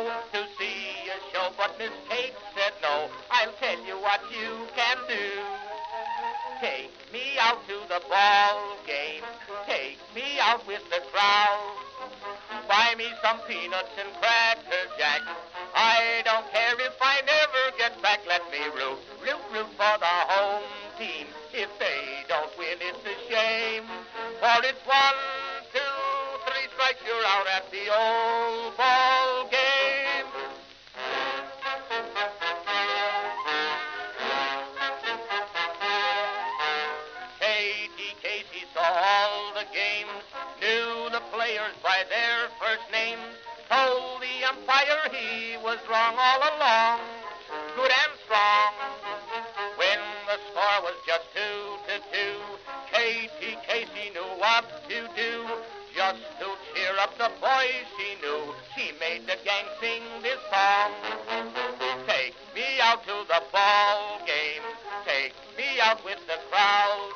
to see a show, but Miss Kate said no. I'll tell you what you can do. Take me out to the ball game. Take me out with the crowd. Buy me some peanuts and cracker jack. I don't care if I never get back. Let me root for the home team. If they don't win, it's a shame. For it's 1, 2, 3 strikes, you're out at the old ball game. Katie Casey saw all the games, knew the players by their first names, told the umpire he was wrong all along, good and strong. When the score was just 2-2, Katie Casey knew what to do. Just to cheer up the boys she knew, she made the gang sing this song. Take me out to the ball game, take me out with the crowd.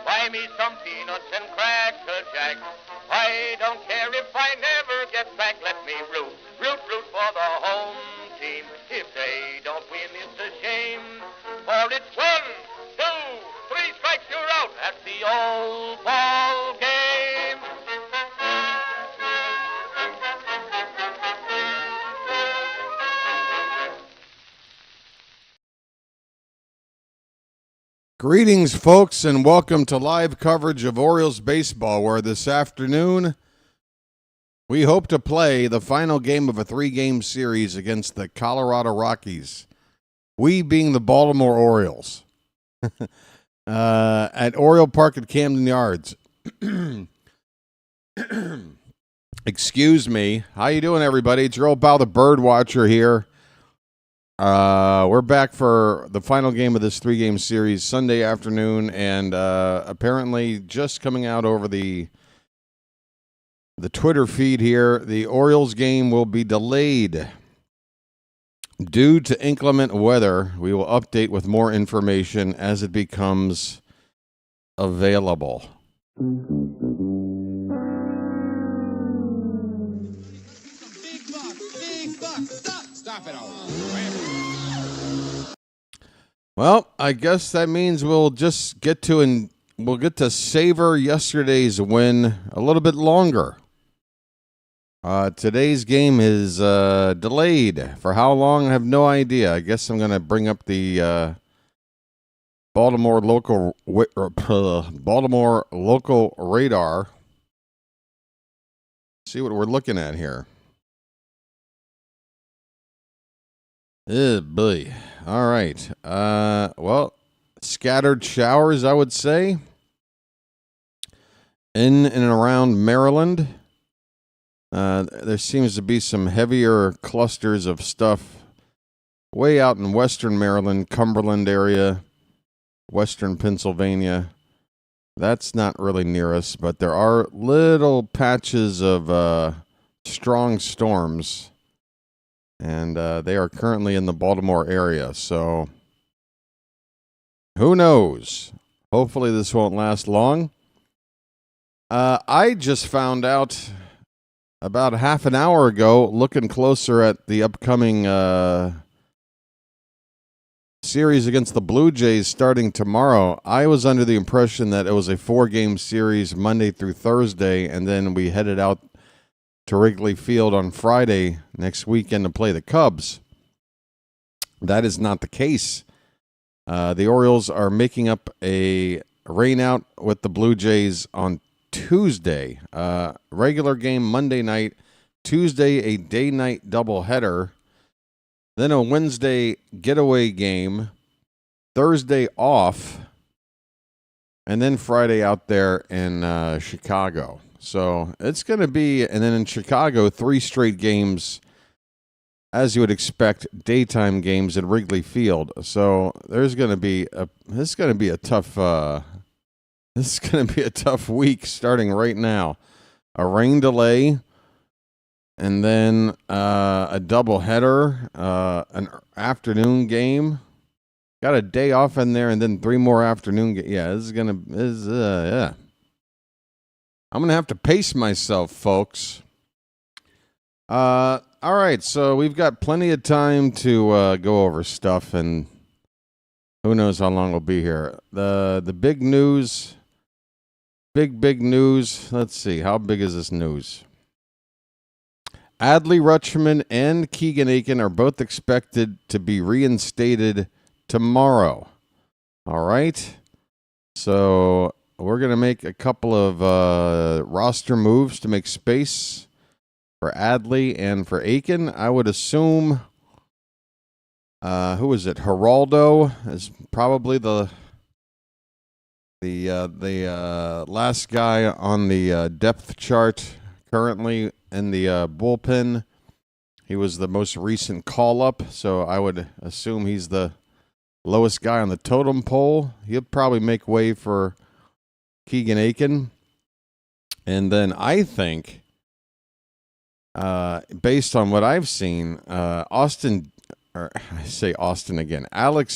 Buy me some peanuts and cracker jack. I don't care if I never get back. Let me root for the home team. If they don't win, it's a shame. For it's 1, 2, 3 strikes, you're out at the old ball game. Greetings, folks, and welcome to live coverage of Orioles baseball, where this afternoon we hope to play the final game of a 3-game series against the Colorado Rockies. We being the Baltimore Orioles at Oriole Park at Camden Yards. Excuse me. How you doing, everybody? It's your old pal, the BirdWatcher here. We're back for the final game of this 3-game series Sunday afternoon, and apparently just coming out over the Twitter feed here, the Orioles game will be delayed due to inclement weather. We will update with more information as it becomes available. Big bucks. Stop it all. Well, I guess that means we'll just get to savor yesterday's win a little bit longer. Today's game is delayed. For how long, I have no idea. I guess I'm going to bring up the Baltimore local radar. See what we're looking at here. Oh, boy. All right. Well, scattered showers, I would say, in and around Maryland. There seems to be some heavier clusters of stuff way out in western Maryland, Cumberland area, western Pennsylvania. That's not really near us, but there are little patches of strong storms. And they are currently in the Baltimore area, so who knows? Hopefully this won't last long. I just found out about half an hour ago, looking closer at the upcoming series against the Blue Jays starting tomorrow. I was under the impression that it was a 4-game series Monday through Thursday, and then we headed out to Wrigley Field on Friday next weekend to play the Cubs. That is not the case. The Orioles are making up a rainout with the Blue Jays on Tuesday. Regular game Monday night, Tuesday a day-night doubleheader, then a Wednesday getaway game, Thursday off, and then Friday out there in Chicago. So it's going to be, and then in Chicago, 3 straight games, as you would expect, daytime games at Wrigley Field. So this is going to be a tough week starting right now. A rain delay, and then a doubleheader, an afternoon game. Got a day off in there, and then 3 more afternoon games. Yeah, yeah. I'm going to have to pace myself, folks. I All right, so we've got plenty of time to go over stuff, and who knows how long we'll be here. The big news, big news. Let's see, how big is this news? Adley Rutschman and Keegan Aiken are both expected to be reinstated tomorrow. All right, so we're going to make a couple of roster moves to make space for Adley and for Aiken. I would assume, who is it? Geraldo is probably the last guy on the depth chart currently in the bullpen. He was the most recent call-up, so I would assume he's the lowest guy on the totem pole. He'll probably make way for Keegan Aiken. And then I think, based on what I've seen, Alex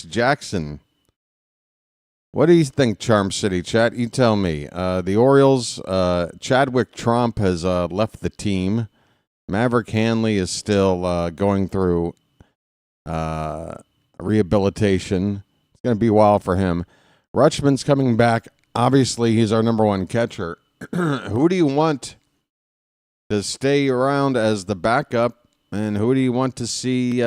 Jackson. What do you think, Charm City Chat? You tell me. The Orioles, Chadwick Tromp has left the team. Maverick Hanley is still going through rehabilitation. It's going to be a while for him. Rutschman's coming back. Obviously, he's our number one catcher. Who do you want to stay around as the backup, and who do you want to see,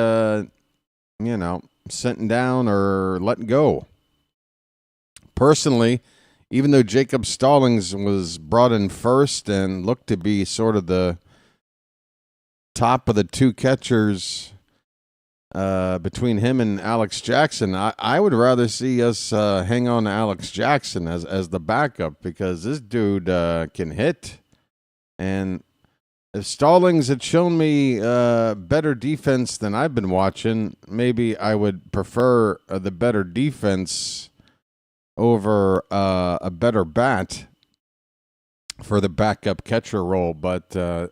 sent down or let go? Personally, even though Jacob Stallings was brought in first and looked to be sort of the top of the two catchers between him and Alex Jackson, I would rather see us hang on to Alex Jackson as the backup, because this dude can hit. And if Stallings had shown me better defense than I've been watching, maybe I would prefer the better defense over a better bat for the backup catcher role. But to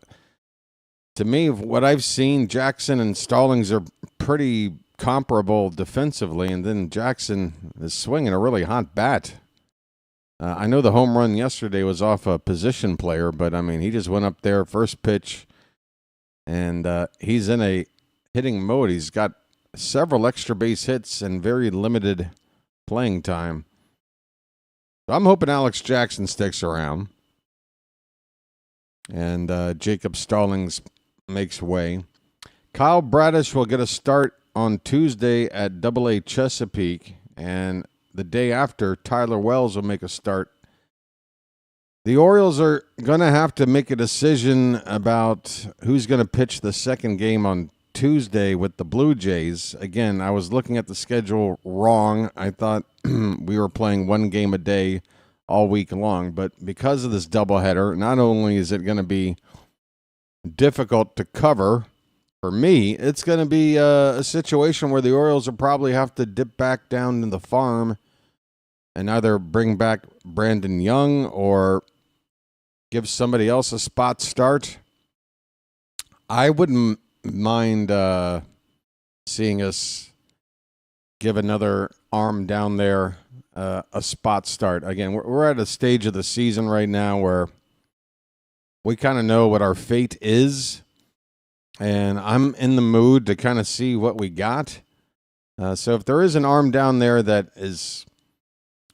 me, what I've seen, Jackson and Stallings are pretty comparable defensively, and then Jackson is swinging a really hot bat. I know the home run yesterday was off a position player, but, I mean, he just went up there, first pitch, and he's in a hitting mode. He's got several extra base hits and very limited playing time. So I'm hoping Alex Jackson sticks around and Jacob Stallings makes way. Kyle Bradish will get a start on Tuesday at AA Chesapeake, and the day after, Tyler Wells will make a start. The Orioles are going to have to make a decision about who's going to pitch the second game on Tuesday with the Blue Jays. Again, I was looking at the schedule wrong. I thought we were playing one game a day all week long, but because of this doubleheader, not only is it going to be difficult to cover for me, it's going to be a situation where the Orioles will probably have to dip back down to the farm and either bring back Brandon Young or give somebody else a spot start. I wouldn't mind seeing us give another arm down there a spot start. Again, we're at a stage of the season right now where we kind of know what our fate is, and I'm in the mood to kind of see what we got. So if there is an arm down there that is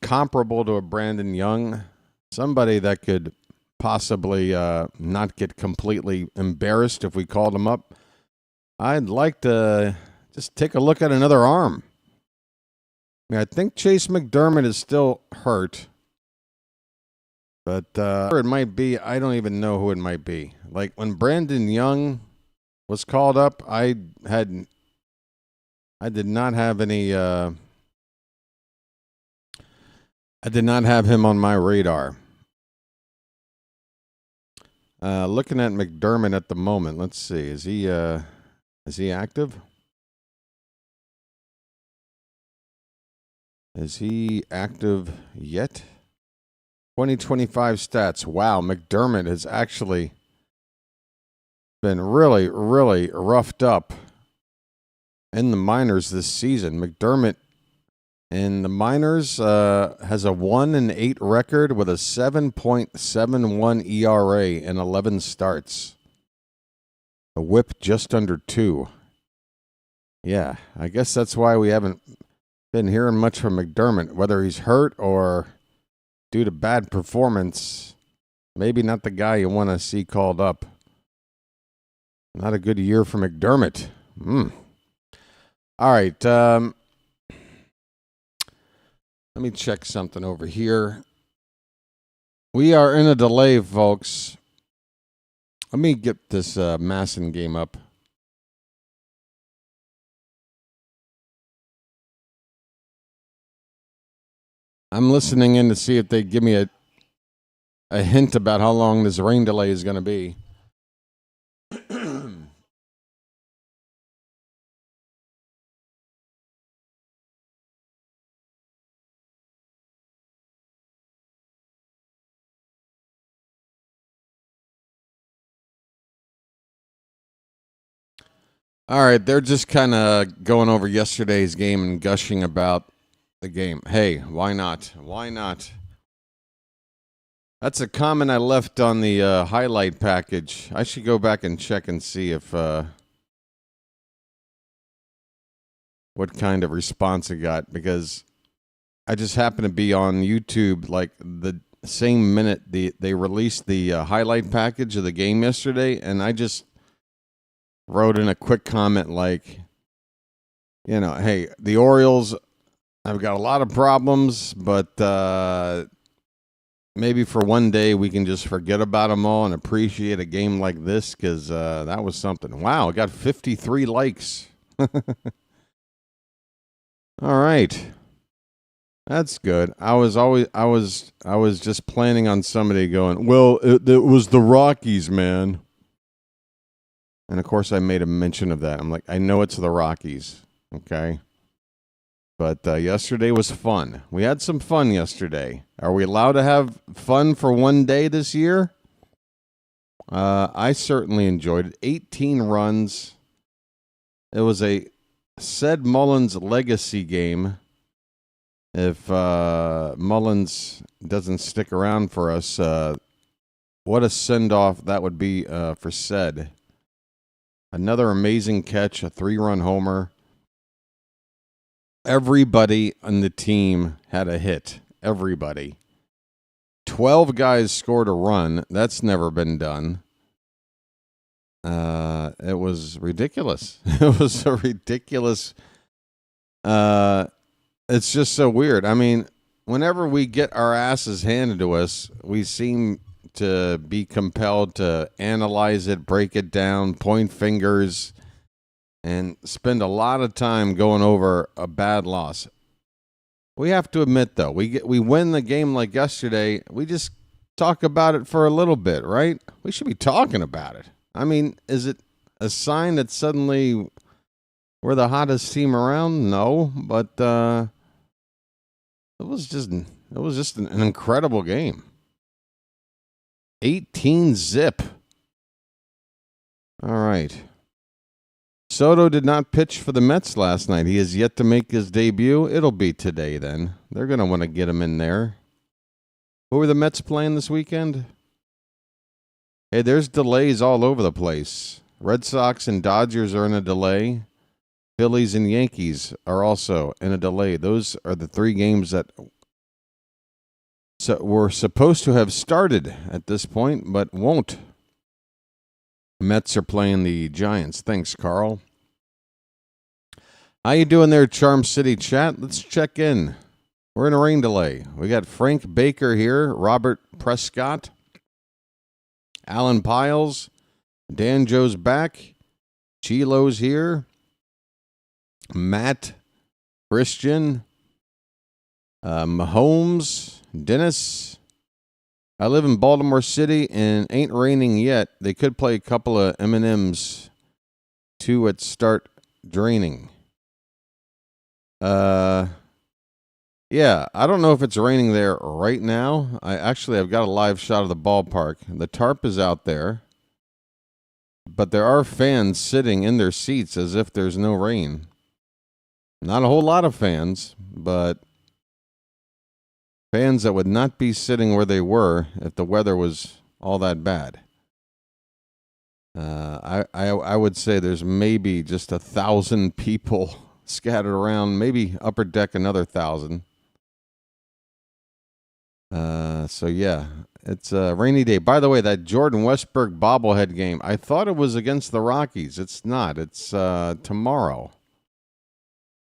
comparable to a Brandon Young, somebody that could possibly not get completely embarrassed if we called him up, I'd like to just take a look at another arm. I mean, I think Chase McDermott is still hurt, but it might be, I don't even know who it might be. Like when Brandon Young was called up, I did not have any, I did not have him on my radar. Looking at McDermott at the moment, let's see, is he active? Is he active yet? 2025 stats. Wow, McDermott has actually been really, really roughed up in the minors this season. McDermott in the minors has a 1-8 record with a 7.71 ERA in 11 starts. A whip just under 2. Yeah, I guess that's why we haven't been hearing much from McDermott, whether he's hurt or due to bad performance. Maybe not the guy you want to see called up. Not a good year for McDermott. All right. Let me check something over here. We are in a delay, folks. Let me get this Masson game up. I'm listening in to see if they give me a hint about how long this rain delay is going to be. All right, they're just kind of going over yesterday's game and gushing about the game. Hey, why not? Why not? That's a comment I left on the highlight package. I should go back and check and see if what kind of response it got, because I just happened to be on YouTube like the same minute they released the highlight package of the game yesterday, and I just wrote in a quick comment like, hey, the Orioles have got a lot of problems, but maybe for one day we can just forget about them all and appreciate a game like this, because that was something. Wow, it got 53 likes. All right. That's good. I was just planning on somebody going, well, it was the Rockies, man. And, of course, I made a mention of that. I'm like, I know it's the Rockies, okay? But yesterday was fun. We had some fun yesterday. Are we allowed to have fun for one day this year? I certainly enjoyed it. 18 runs. It was a Ced Mullins legacy game. If Mullins doesn't stick around for us, what a send-off that would be for Ced. Another amazing catch, a 3-run homer. Everybody on the team had a hit. Everybody. 12 guys scored a run. That's never been done. It was ridiculous. It was a ridiculous. It's just so weird. I mean, whenever we get our asses handed to us, we seem to be compelled to analyze it, break it down, point fingers, and spend a lot of time going over a bad loss. We have to admit, though, we win the game like yesterday. We just talk about it for a little bit, right? We should be talking about it. I mean, is it a sign that suddenly we're the hottest team around? No, but it was just an incredible game. 18 zip. All right. Soto did not pitch for the Mets last night. He has yet to make his debut. It'll be today then. They're going to want to get him in there. Who are the Mets playing this weekend? Hey, there's delays all over the place. Red Sox and Dodgers are in a delay. Phillies and Yankees are also in a delay. Those are the 3 games that were supposed to have started at this point, but won't. Mets are playing the Giants. Thanks, Carl. How you doing there, Charm City chat? Let's check in. We're in a rain delay. We got Frank Baker here, Robert Prescott, Alan Piles, Dan Joe's back, Chilo's here, Matt, Christian, Mahomes, Dennis. I live in Baltimore City and ain't raining yet. They could play a couple of M&Ms to it start draining. Yeah, I don't know if it's raining there right now. I've got a live shot of the ballpark. The tarp is out there, but there are fans sitting in their seats as if there's no rain. Not a whole lot of fans, but fans that would not be sitting where they were if the weather was all that bad. I would say there's maybe just 1,000 people scattered around, maybe upper deck another 1,000. So yeah, it's a rainy day. By the way, that Jordan Westburg bobblehead game, I thought it was against the Rockies. It's not. It's tomorrow.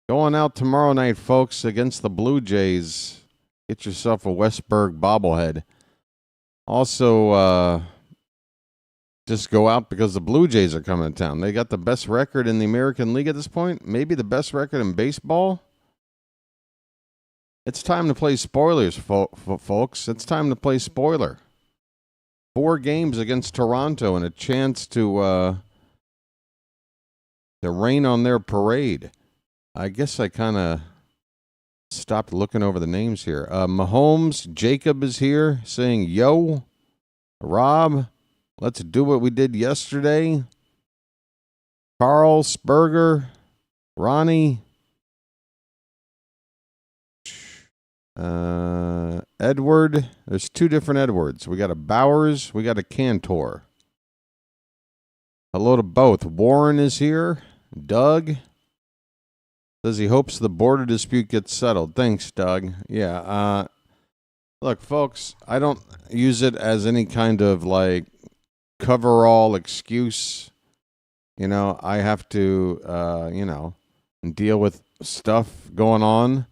Going out tomorrow night, folks, against the Blue Jays. Get yourself a Westburg bobblehead. Also, just go out because the Blue Jays are coming to town. They got the best record in the American League at this point. Maybe the best record in baseball. It's time to play spoilers, folks. It's time to play spoiler. 4 games against Toronto and a chance to rain on their parade. I guess I kind of stopped looking over the names here. Mahomes, Jacob is here saying, yo, Rob, let's do what we did yesterday. Carl, Spurger, Ronnie, Edward. There's 2 different Edwards. We got a Bowers, we got a Cantor. Hello to both. Warren is here. Doug says he hopes the border dispute gets settled. Thanks, Doug. Yeah. Look, folks, I don't use it as any kind of like cover-all excuse. You know, I have to, deal with stuff going on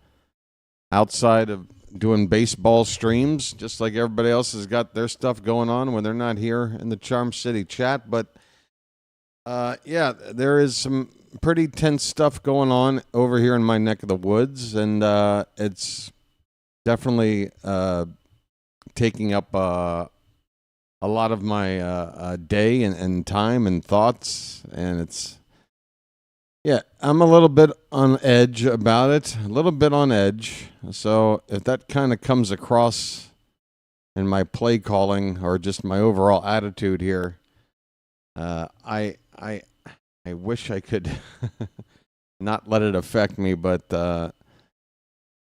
outside of doing baseball streams, just like everybody else has got their stuff going on when they're not here in the Charm City chat. But, yeah, there is some pretty tense stuff going on over here in my neck of the woods, and it's definitely taking up a lot of my day and time and thoughts, and it's, yeah, I'm a little bit on edge about it, a little bit on edge. So if that kind of comes across in my play calling or just my overall attitude here, I wish I could not let it affect me, but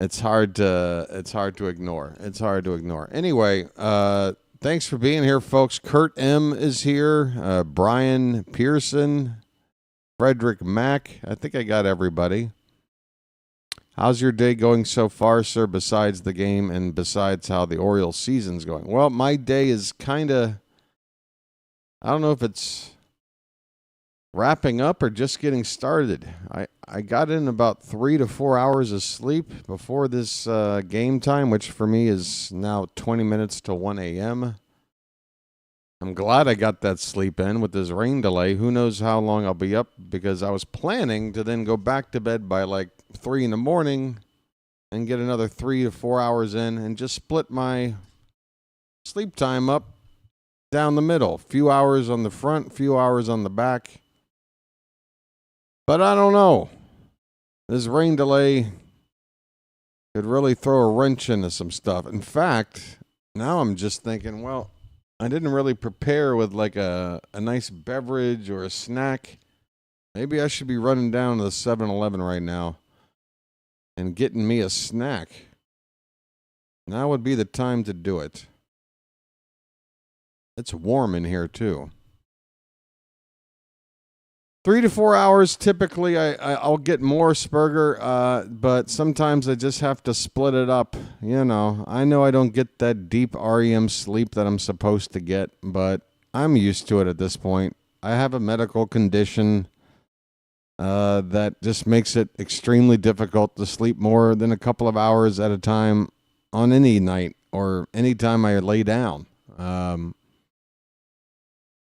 it's hard to ignore. It's hard to ignore. Anyway, thanks for being here, folks. Kurt M is here. Brian Pearson, Frederick Mack. I think I got everybody. How's your day going so far, sir, besides the game and besides how the Orioles season's going? Well, my day is kind of, I don't know if it's wrapping up or just getting started. I got in about 3 to 4 hours of sleep before this game time, which for me is now 20 minutes to 1 a.m. I'm glad I got that sleep in with this rain delay. Who knows how long I'll be up, because I was planning to then go back to bed by like 3 in the morning and get another 3 to 4 hours in and just split my sleep time up down the middle. Few hours on the front, few hours on the back. But I don't know. This rain delay could really throw a wrench into some stuff. In fact, now I'm just thinking, well, I didn't really prepare with like a nice beverage or a snack. Maybe I should be running down to the 7-Eleven right now and getting me a snack. Now would be the time to do it. It's warm in here too. 3 to 4 hours typically. I'll get more Spurger, but sometimes I just have to split it up. You know I don't get that deep REM sleep that I'm supposed to get, but I'm used to it at this point. I have a medical condition that just makes it extremely difficult to sleep more than a couple of hours at a time on any night or any time I lay down.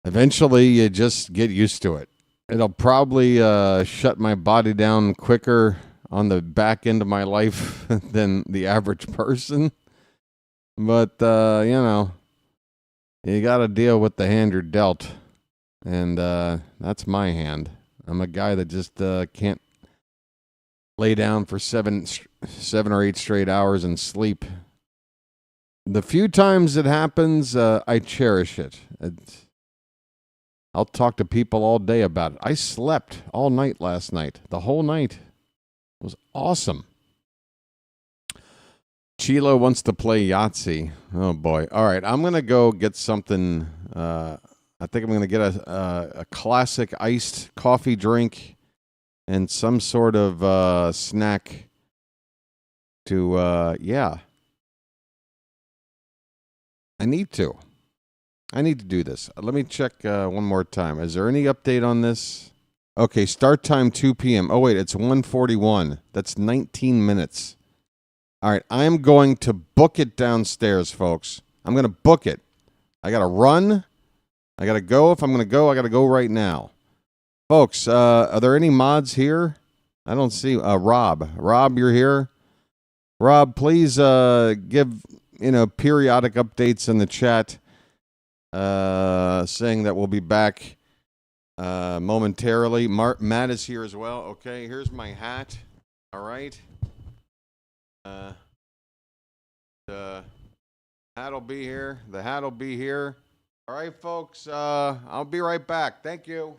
Eventually, you just get used to it. It'll probably shut my body down quicker on the back end of my life than the average person. But, you got to deal with the hand you're dealt. And that's my hand. I'm a guy that just can't lay down for 7 or 8 straight hours and sleep. The few times it happens, I cherish it. I'll talk to people all day about it. I slept all night last night. The whole night. It was awesome. Chilo wants to play Yahtzee. Oh, boy. All right, I'm going to go get something I think I'm going to get a classic iced coffee drink and some sort of snack to, yeah. I need to do this. Let me check one more time. Is there any update on this? Okay, start time 2 p.m. Oh, wait, it's 1:41. That's 19 minutes. All right, I'm going to book it downstairs, folks. I'm going to book it. I got to run. I got to go. If I'm going to go, I got to go right now. Folks, are there any mods here? I don't see Rob. Rob, you're here? Rob, please give, periodic updates in the chat saying that we'll be back momentarily. Matt is here as well. Okay, here's my hat. All right. The hat'll be here. The hat'll be here. All right, folks. I'll be right back. Thank you.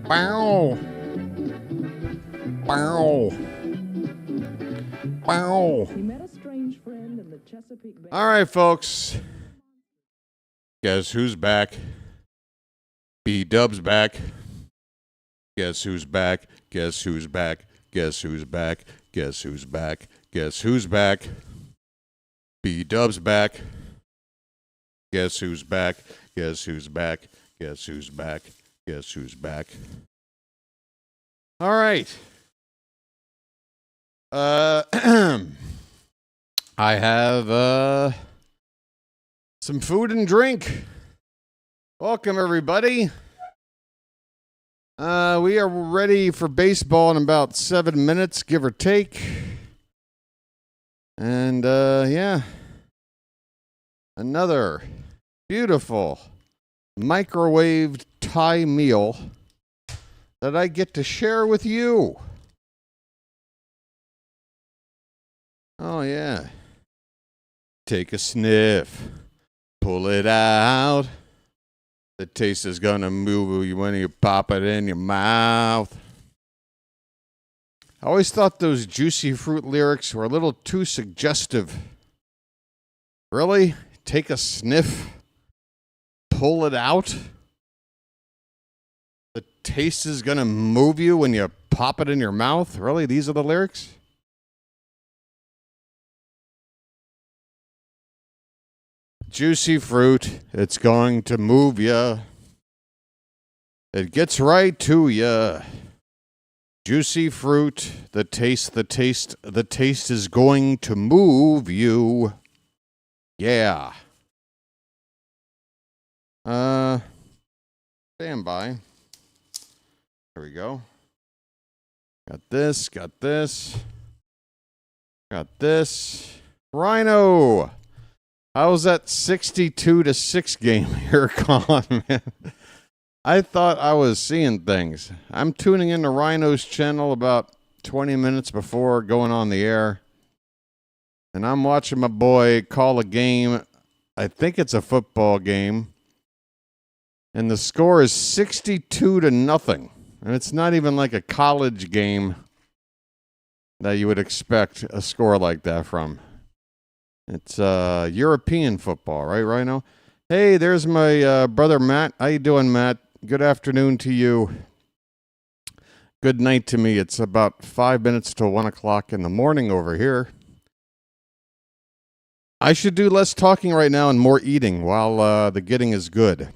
Bow. Bow. Bow. He met a strange friend in the Chesapeake Bay. All right, folks. Guess who's back? B-Dub's back. Guess who's back? Guess who's back? Guess who's back? Guess who's back? Guess who's back? B-Dub's back. Guess who's back? Guess who's back? Guess who's back? Guess who's back? All right. I have some food and drink. Welcome, everybody. We are ready for baseball in about 7 minutes, give or take. And, yeah. Another beautiful microwaved Thai meal that I get to share with you. Oh, yeah. Take a sniff. Pull it out. The taste is gonna move you when you pop it in your mouth. I always thought those Juicy Fruit lyrics were a little too suggestive. Really? Take a sniff? Pull it out? The taste is gonna move you when you pop it in your mouth? Really? These are the lyrics? Juicy fruit, it's going to move ya. It gets right to ya. Juicy fruit, the taste is going to move you. Yeah. Stand by. There we go. Got this. Rhino. How's that 62-6 game here gone, man? I thought I was seeing things. I'm tuning into Rhino's channel about 20 minutes before going on the air. And I'm watching my boy call a game. I think it's a football game. And the score is 62-0. And it's not even like a college game that you would expect a score like that from. It's European football, right, Rhino? Hey, there's my brother Matt. How you doing, Matt? Good afternoon to you. Good night to me. It's about 5 minutes till 1 o'clock in the morning over here. I should do less talking right now and more eating while the getting is good.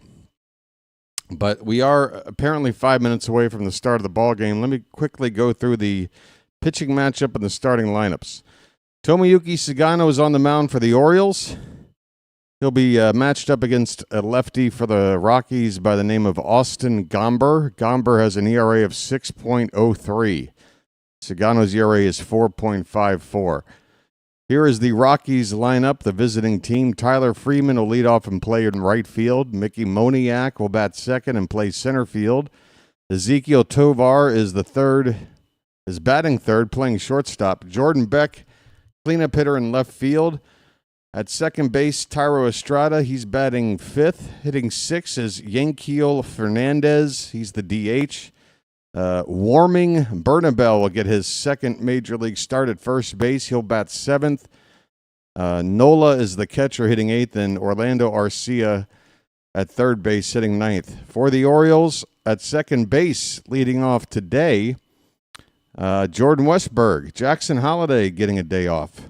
But we are apparently 5 minutes away from the start of the ball game. Let me quickly go through the pitching matchup and the starting lineups. Tomoyuki Sugano is on the mound for the Orioles. He'll be matched up against a lefty for the Rockies by the name of Austin Gomber. Gomber has an ERA of 6.03. Sugano's ERA is 4.54. Here is the Rockies lineup, the visiting team. Tyler Freeman will lead off and play in right field. Mickey Moniak will bat second and play center field. Ezekiel Tovar is batting third, playing shortstop. Jordan Beck, cleanup hitter in left field. At second base, Tyro Estrada, he's batting fifth. Hitting sixth is Yankiel Fernandez. He's the DH. Warming Bernabel will get his second major league start at first base. He'll bat seventh. Nola is the catcher, hitting eighth, and Orlando Arcia at third base, hitting ninth. For the Orioles, at second base, leading off today, Jordan Westberg. Jackson Holliday getting a day off.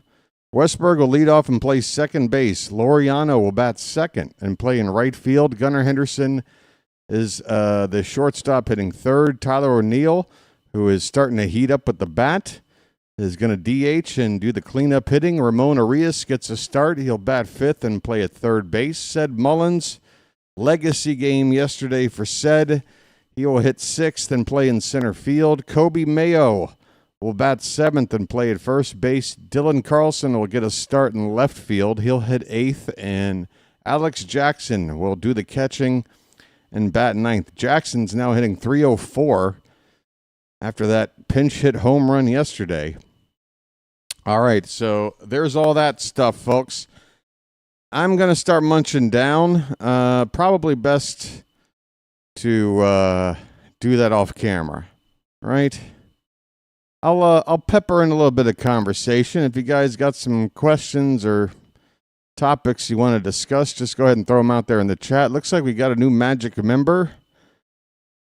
Westberg will lead off and play second base. Laureano will bat second and play in right field. Gunnar Henderson is the shortstop, hitting third. Tyler O'Neill, who is starting to heat up with the bat, is going to DH and do the cleanup hitting. Ramon Arias gets a start. He'll bat fifth and play at third base. Ced Mullins, legacy game yesterday for Ced. He will hit sixth and play in center field. Kobe Mayo will bat seventh and play at first base. Dylan Carlson will get a start in left field. He'll hit eighth, and Alex Jackson will do the catching and bat ninth. Jackson's now hitting .304 after that pinch hit home run yesterday. All right, so there's all that stuff, folks. I'm going to start munching down. Probably best to do that off camera, right? I'll pepper in a little bit of conversation. If you guys got some questions or topics you want to discuss, just go ahead and throw them out there in the chat. Looks like we got a new Magic member.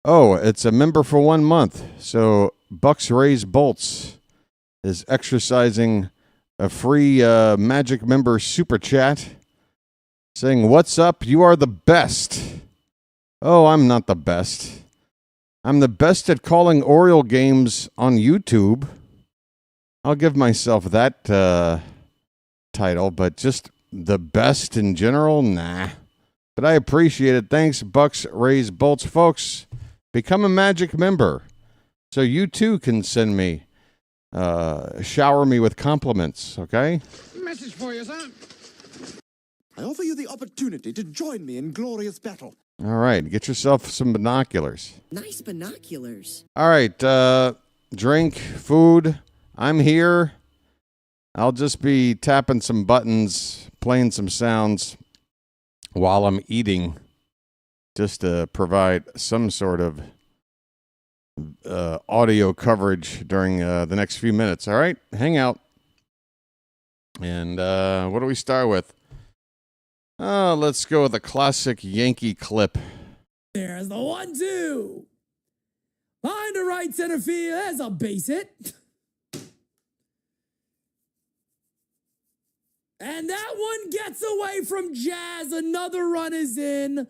Oh, it's a member for 1 month. So Bucks Rays Bolts is exercising a free Magic member super chat saying, "What's up? You are the best." Oh, I'm not the best. I'm the best at calling Oriole games on YouTube. I'll give myself that title, but just the best in general, nah. But I appreciate it. Thanks, Bucks, Rays, Bolts. Folks, become a Magic member so you too can send me, shower me with compliments, okay? Message for you, son. I offer you the opportunity to join me in glorious battle. All right, get yourself some binoculars. Nice binoculars. All right, drink, food. I'm here. I'll just be tapping some buttons, playing some sounds while I'm eating, just to provide some sort of audio coverage during the next few minutes. All right, hang out. And what do we start with? Let's go with a classic Yankee clip. There's the 1-2. Behind the right center field, there's a base hit. And that one gets away from Jazz. Another run is in.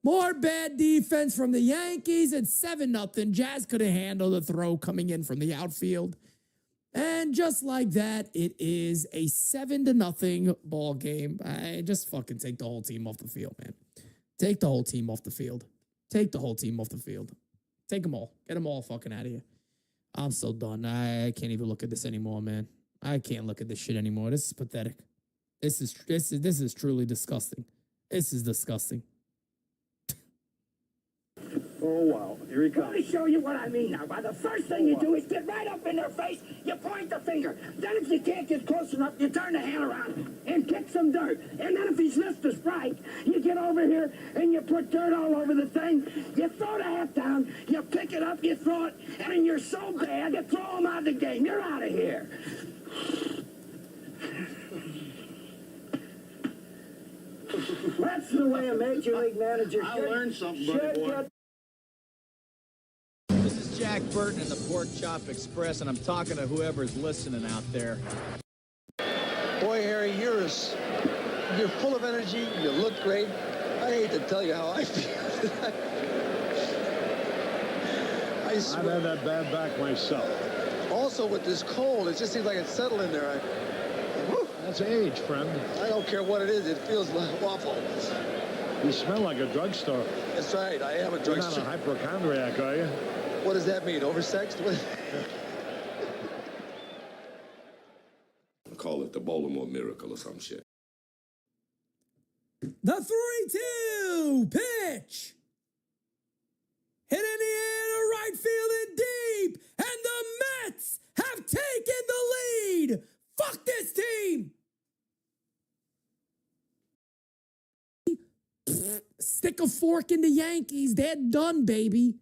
More bad defense from the Yankees. It's 7-0. Jazz could have handled the throw coming in from the outfield. And just like that, it is a 7-0 ball game. I just fucking take the whole team off the field, man. Take the whole team off the field. Take the whole team off the field. Take them all. Get them all fucking out of here. I'm so done. I can't even look at this anymore, man. I can't look at this shit anymore. This is pathetic. This is truly disgusting. This is disgusting. Oh, wow. Here he comes. Let me show you what I mean now. By the first thing you do is get right up in their face, you point the finger. Then if you can't get close enough, you turn the hand around and kick some dirt. And then if he's missed a strike, you get over here and you put dirt all over the thing. You throw the hat down, you pick it up, you throw it, and then you're so bad, you throw him out of the game. You're out of here. That's the way a major league manager should. I learned something, buddy boy. This is Jack Burton in the Pork Chop Express, and I'm talking to whoever's listening out there. Boy, Harry, you're full of energy. You look great. I hate to tell you how I feel. I swear. I've had that bad back myself. Also, with this cold, it just seems like it's settled in there. That's age, friend. I don't care what it is. It feels awful. You smell like a drugstore. That's right. I am a You're drugstore. not a hypochondriac, are you? What does that mean? Oversexed? Call it the Baltimore Miracle or some shit. The 3-2 pitch. Hit in the air to right field and deep. And the Mets have taken the lead. Fuck this team. Stick a fork in the Yankees. They're done, baby.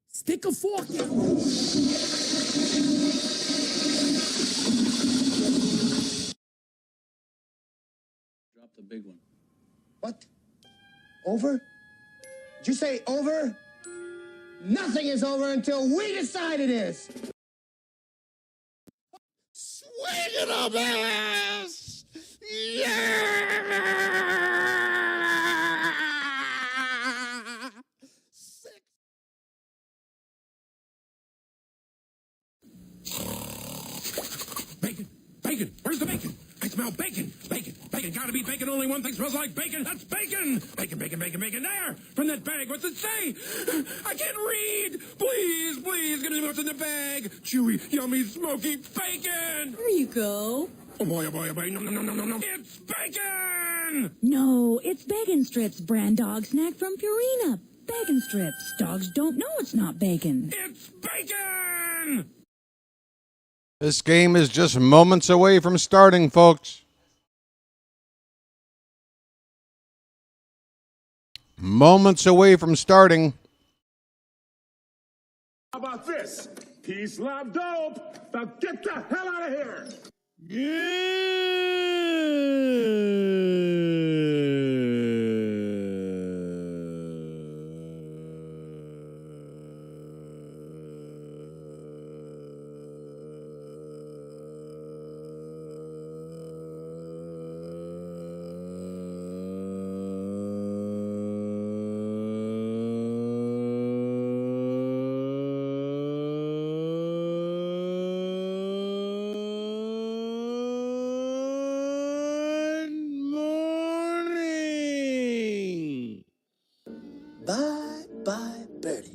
Stick a fork in. Drop the big one. What? Over? Did you say over? Nothing is over until we decide it is. Swing it up, ass! Yeah! Bacon! Bacon! Where's the bacon? I smell bacon! Bacon! Bacon! Gotta be bacon! Only one thing smells like bacon! That's bacon! Bacon! Bacon! Bacon! Bacon! There! From that bag! What's it say? I can't read! Please! Please! Give me what's in the bag! Chewy, yummy, smoky bacon! There you go. Oh boy! Oh boy! Oh boy! No! No! No! No! No! No! It's bacon! No, it's Bacon Strips, brand dog snack from Purina. Bacon Strips. Dogs don't know it's not bacon. It's bacon! This game is just moments away from starting, folks. Moments away from starting. How about this? Peace, love, dope. Now get the hell out of here. Bye-bye, birdie.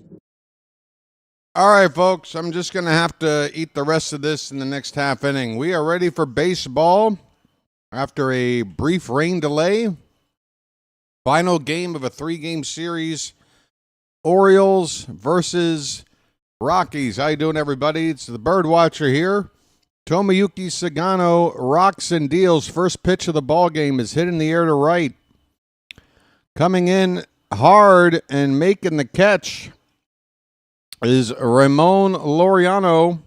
All right, folks, I'm just going to have to eat the rest of this in the next half inning. We are ready for baseball after a brief rain delay. Final game of a 3-game series. Orioles versus Rockies. How you doing, everybody? It's the Birdwatcher here. Tomoyuki Sugano rocks and deals. First pitch of the ball game is hit in the air to right. Coming in hard and making the catch is Ramon Laureano.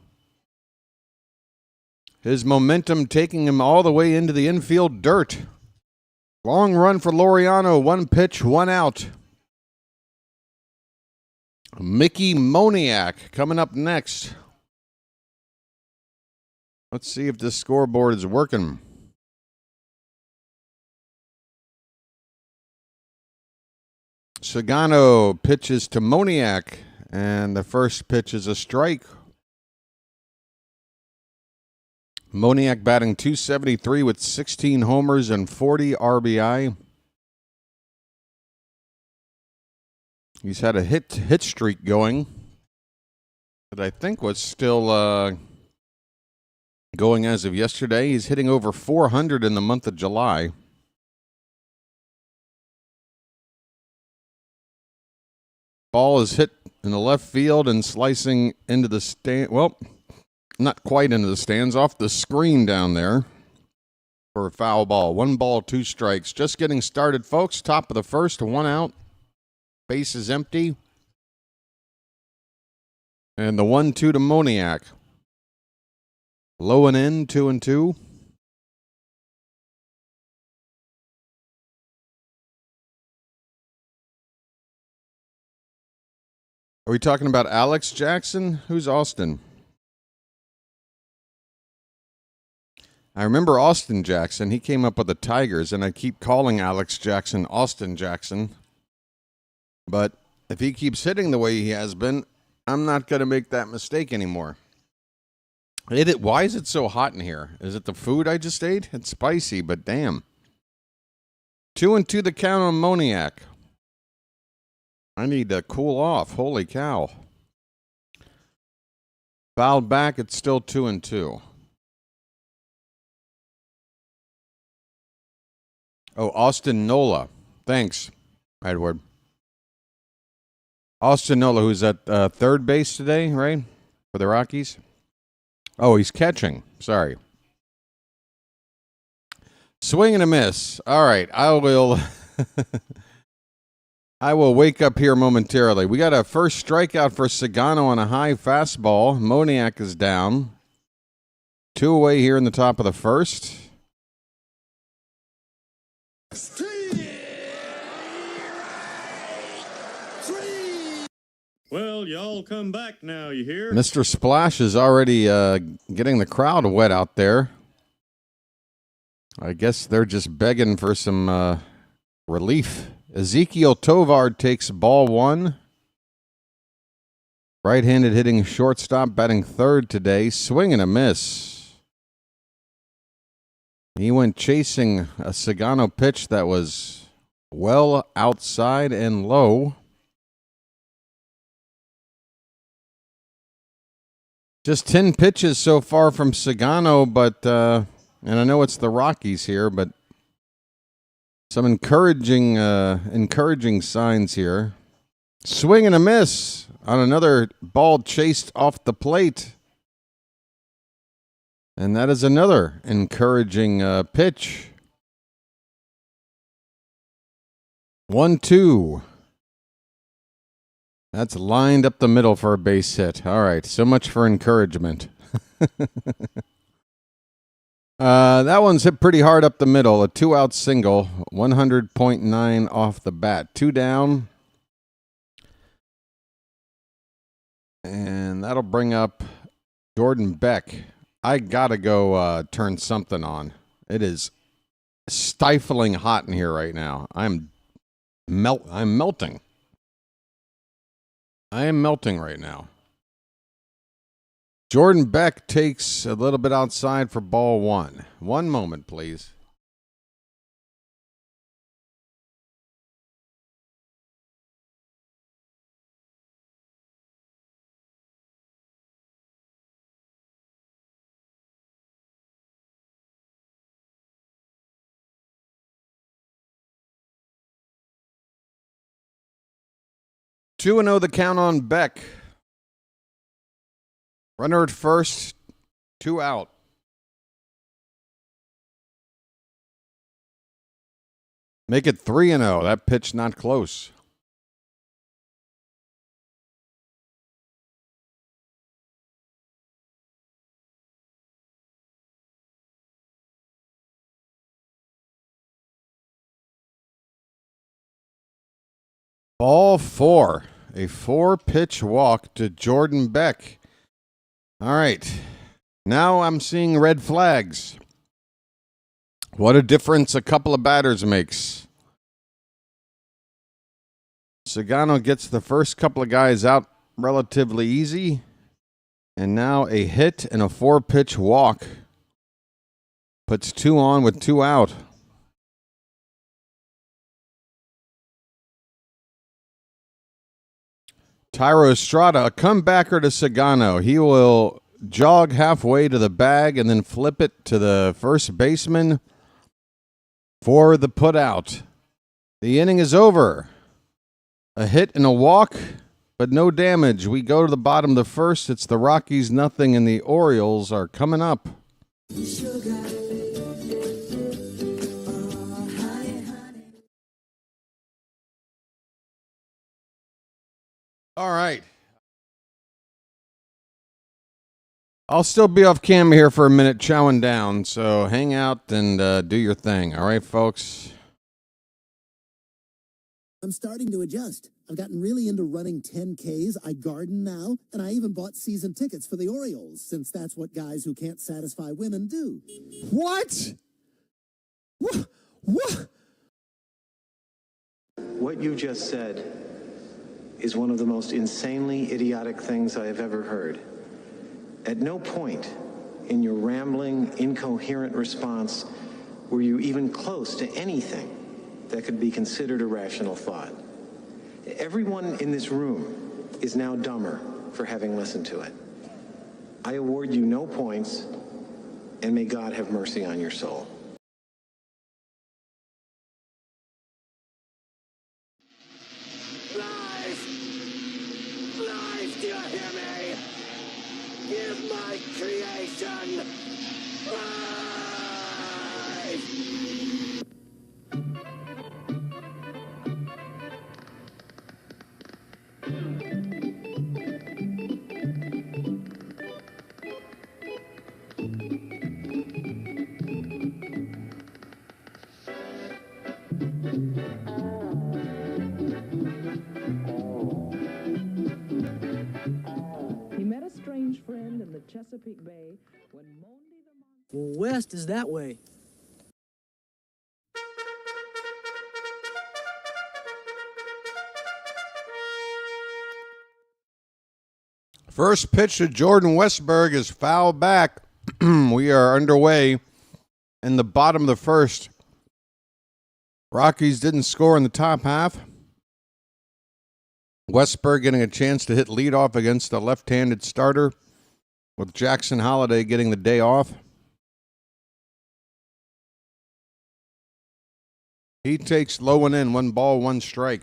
His momentum taking him all the way into the infield dirt. Long run for Laureano. 1 pitch, 1 out. Mickey Moniak coming up next. Let's see if this scoreboard is working. Sugano pitches to Moniak, and the first pitch is a strike. Moniak batting .273 with 16 homers and 40 RBI. He's had a hit streak going that I think was still going as of yesterday. He's hitting over 400 in the month of July. Ball is hit in the left field and slicing into the stand. Well, not quite into the stands, off the screen down there for a foul ball. 1 ball, 2 strikes. Just getting started, folks. Top of the first, 1 out. Base is empty. And the 1-2 to Moniak. Low and in, 2-2. Are we talking about Alex Jackson? Who's Austin? I remember Austin Jackson. He came up with the Tigers, and I keep calling Alex Jackson Austin Jackson. But if he keeps hitting the way he has been, I'm not going to make that mistake anymore. Why is it so hot in here? Is it the food I just ate? It's spicy, but damn. 2-2 the count on Moniak. I need to cool off. Holy cow. Fouled back, it's still 2-2. Oh, Austin Nola. Thanks, Edward. Austin Nola, who's at third base today, right? For the Rockies? Oh, he's catching. Sorry. Swing and a miss. All right, I will wake up here momentarily. We got a first strikeout for Sugano on a high fastball. Moniak is down. 2 away here in the top of the first. Well, y'all come back now, you hear? Mr. Splash is already getting the crowd wet out there. I guess they're just begging for some relief. Ezekiel Tovar takes ball 1. Right-handed hitting shortstop, batting third today. Swing and a miss. He went chasing a Sugano pitch that was well outside and low. Just 10 pitches so far from Sugano, but and I know it's the Rockies here, but some encouraging signs here. Swing and a miss on another ball chased off the plate. And that is another encouraging pitch. 1-2. That's lined up the middle for a base hit. All right, so much for encouragement. That one's hit pretty hard up the middle. A 2-out single, 100.9 off the bat. 2 down. And that'll bring up Jordan Beck. I got to go turn something on. It is stifling hot in here right now. I'm melting. I am melting right now. Jordan Beck takes a little bit outside for ball 1. 1 moment, please. Two 2-0 the count on Beck. Runner at first, 2 out. Make it 3-0. That pitch not close. Ball 4. A 4-pitch walk to Jordan Beck. All right. Now I'm seeing red flags. What a difference a couple of batters makes. Sugano gets the first couple of guys out relatively easy. And now a hit and a 4-pitch walk. Puts 2 on with 2 out. Tyro Estrada, a comebacker to Sugano. He will jog halfway to the bag and then flip it to the first baseman for the putout. The inning is over. A hit and a walk, but no damage. We go to the bottom of the first. It's the Rockies 0, and the Orioles are coming up. All right. I'll still be off camera here for a minute, chowing down, so hang out and do your thing. All right, folks? I'm starting to adjust. I've gotten really into running 10Ks. I garden now, and I even bought season tickets for the Orioles, since that's what guys who can't satisfy women do. What? What? What you just said is one of the most insanely idiotic things I have ever heard. At no point in your rambling, incoherent response were you even close to anything that could be considered a rational thought. Everyone in this room is now dumber for having listened to it. I award you no points, and may God have mercy on your soul. Life, do you hear me? Give my creation life! Friend in the Chesapeake Bay when Monday the Well, west is that way. First pitch to Jordan Westberg is foul back. We are underway in the bottom of the first. Rockies didn't score in the top half. Westberg getting a chance to hit leadoff against a left-handed starter, with Jackson Holiday getting the day off. He takes low and in, 1 ball, 1 strike.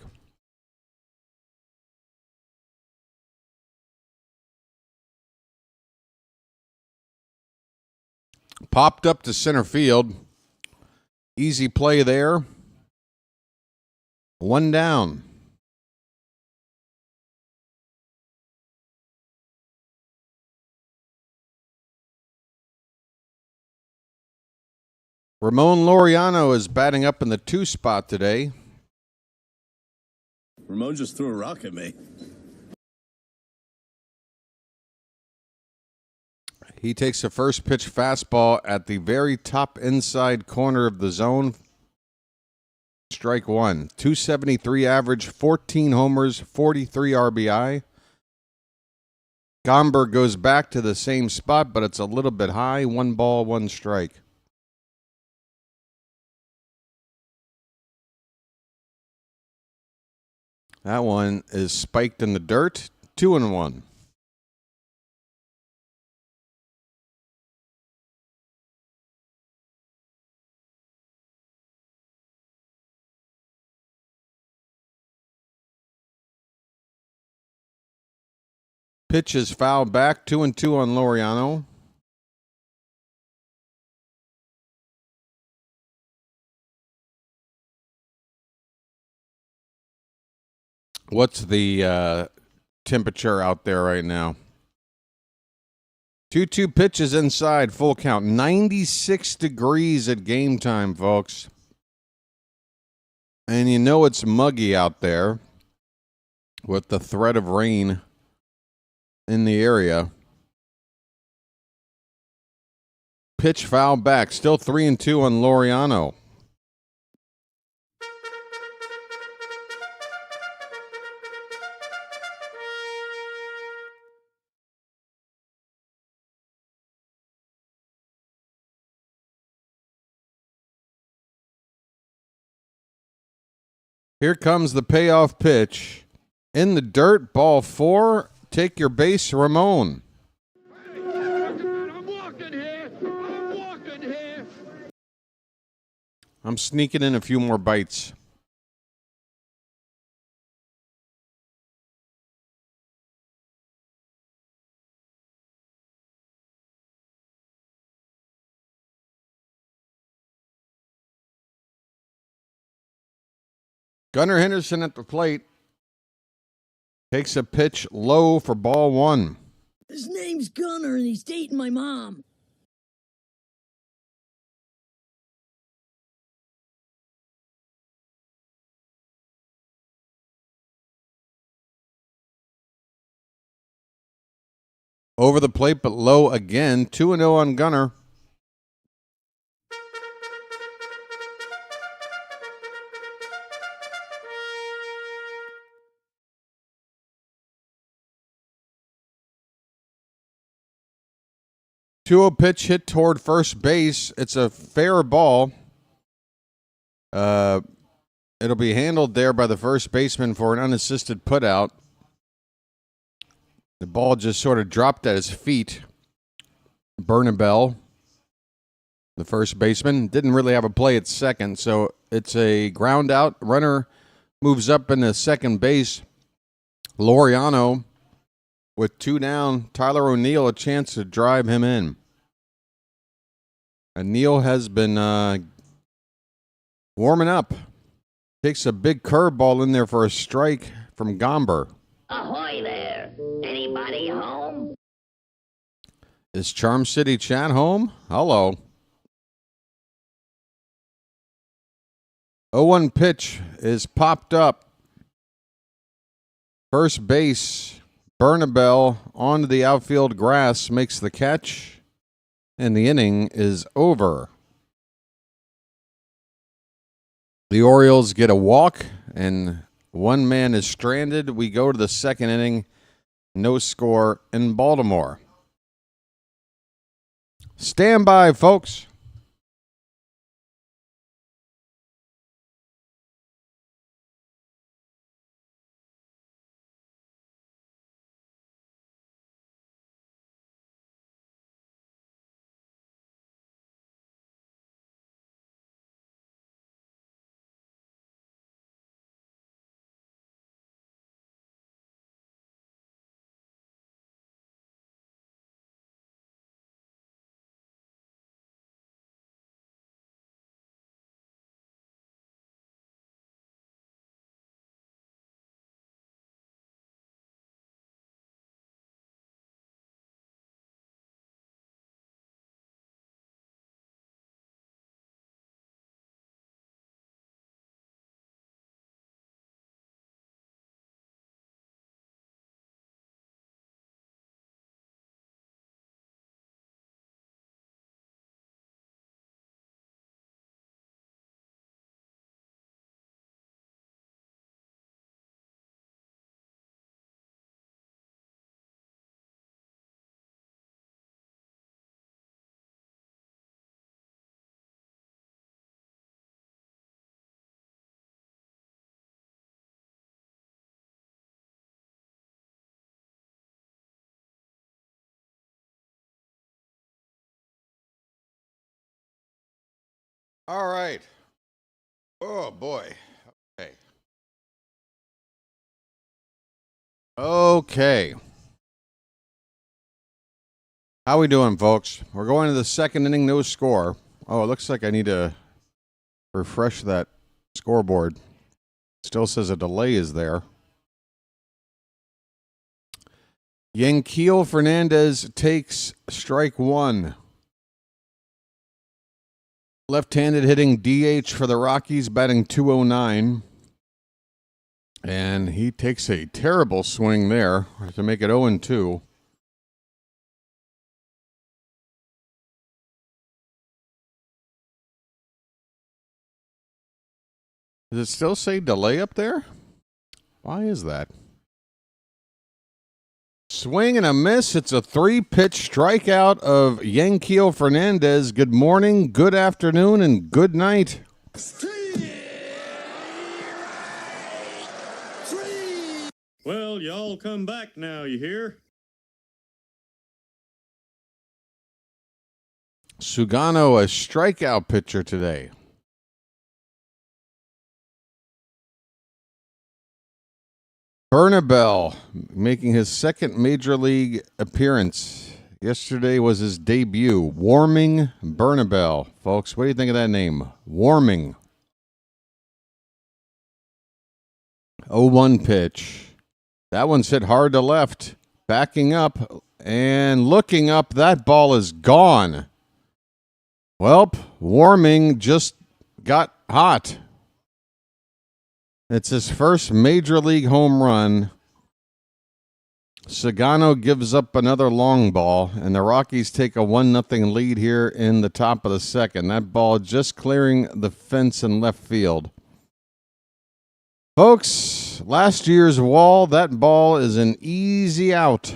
Popped up to center field. Easy play there. 1 down. Ramon Laureano is batting up in the 2 spot today. Ramon just threw a rock at me. He takes a first pitch fastball at the very top inside corner of the zone. Strike one. 273 average, 14 homers, 43 RBI. Gomber goes back to the same spot, but it's a little bit high. 1 ball, 1 strike. That one is spiked in the dirt. 2-1. Pitch is fouled back. 2-2 on Laureano. What's the temperature out there right now? 2-2 pitches inside, full count. 96 degrees at game time, folks. And you know it's muggy out there with the threat of rain in the area. Pitch foul back. Still 3-2 on Laureano. Here comes the payoff pitch. In the dirt, ball 4. Take your base, Ramon. I'm sneaking in a few more bites. Gunnar Henderson at the plate. Takes a pitch low for ball 1. His name's Gunnar and he's dating my mom. Over the plate, but low again. 2-0 on Gunnar. Pitch hit toward first base. It's a fair ball. It'll be handled there by the first baseman for an unassisted putout. The ball just sort of dropped at his feet. Bernabel, the first baseman, didn't really have a play at second, so it's a ground out. Runner moves up into second base. Laureano, with 2 down, Tyler O'Neill a chance to drive him in. And Neal has been warming up. Takes a big curveball in there for a strike from Gomber. Ahoy there! Anybody home? Is Charm City Chat home? Hello. 0-1 pitch is popped up. First base, Bernabel onto the outfield grass, makes the catch. And the inning is over. The Orioles get a walk, and 1 man is stranded. We go to the second inning. No score in Baltimore. Stand by, folks. All right. Oh, boy. Okay. Okay. How we doing, folks? We're going to the second inning, no score. Oh, it looks like I need to refresh that scoreboard. Still says a delay is there. Yanquiel Fernandez takes strike one. Left-handed hitting DH for the Rockies, batting .209. And he takes a terrible swing there to make it 0-2. Does it still say delay up there? Why is that? Swing and a miss. It's a 3-pitch strikeout of Yanquiel Fernandez. Good morning, good afternoon, and good night. Well, y'all come back now, you hear? Sugano, a strikeout pitcher today. Bernabel making his second major league appearance. Yesterday was his debut. Warming Bernabel. Folks, what do you think of that name? Warming. 0-1 pitch. That one's hit hard to left. Backing up and looking up. That ball is gone. Welp, Warming just got hot. It's his first major league home run. Sugano gives up another long ball, and the Rockies take a 1-0 lead here in the top of the second. That ball just clearing the fence in left field. Folks, last year's wall, that ball is an easy out.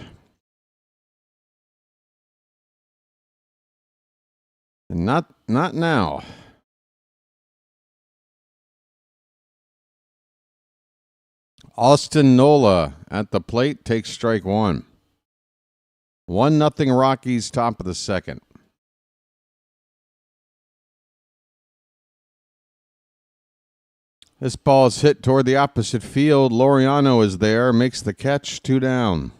And not now. Austin Nola at the plate takes strike one. 1-0 Rockies, top of the second. This ball is hit toward the opposite field. Laureano is there, makes the catch, 2 down.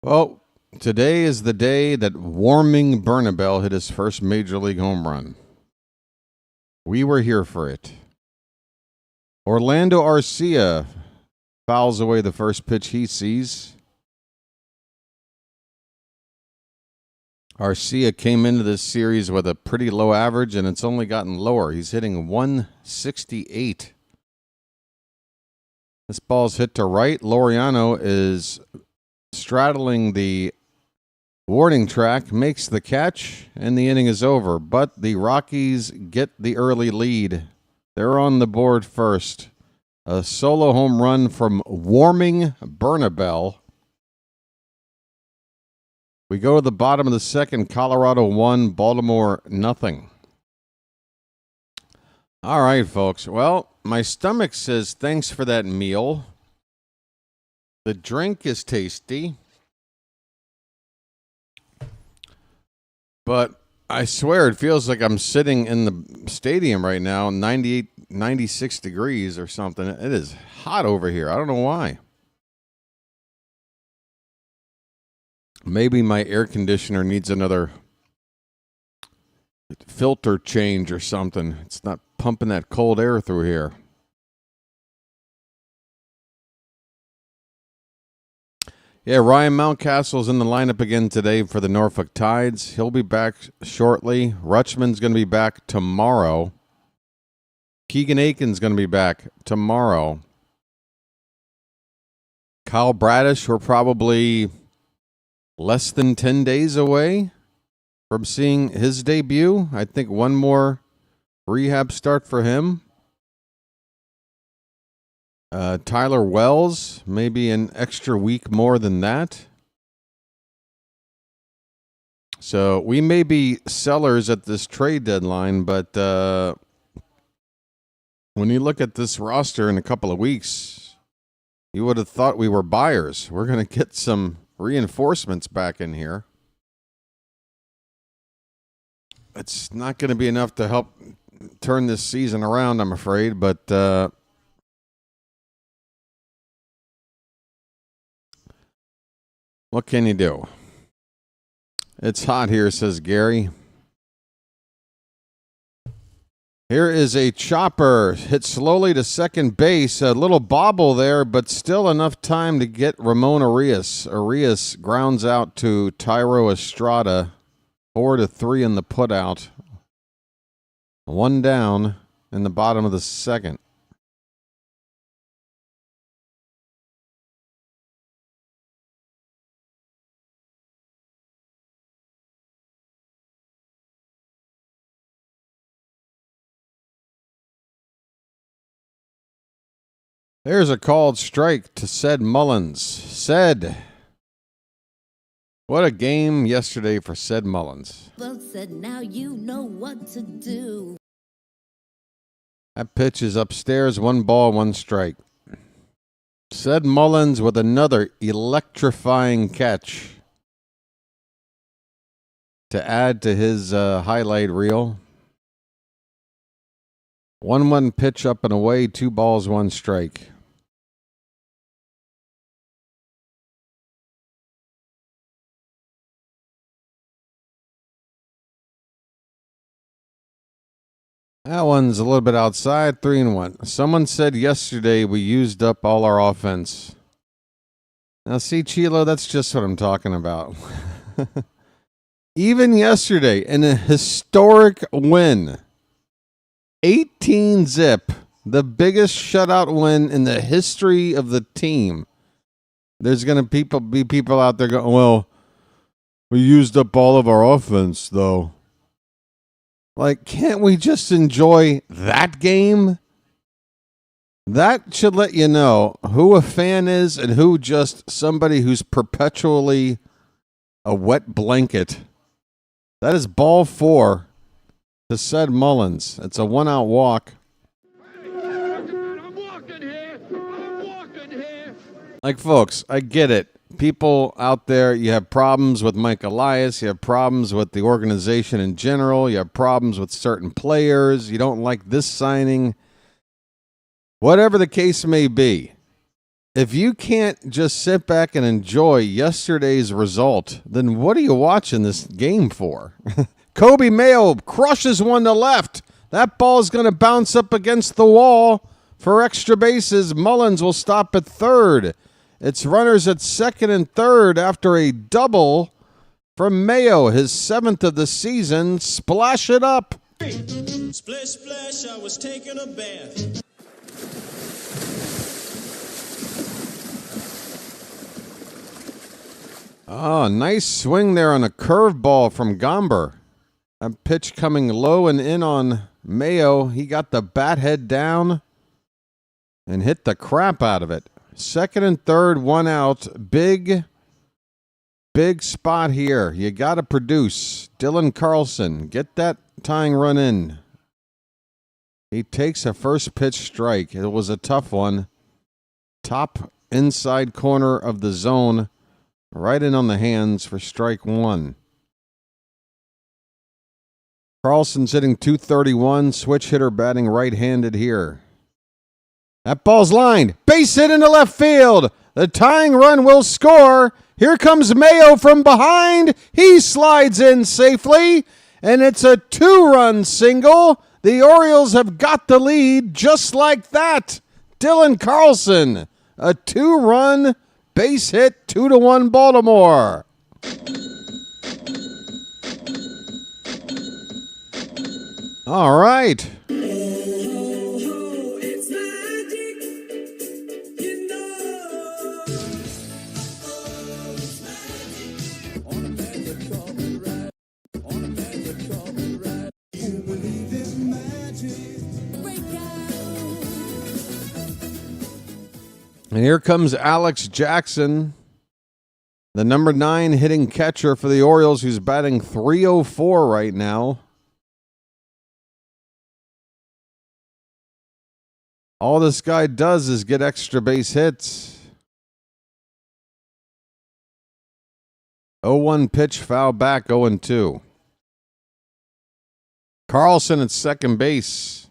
Well, today is the day that Warming Bernabel hit his first major league home run. We were here for it. Orlando Arcia fouls away the first pitch he sees. Arcia came into this series with a pretty low average, and it's only gotten lower. He's hitting 168. This ball's hit to right. Laureano is straddling the warning track, makes the catch, and the inning is over. But the Rockies get the early lead. They're on the board first. A solo home run from Warming Bernabel. We go to the bottom of the second. Colorado 1, Baltimore 0. All right, folks. Well, my stomach says thanks for that meal. The drink is tasty. But I swear it feels like I'm sitting in the stadium right now, 98, 96 degrees or something. It is hot over here. I don't know why. Maybe my air conditioner needs another filter change or something. It's not pumping that cold air through here. Yeah, Ryan Mountcastle's in the lineup again today for the Norfolk Tides. He'll be back shortly. Rutschman's going to be back tomorrow. Keegan Aiken's going to be back tomorrow. Kyle Bradish, we're probably less than 10 days away from seeing his debut. I think one more rehab start for him. Tyler Wells, maybe an extra week more than that. So we may be sellers at this trade deadline, but When you look at this roster in a couple of weeks, you would have thought we were buyers. We're going to get some reinforcements back in here. It's not going to be enough to help turn this season around, I'm afraid, but what can you do? It's hot here, says Gary. Here is a chopper. Hit slowly to second base. A little bobble there, but still enough time to get Ramon Arias. Arias grounds out to Tyro Estrada. 4-3 in the putout. One down in the bottom of the second. There's a called strike to Ced Mullins. Ced. What a game yesterday for Ced Mullins. Both said, now you know what to do. That pitch is upstairs. 1 ball, 1 strike. Ced Mullins with another electrifying catch to add to his highlight reel. 1-1 pitch up and away. 2 balls, 1 strike. That one's a little bit outside, 3-1. Someone said yesterday we used up all our offense. Now, see, Chilo, that's just what I'm talking about. Even yesterday, in a historic win, 18-zip, the biggest shutout win in the history of the team. There's going to be people out there going, well, we used up all of our offense, though. Like, can't we just enjoy that game? That should let you know who a fan is and who just somebody who's perpetually a wet blanket. That is ball 4 to Ced Mullins. It's a 1-out walk. Like, folks, I get it. People out there, you have problems with Mike Elias. You have problems with the organization in general. You have problems with certain players. You don't like this signing. Whatever the case may be, if you can't just sit back and enjoy yesterday's result, then what are you watching this game for? Kobe Mayo crushes one to left. That ball's going to bounce up against the wall for extra bases. Mullins will stop at third. It's runners at second and third after a double from Mayo, his 7th of the season. Splash it up. Splish, splash, I was taking a bath. Oh, nice swing there on a curveball from Gomber. A pitch coming low and in on Mayo. He got the bat head down and hit the crap out of it. Second and third, 1 out. Big spot here. You got to produce. Dylan Carlson, get that tying run in. He takes a first pitch strike. It was a tough one. Top inside corner of the zone. Right in on the hands for strike 1. Carlson's hitting .231. Switch hitter batting right-handed here. That ball's lined. Base hit into left field. The tying run will score. Here comes Mayo from behind. He slides in safely. And it's a 2-run single. The Orioles have got the lead just like that. Dylan Carlson, a 2-run base hit, 2-1 Baltimore. All right. And here comes Alex Jackson, the number 9 hitting catcher for the Orioles, who's batting .304 right now. All this guy does is get extra base hits. 0-1 pitch, foul back, 0-2. Carlson at second base.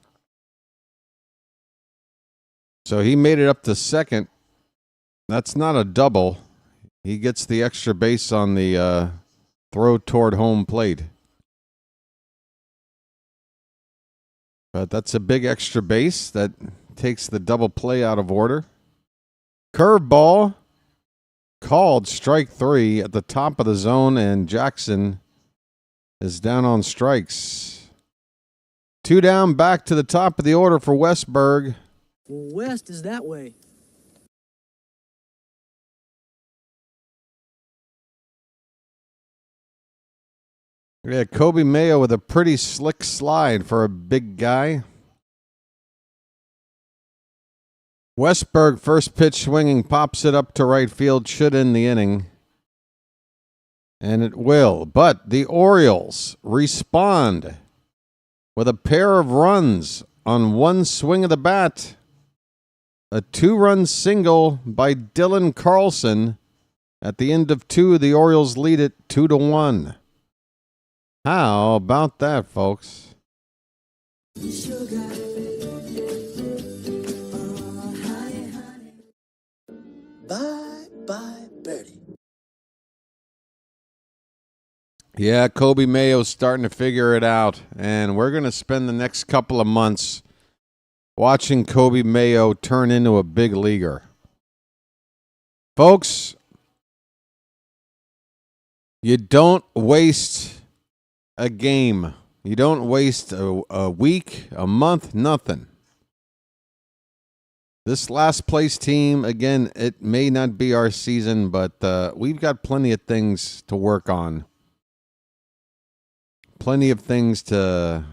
So he made it up to second. That's not a double. He gets the extra base on the throw toward home plate. But that's a big extra base that takes the double play out of order. Curveball called, strike 3 at the top of the zone, and Jackson is down on strikes. 2 down, back to the top of the order for Westberg. Well, West is that way. Yeah, Kobe Mayo with a pretty slick slide for a big guy. Westberg, first pitch swinging, pops it up to right field, should end the inning. And it will. But the Orioles respond with a pair of runs on one swing of the bat. A 2-run single by Dylan Carlson. At the end of 2, the Orioles lead it 2-1. How about that, folks? Bye, birdie. Yeah, Kobe Mayo's starting to figure it out. And we're going to spend the next couple of months watching Kobe Mayo turn into a big leaguer. Folks, you don't waste a game. You don't waste a week, a month, nothing. This last place team, again, it may not be our season, but we've got plenty of things to work on. Plenty of things to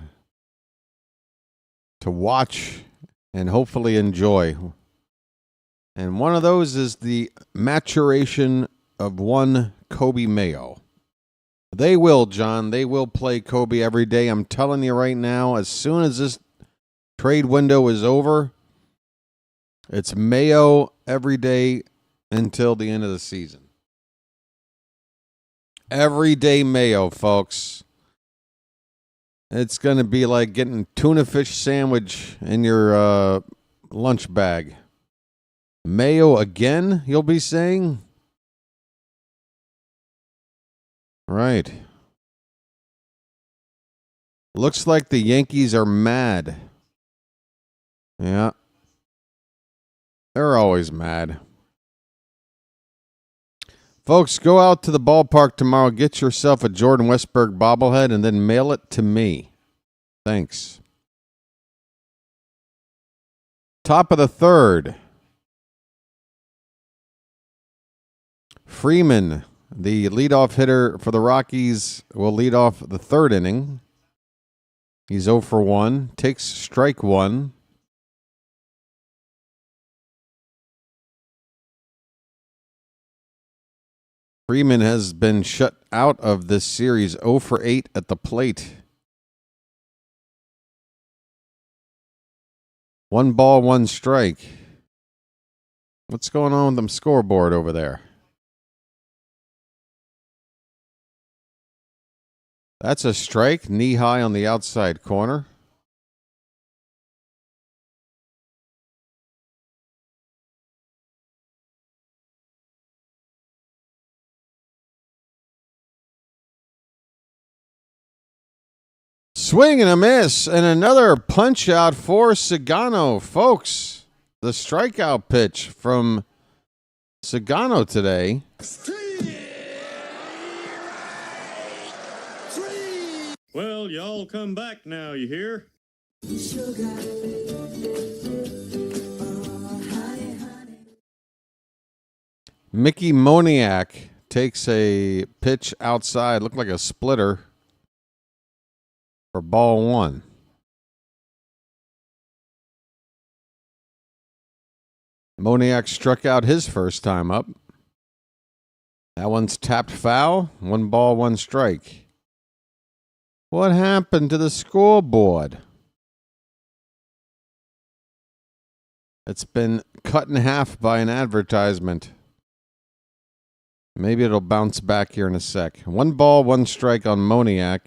watch and hopefully enjoy. And one of those is the maturation of one Kobe Mayo. They will, John. They will play Kobe every day. I'm telling you right now, as soon as this trade window is over, it's Mayo every day until the end of the season. Every day Mayo, folks. It's going to be like getting tuna fish sandwich in your lunch bag. Mayo again, you'll be saying? Right. Looks like the Yankees are mad. Yeah. They're always mad. Folks, go out to the ballpark tomorrow. Get yourself a Jordan Westberg bobblehead and then mail it to me. Thanks. Top of the third. Freeman, the leadoff hitter for the Rockies, will lead off the third inning. He's 0 for 1. Takes strike 1. Freeman has been shut out of this series, 0 for 8 at the plate. 1 ball, 1 strike. What's going on with them scoreboard over there? That's a strike, knee high on the outside corner. Swing and a miss, and another punch out for Sugano, folks. The strikeout pitch from Sugano today. Well, y'all come back now, you hear? Mickey Moniak takes a pitch outside, looked like a splitter, for ball 1. Moniak struck out his first time up. That one's tapped foul. 1 ball, 1 strike. What happened to the scoreboard? It's been cut in half by an advertisement. Maybe it'll bounce back here in a sec. 1 ball, 1 strike on Moniak.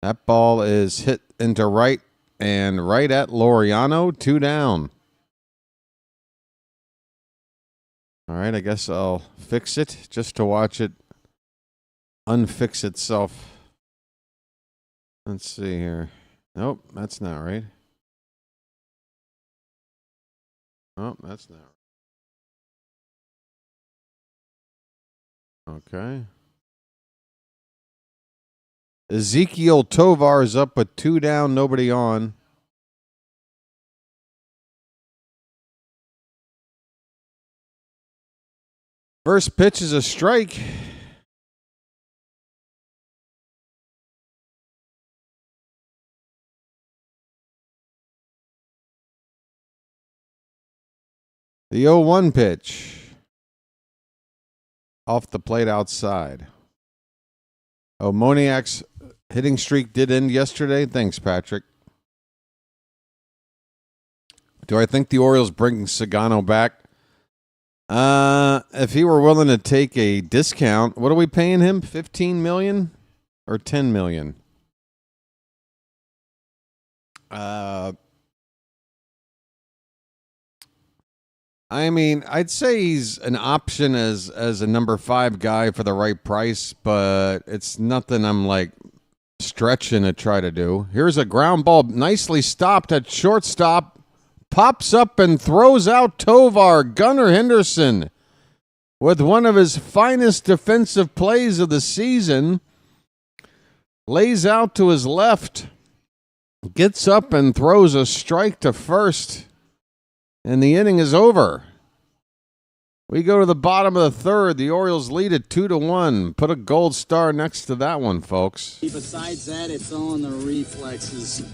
That ball is hit into right and right at Laureano. 2 down. All right, I guess I'll fix it just to watch it unfix itself. Let's see here. Nope, that's not right. Oh, that's not right. Okay. Ezekiel Tovar is up with 2 down, nobody on. First pitch is a strike. The 0-1 pitch. Off the plate outside. Oh, Moniak's hitting streak did end yesterday. Thanks, Patrick. Do I think the Orioles bring Sugano back? If he were willing to take a discount, what are we paying him? $15 million or $10 million? I mean, I'd say he's an option as a number 5 guy for the right price, but it's nothing I'm like stretching to try to do. Here's a ground ball nicely stopped at shortstop. Pops up and throws out Tovar. Gunnar Henderson with one of his finest defensive plays of the season. Lays out to his left. Gets up and throws a strike to first. And the inning is over. We go to the bottom of the third. The Orioles lead it 2-1. Put a gold star next to that one, folks. Besides that, it's on the reflexes.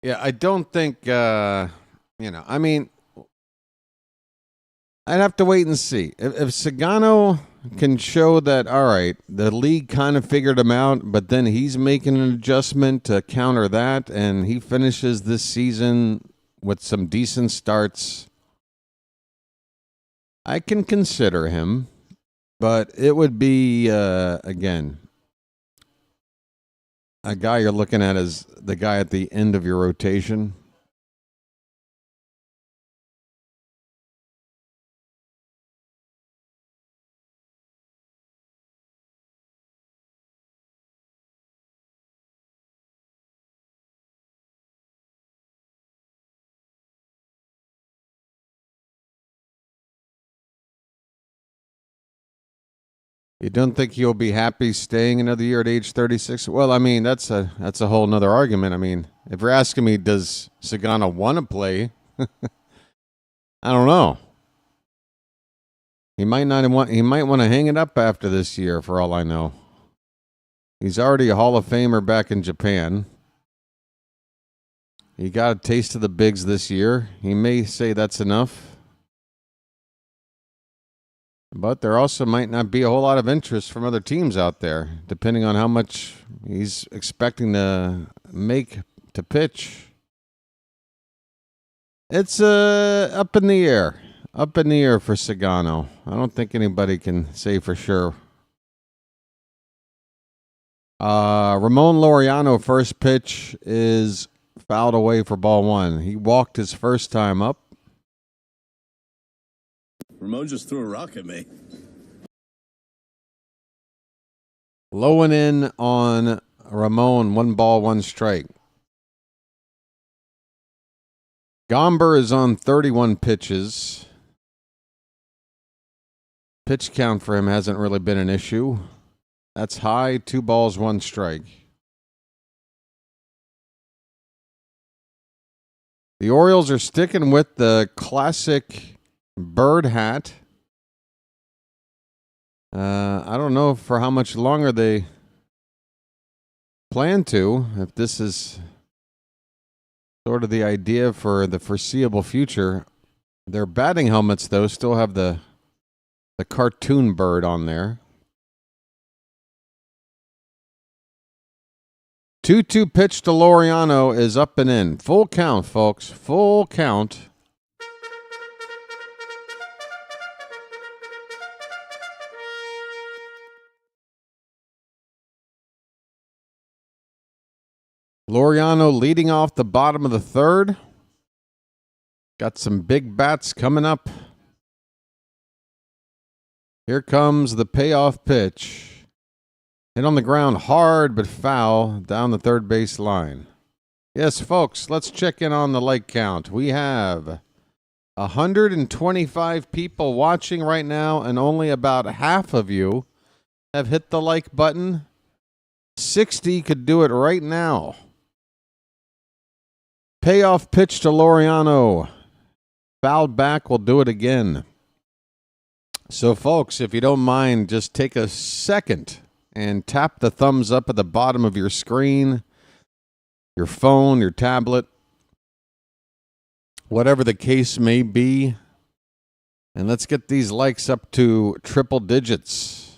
Yeah, I don't think, I mean, I'd have to wait and see. If Sugano can show that, all right, the league kind of figured him out, but then he's making an adjustment to counter that, and he finishes this season with some decent starts, I can consider him, but it would be, again, a guy you're looking at as the guy at the end of your rotation. You don't think he'll be happy staying another year at age 36? Well, I mean, that's a whole nother argument. I mean, if you're asking me, does Sugano want to play? I don't know. He might not want. He might want to hang it up after this year, for all I know. He's already a Hall of Famer back in Japan. He got a taste of the bigs this year. He may say that's enough. But there also might not be a whole lot of interest from other teams out there, depending on how much he's expecting to make to pitch. It's up in the air. Up in the air for Sugano. I don't think anybody can say for sure. Ramon Laureano, first pitch is fouled away for ball 1. He walked his first time up. Ramon just threw a rock at me. Low and in on Ramon. 1 ball, 1 strike. Gomber is on 31 pitches. Pitch count for him hasn't really been an issue. That's high. 2 balls, 1 strike. The Orioles are sticking with the classic bird hat. I don't know for how much longer they plan to, if this is sort of the idea for the foreseeable future. Their batting helmets, though, still have the cartoon bird on there. 2-2 pitch to Laureano is up and in. Full count, folks. Full count. Laureano leading off the bottom of the third. Got some big bats coming up. Here comes the payoff pitch. Hit on the ground hard but foul down the third base line. Yes, folks, let's check in on the like count. We have 125 people watching right now, and only about half of you have hit the like button. 60 could do it right now. Payoff pitch to Laureano. Fouled back, we'll do it again. So, folks, if you don't mind, just take a second and tap the thumbs up at the bottom of your screen, your phone, your tablet, whatever the case may be. And let's get these likes up to triple digits.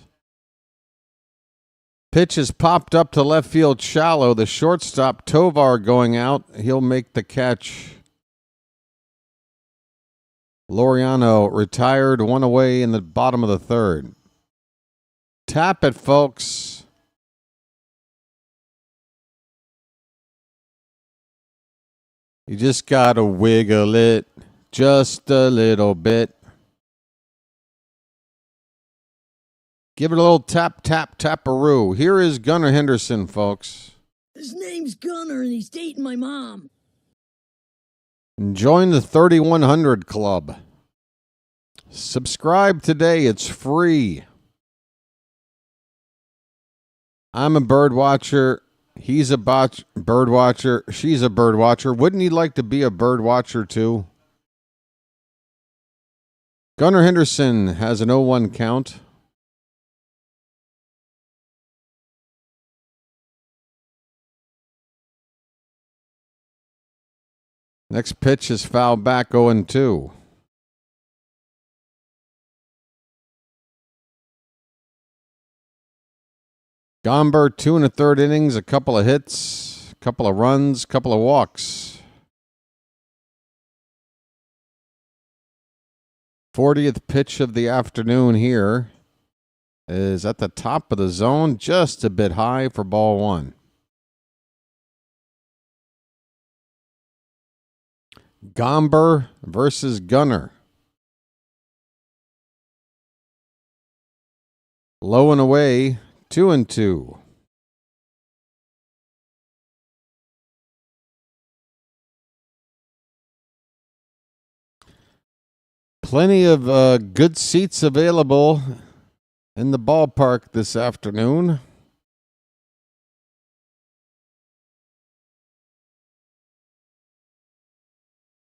Pitch is popped up to left field shallow. The shortstop, Tovar, going out. He'll make the catch. Laureano retired, one away in the bottom of the third. Tap it, folks. You just got to wiggle it just a little bit. Give it a little tap, tap, taparoo. Here is Gunnar Henderson, folks. His name's Gunnar, and he's dating my mom. Join the 3100 Club. Subscribe today. It's free. I'm a bird watcher. He's a bird watcher. She's a bird watcher. Wouldn't you like to be a bird watcher too? Gunnar Henderson has an 0-1 count. Next pitch is fouled back, 0-2. Gomber, 2 1/3 innings, a couple of hits, a couple of runs, a couple of walks. 40th pitch of the afternoon here is at the top of the zone, just a bit high for ball one. Gomber versus Gunnar. Low and away, 2-2. Plenty of good seats available in the ballpark this afternoon.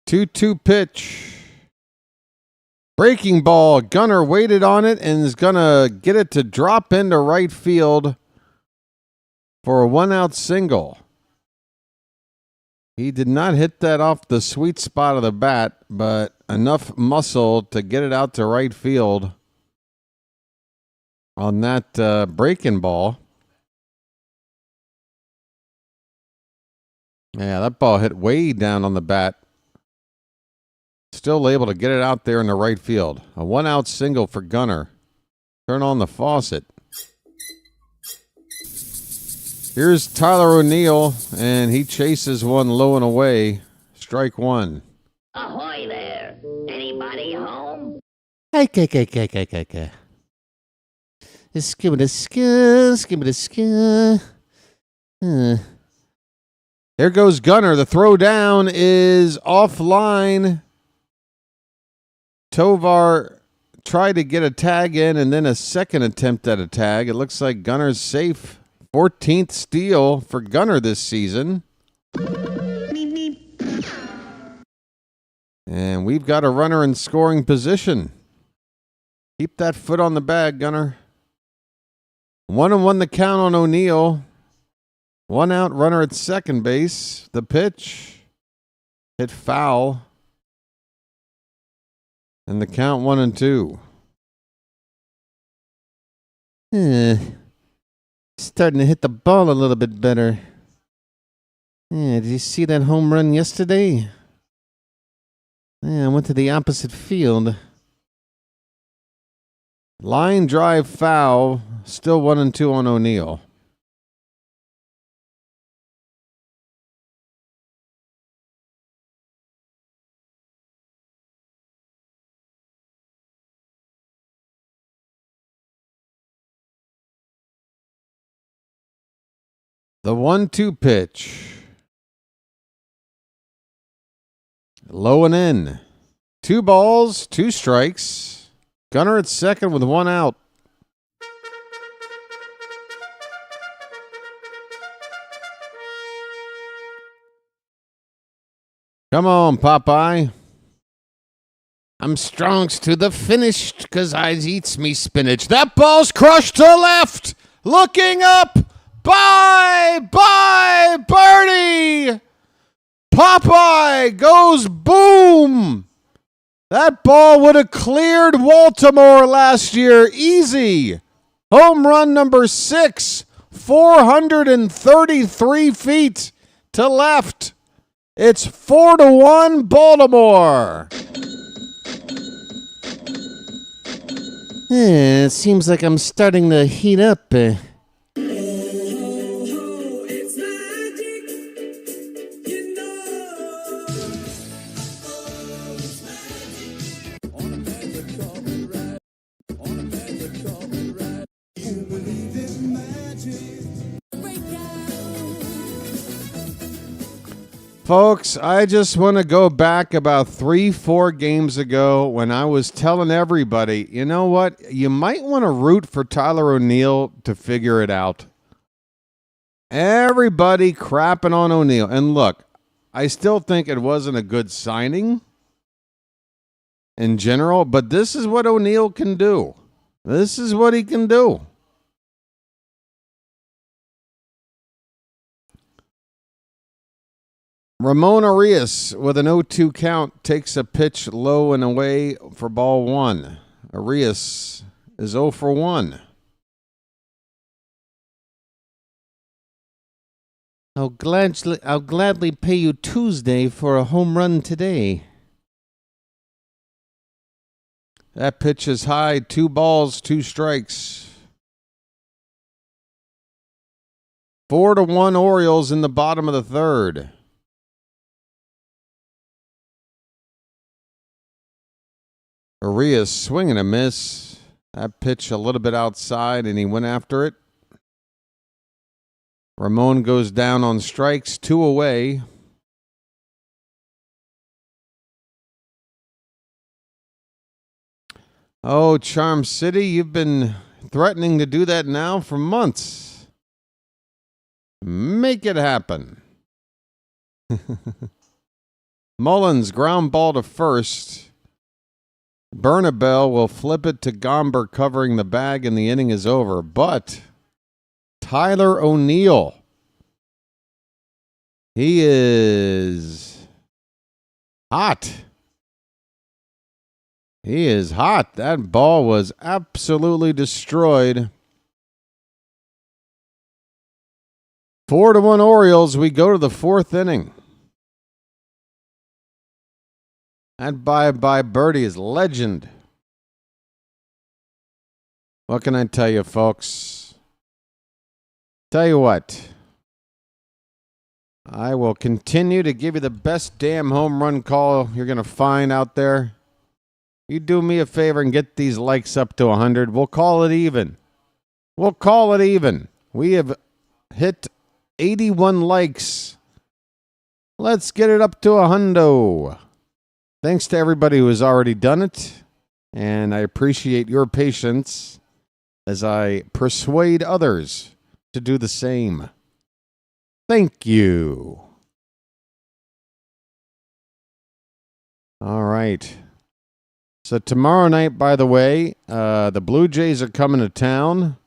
Two pitch. Breaking ball. Gunnar waited on it and is going to get it to drop into right field for a 1-out single. He did not hit that off the sweet spot of the bat, but enough muscle to get it out to right field on that breaking ball. Yeah, that ball hit way down on the bat. Still able to get it out there in the right field. A 1-out single for Gunnar. Turn on the faucet. Here's Tyler O'Neill, and he chases one low and away. Strike one. Ahoy there! Anybody home? Hey. Skimmy the skin. There goes Gunnar. The throw down is offline. Tovar tried to get a tag in and then a second attempt at a tag. It looks like Gunnar's safe. 14th steal for Gunnar this season. And we've got a runner in scoring position. Keep that foot on the bag, Gunnar. 1-1 the count on O'Neill. 1 out, runner at second base. The pitch hit foul. And the count 1-2. Starting to hit the ball a little bit better. Yeah, did you see that home run yesterday? Yeah, I went to the opposite field. Line drive foul. Still 1-2 on O'Neill. The 1-2 pitch. Low and in. 2 balls, 2 strikes. Gunner at second with 1 out. Come on, Popeye. I'm strongs to the finish because I eats me spinach. That ball's crushed to left. Looking up. Bye, birdie. Popeye goes boom. That ball would have cleared Baltimore last year. Easy. Home run number 6. 433 feet to left. It's 4-1 Baltimore. It seems like I'm starting to heat up. Folks, I just want to go back about 3-4 games ago when I was telling everybody, you know what? You might want to root for Tyler O'Neill to figure it out. Everybody crapping on O'Neill. And look, I still think it wasn't a good signing in general, but this is what O'Neill can do. This is what he can do. Ramon Arias with an 0-2 count takes a pitch low and away for ball 1. Arias is 0 for 1. I'll gladly pay you Tuesday for a home run today. That pitch is high. 2 balls, 2 strikes. 4-1 Orioles in the bottom of the 3rd. Arias swing and a miss. That pitch a little bit outside, and he went after it. Ramon goes down on strikes, 2 away. Oh, Charm City, you've been threatening to do that now for months. Make it happen. Mullins, ground ball to first. Bernabel will flip it to Gomber covering the bag and the inning is over. But Tyler O'Neill, he is hot. He is hot. That ball was absolutely destroyed. 4-1 Orioles. We go to the 4th inning. That bye-bye birdie is legend. What can I tell you, folks? Tell you what. I will continue to give you the best damn home run call you're going to find out there. You do me a favor and get these likes up to 100. We'll call it even. We'll call it even. We have hit 81 likes. Let's get it up to 100. Thanks to everybody who has already done it, and I appreciate your patience as I persuade others to do the same. Thank you. All right. So tomorrow night, by the way, the Blue Jays are coming to town.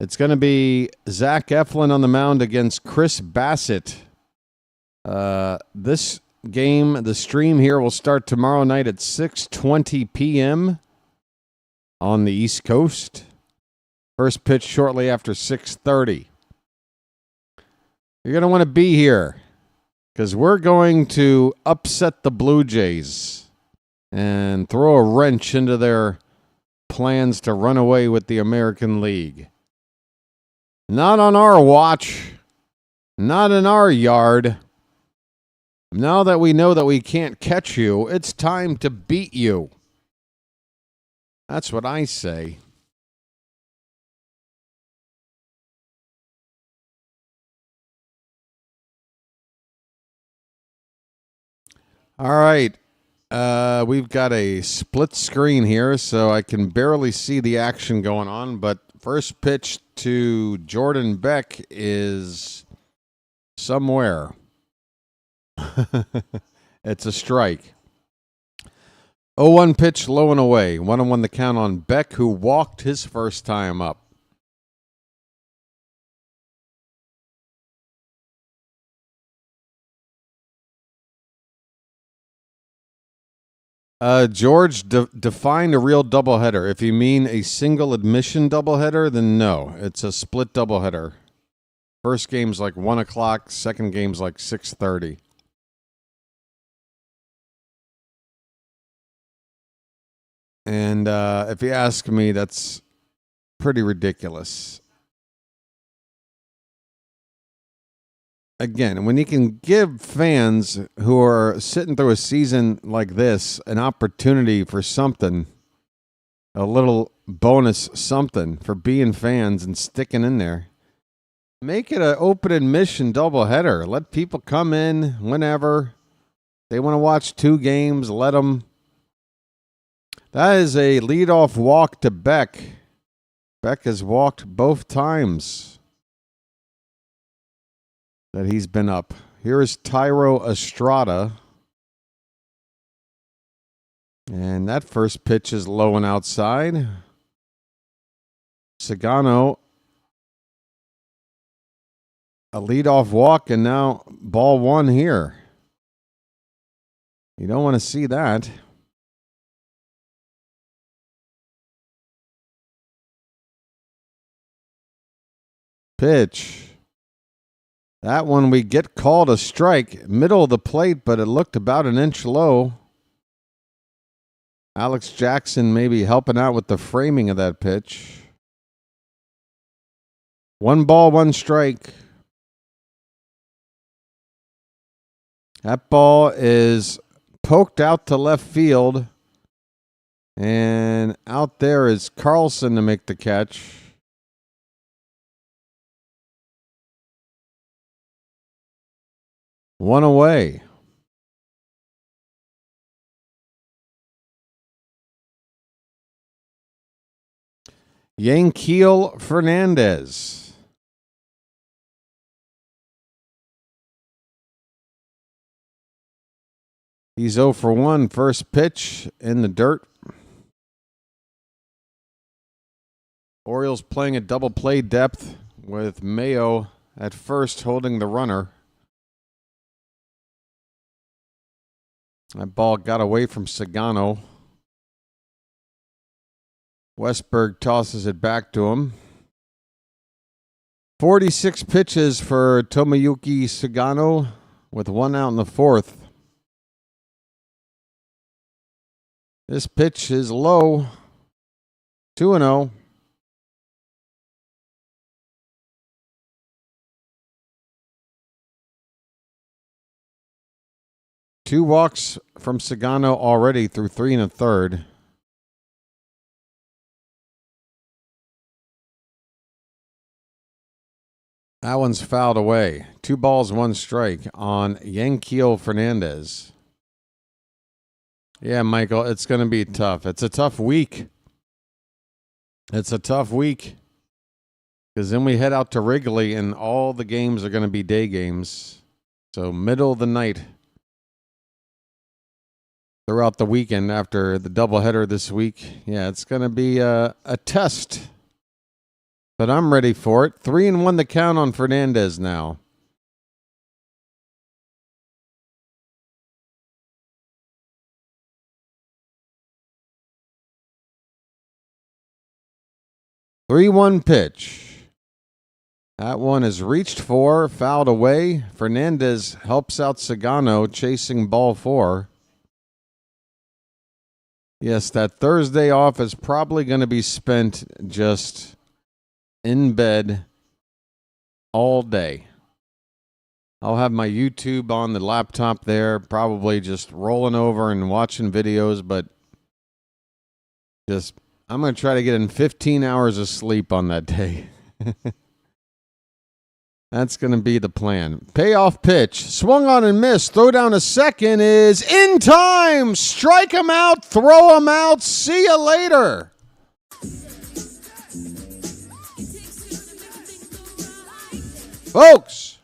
It's going to be Zach Eflin on the mound against Chris Bassett. This game, the stream here will start tomorrow night at 6:20 p.m. on the East Coast. First pitch shortly after 6:30. You're going to want to be here because we're going to upset the Blue Jays and throw a wrench into their plans to run away with the American League. Not on our watch. Not in our yard. Now that we know that we can't catch you, it's time to beat you. That's what I say. All right. We've got a split screen here, so I can barely see the action going on. But first pitch to Jordan Beck is somewhere. It's a strike. 0-1 pitch, low and away. 1-1 the count on Beck, who walked his first time up. George, define a real doubleheader. If you mean a single admission doubleheader, then no. It's a split doubleheader. First game's like 1 o'clock. Second game's like 6:30. And if you ask me, that's pretty ridiculous. Again, when you can give fans who are sitting through a season like this an opportunity for something, a little bonus something for being fans and sticking in there, make it an open admission doubleheader. Let people come in whenever they want to watch 2 games. Let them. That is a leadoff walk to Beck. Beck has walked both times that he's been up. Here is Tyro Estrada. And that first pitch is low and outside. Sugano, a leadoff walk, and now ball 1 here. You don't want to see that. Pitch. That one we get called a strike. Middle of the plate, but it looked about an inch low. Alex Jackson maybe helping out with the framing of that pitch. 1 ball, 1 strike. That ball is poked out to left field. And out there is Carlson to make the catch. One away. Yanquiel Fernandez. He's 0 for 1. First pitch in the dirt. Orioles playing a double play depth with Mayo at first holding the runner. That ball got away from Sugano. Westberg tosses it back to him. 46 pitches for Tomoyuki Sugano with 1 out in the 4th. This pitch is low. 2-0. Two walks from Sugano already through 3 1/3. That one's fouled away. 2 balls, 1 strike on Yanquiel Fernandez. Yeah, Michael, it's going to be tough. It's a tough week. It's a tough week. Because then we head out to Wrigley and all the games are going to be day games. So middle of the night. Throughout the weekend after the doubleheader this week. Yeah, it's going to be a test. But I'm ready for it. 3-1 the count on Fernandez now. Three-one pitch. That one is reached for, fouled away. Fernandez helps out Sugano, chasing ball 4. Yes, that Thursday off is probably going to be spent just in bed all day. I'll have my YouTube on the laptop there, probably just rolling over and watching videos, but I'm going to try to get in 15 hours of sleep on that day. That's going to be the plan. Payoff pitch. Swung on and missed. Throw down a second is in time. Strike him out. Throw him out. See you later. Folks.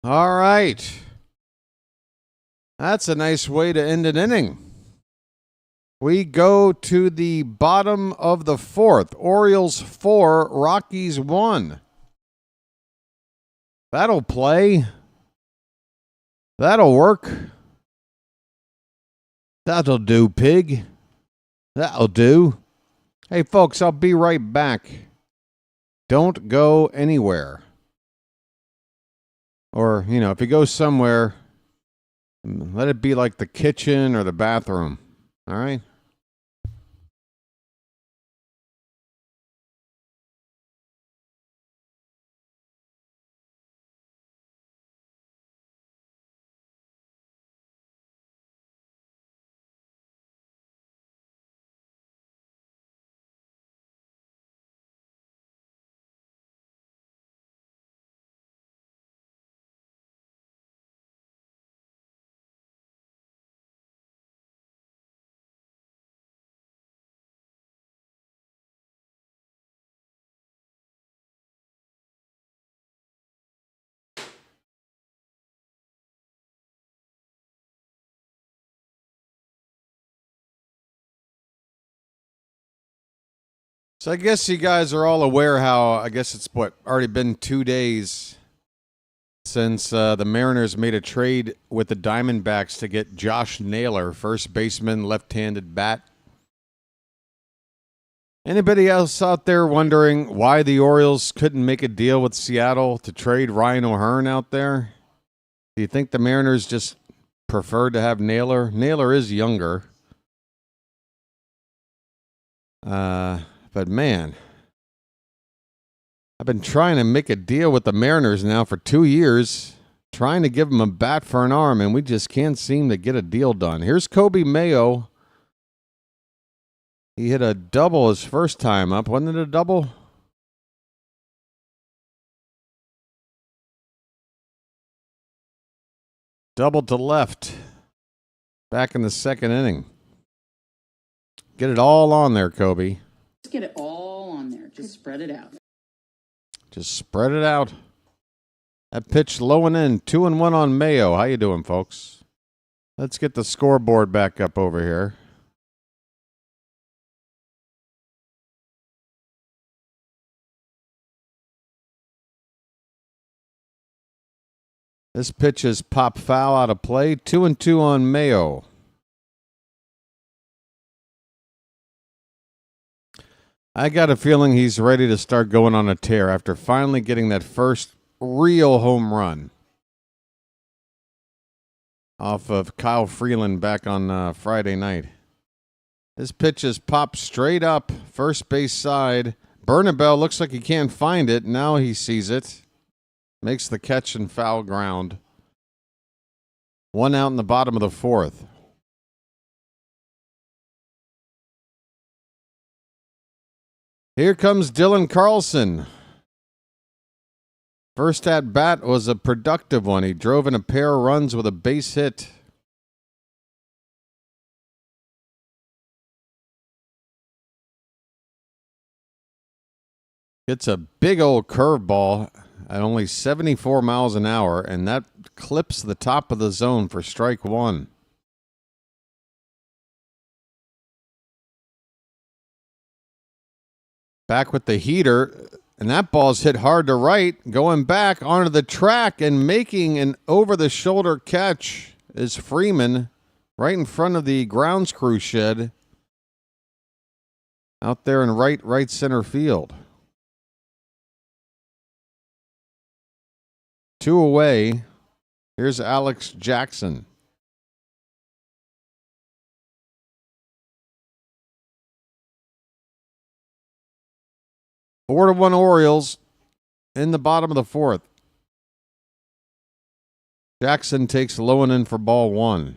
All right. That's a nice way to end an inning. We go to the bottom of the 4th. Orioles 4, Rockies 1. That'll play. That'll work. That'll do, pig. That'll do. Hey, folks, I'll be right back. Don't go anywhere. Or, if you go somewhere, let it be like the kitchen or the bathroom. All right? So I guess you guys are all aware how, I guess it's already been 2 days since the Mariners made a trade with the Diamondbacks to get Josh Naylor, first baseman, left-handed bat. Anybody else out there wondering why the Orioles couldn't make a deal with Seattle to trade Ryan O'Hearn out there? Do you think the Mariners just preferred to have Naylor? Naylor is younger. But man, I've been trying to make a deal with the Mariners now for 2 years, trying to give them a bat for an arm, and we just can't seem to get a deal done. Here's Kobe Mayo. He hit a double his first time up. Wasn't it a double? Double to left. Back in the 2nd inning. Get it all on there, Kobe. Just get it all on there. Just spread it out. Just spread it out. That pitch low and in. 2-1 on Mayo. How you doing, folks? Let's get the scoreboard back up over here. This pitch is pop foul out of play. 2-2 on Mayo. I got a feeling he's ready to start going on a tear after finally getting that first real home run off of Kyle Freeland back on Friday night. This pitch is popped straight up, first base side. Bernabel looks like he can't find it. Now he sees it. Makes the catch in foul ground. 1 out in the bottom of the 4th. Here comes Dylan Carlson. First at bat was a productive one. He drove in a pair of runs with a base hit. It's a big old curveball at only 74 miles an hour, and that clips the top of the zone for strike 1. back with the heater, and that ball's hit hard to right. Going back onto the track and making an over-the-shoulder catch is Freeman right in front of the grounds crew shed out there in right center field. 2 away. Here's Alex Jackson. Four to 1 Orioles in the bottom of the 4th. Jackson takes Lowen in for ball 1.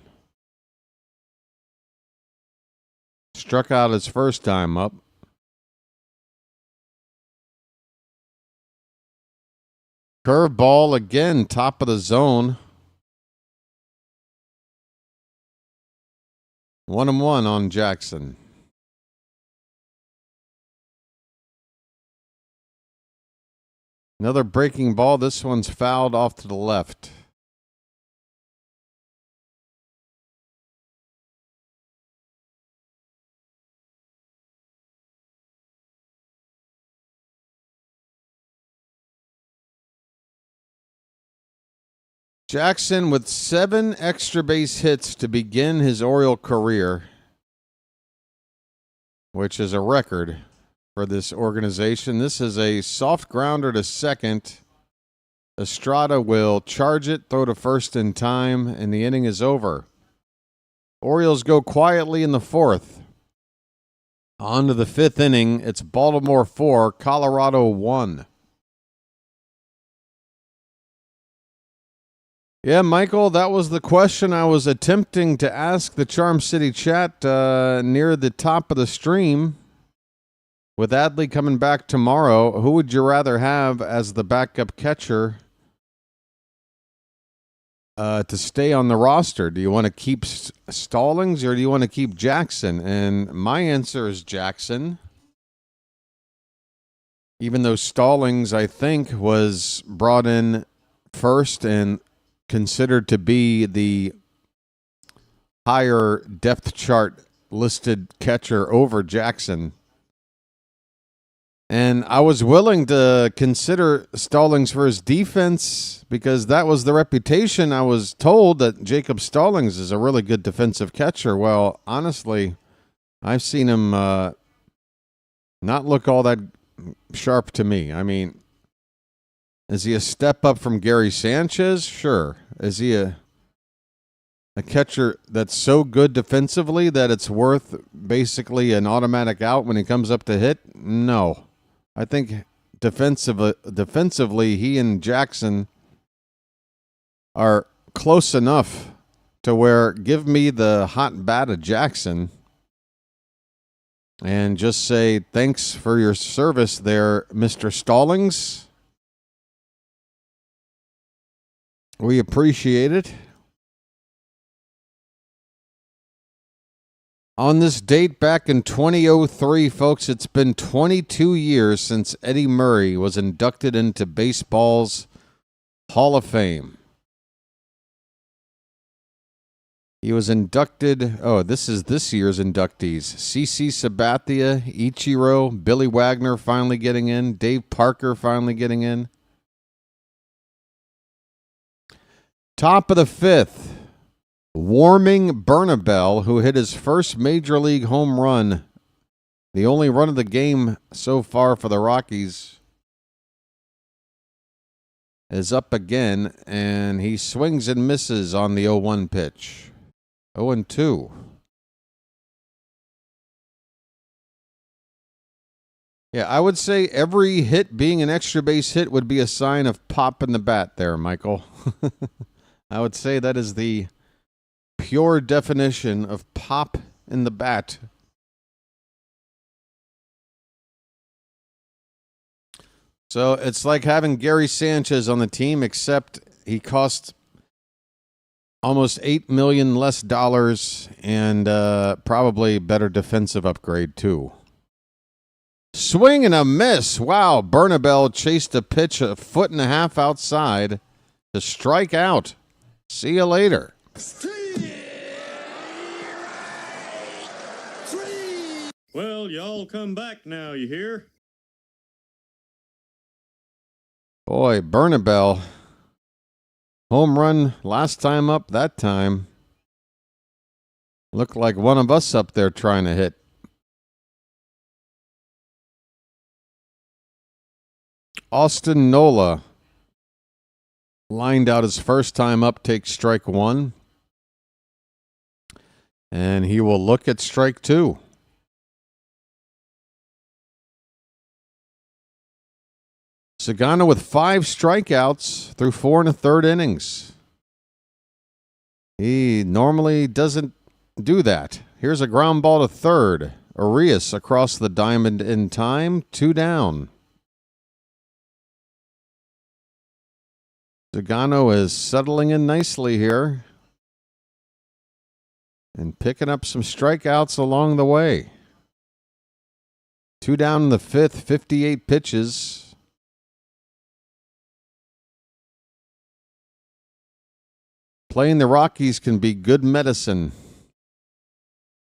Struck out his first time up. Curveball again, top of the zone. 1-1 on Jackson. Another breaking ball. This one's fouled off to the left. Jackson with 7 extra base hits to begin his Oriole career, which is a record for this organization. This is a soft grounder to second. Estrada will charge it, throw to first in time, and the inning is over. Orioles go quietly in the 4th. On to the 5th inning. It's Baltimore 4, Colorado 1. Yeah, Michael, that was the question I was attempting to ask the Charm City chat near the top of the stream. With Adley coming back tomorrow, who would you rather have as the backup catcher to stay on the roster? Do you want to keep Stallings or do you want to keep Jackson? And my answer is Jackson. Even though Stallings, I think, was brought in first and considered to be the higher depth chart listed catcher over Jackson. And I was willing to consider Stallings for his defense because that was the reputation. I was told that Jacob Stallings is a really good defensive catcher. Well, honestly, I've seen him not look all that sharp to me. I mean, is he a step up from Gary Sanchez? Sure. Is he a catcher that's so good defensively that it's worth basically an automatic out when he comes up to hit? No. I think defensively, he and Jackson are close enough to where give me the hot bat of Jackson and just say thanks for your service there, Mr. Stallings. We appreciate it. On this date back in 2003, folks, it's been 22 years since Eddie Murray was inducted into baseball's Hall of Fame. He was inducted, this is this year's inductees. CC Sabathia, Ichiro, Billy Wagner finally getting in, Dave Parker finally getting in. Top of the 5th. Warming Bernabel, who hit his first major league home run, the only run of the game so far for the Rockies, is up again, and he swings and misses on the 0-1 pitch. 0-2. Yeah, I would say every hit being an extra base hit would be a sign of pop in the bat there, Michael. I would say that is the pure definition of pop in the bat. So it's like having Gary Sanchez on the team, except he costs almost $8 million less dollars and probably better defensive upgrade too. Swing and a miss. Wow, Bernabel chased a pitch 1.5 feet outside to strike out. See you later. Well, y'all come back now, you hear? Boy, Bernabell. Home run last time up, that time. Looked like one of us up there trying to hit. Austin Nola lined out his first time up, takes strike one. And he will look at strike two. Sugano with 5 strikeouts through 4 1/3 innings. He normally doesn't do that. Here's a ground ball to third. Arias across the diamond in time. 2 down. Sugano is settling in nicely here and picking up some strikeouts along the way. 2 down in the 5th, 58 pitches. Playing the Rockies can be good medicine.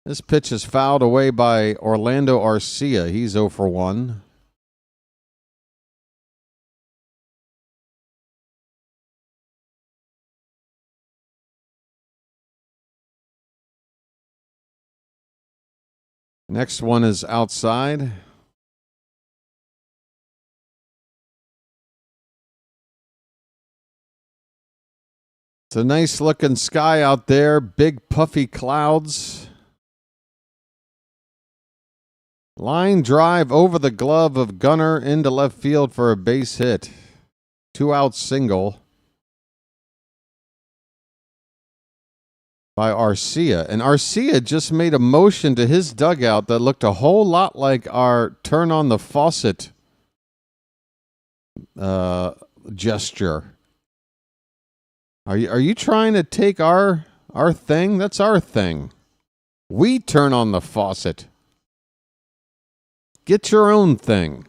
This pitch is fouled away by Orlando Arcia. He's 0 for 1. Next one is outside. It's a nice looking sky out there. Big puffy clouds. Line drive over the glove of Gunnar into left field for a base hit. 2-out single by Arcia. And Arcia just made a motion to his dugout that looked a whole lot like our turn on the faucet gesture. Are you trying to take our thing? That's our thing. We turn on the faucet. Get your own thing.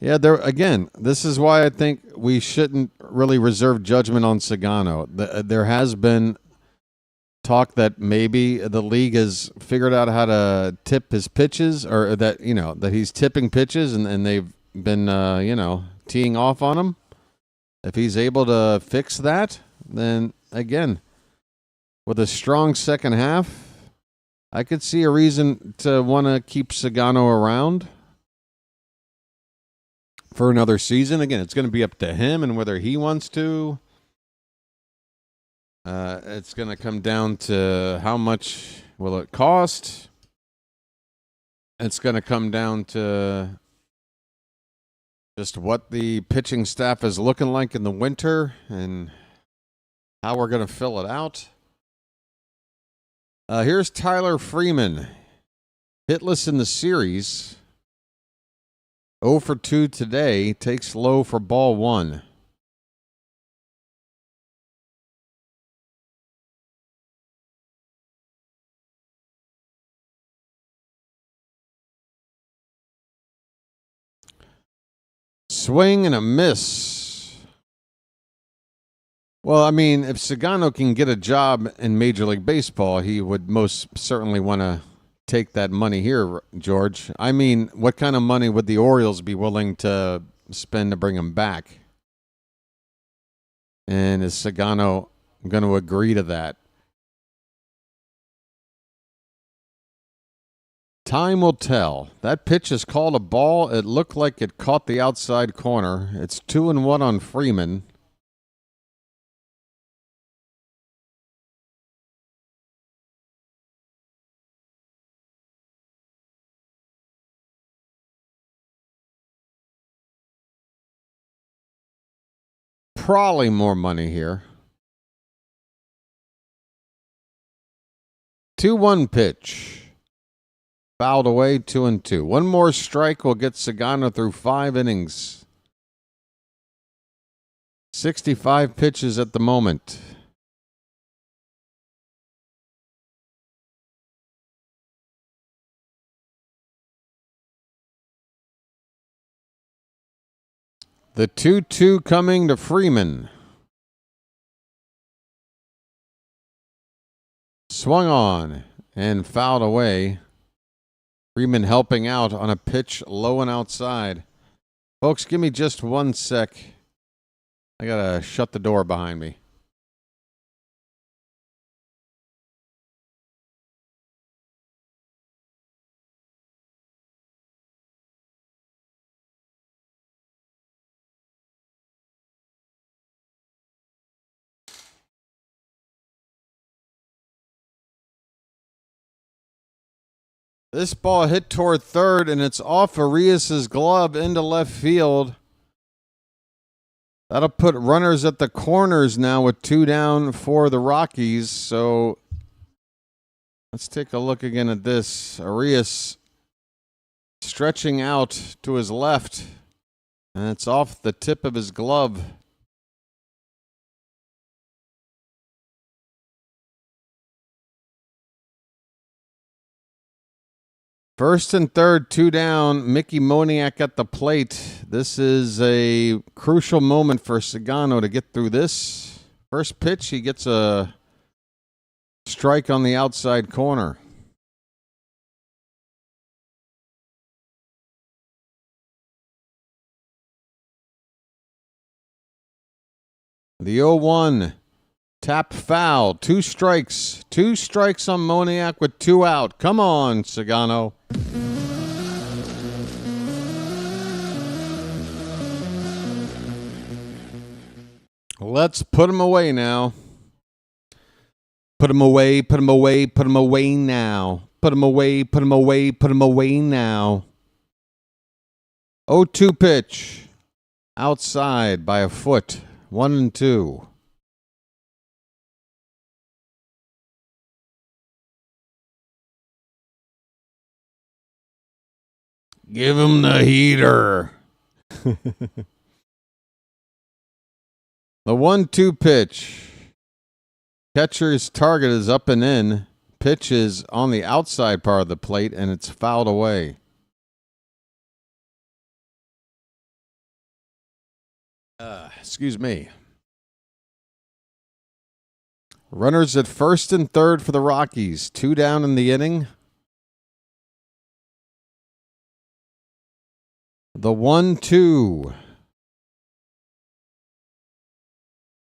Yeah, this is why I think we shouldn't really reserve judgment on Sugano. There has been talk that maybe the league has figured out how to tip his pitches, or that he's tipping pitches, and they've been teeing off on him. If he's able to fix that, then again, with a strong second half, I could see a reason to want to keep Sugano around for another season. Again, it's going to be up to him and whether he wants to. It's going to come down to how much will it cost. It's going to come down to just what the pitching staff is looking like in the winter and how we're going to fill it out. Here's Tyler Freeman. Hitless in the series. 0 for 2 today. Takes low for ball 1. Swing and a miss. Well, I mean, if Sugano can get a job in Major League Baseball, he would most certainly want to take that money here, George. I mean, what kind of money would the Orioles be willing to spend to bring him back? And is Sugano going to agree to that? Time will tell. That pitch is called a ball. It looked like it caught the outside corner. It's 2-1 on Freeman. Probably more money here. 2-1 pitch. Fouled away, 2-2. One more strike will get Sugano through 5 innings. 65 pitches at the moment. The 2-2 coming to Freeman. Swung on and fouled away. Freeman helping out on a pitch low and outside. Folks, give me just 1 sec. I got to shut the door behind me. This ball hit toward third, and it's off Arias' glove into left field. That'll put runners at the corners now with 2 down for the Rockies. So let's take a look again at this. Arias stretching out to his left, and it's off the tip of his glove. First and third, 2 down. Mickey Moniak at the plate. This is a crucial moment for Sugano to get through this. First pitch, he gets a strike on the outside corner. The 0-1. Tap foul. 2 strikes. 2 strikes on Moniak with 2 out. Come on, Sugano. Let's put him away now. Put him away, put him away, put him away now. Put him away, put him away, put him away now. 0-2 pitch. Outside by a foot. 1-2. Give him the heater. The 1-2 pitch. Catcher's target is up and in. Pitch is on the outside part of the plate, and it's fouled away. Excuse me. Runners at first and third for the Rockies. 2 down in the inning. The 1-2.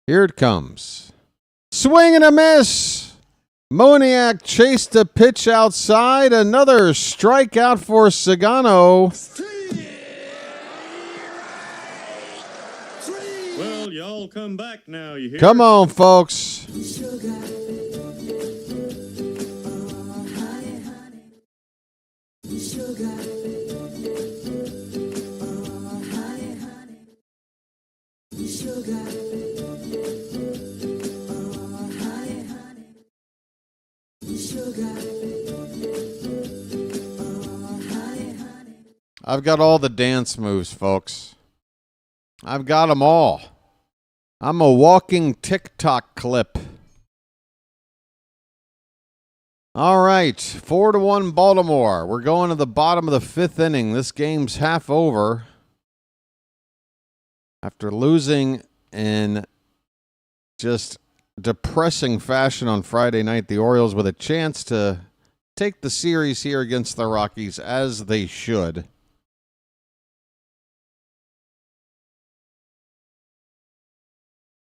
Here it comes. Swing and a miss. Moniak chased a pitch outside. Another strikeout for Sugano. Well, y'all come back now, you hear? Come on, folks. I've got all the dance moves, folks. I've got them all. I'm a walking TikTok clip. All right, 4-1 Baltimore. We're going to the bottom of the 5th inning. This game's half over. After losing in just depressing fashion on Friday night, the Orioles with a chance to take the series here against the Rockies, as they should.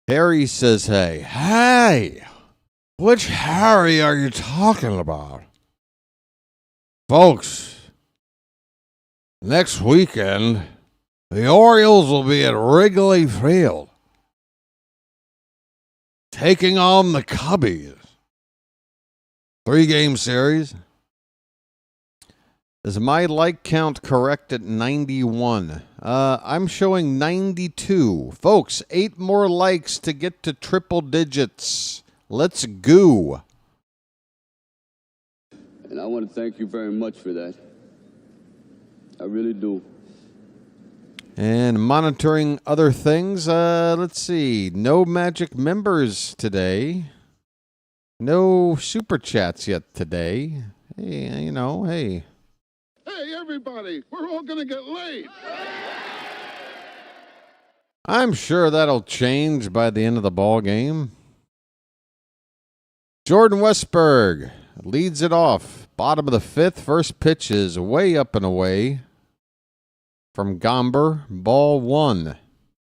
Harry says, hey. Hey! Which Harry are you talking about? Folks, next weekend, the Orioles will be at Wrigley Field, taking on the Cubbies. 3-game series. Is my like count correct at 91? I'm showing 92. Folks, 8 more likes to get to triple digits. Let's go. And I want to thank you very much for that. I really do. And monitoring other things, let's see. No Magic members today. No Super Chats yet today. Hey, you know, hey. Hey, everybody, we're all going to get laid. I'm sure that'll change by the end of the ball game. Jordan Westberg leads it off. Bottom of the fifth. First pitch is way up and away from Gomber. Ball one.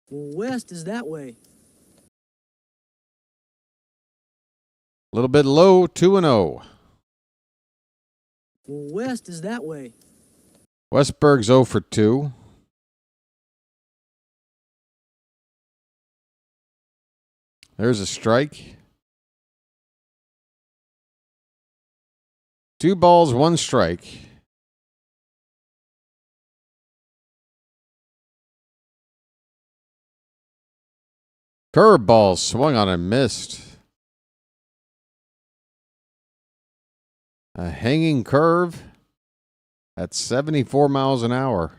West is that way. A little bit low, 2-0. West is that way. Westberg's 0 for 2. There's a strike. 2 balls, 1 strike. Curveball swung on and missed. A hanging curve at 74 miles an hour.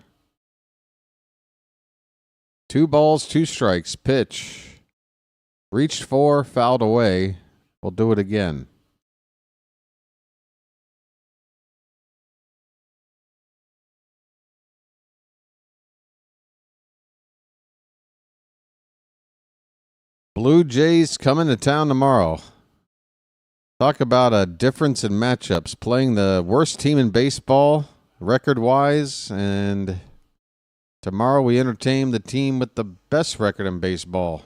2 balls, 2 strikes. Pitch. Reached for, fouled away. We'll do it again. Blue Jays coming to town tomorrow. Talk about a difference in matchups. Playing the worst team in baseball, record-wise, and tomorrow we entertain the team with the best record in baseball.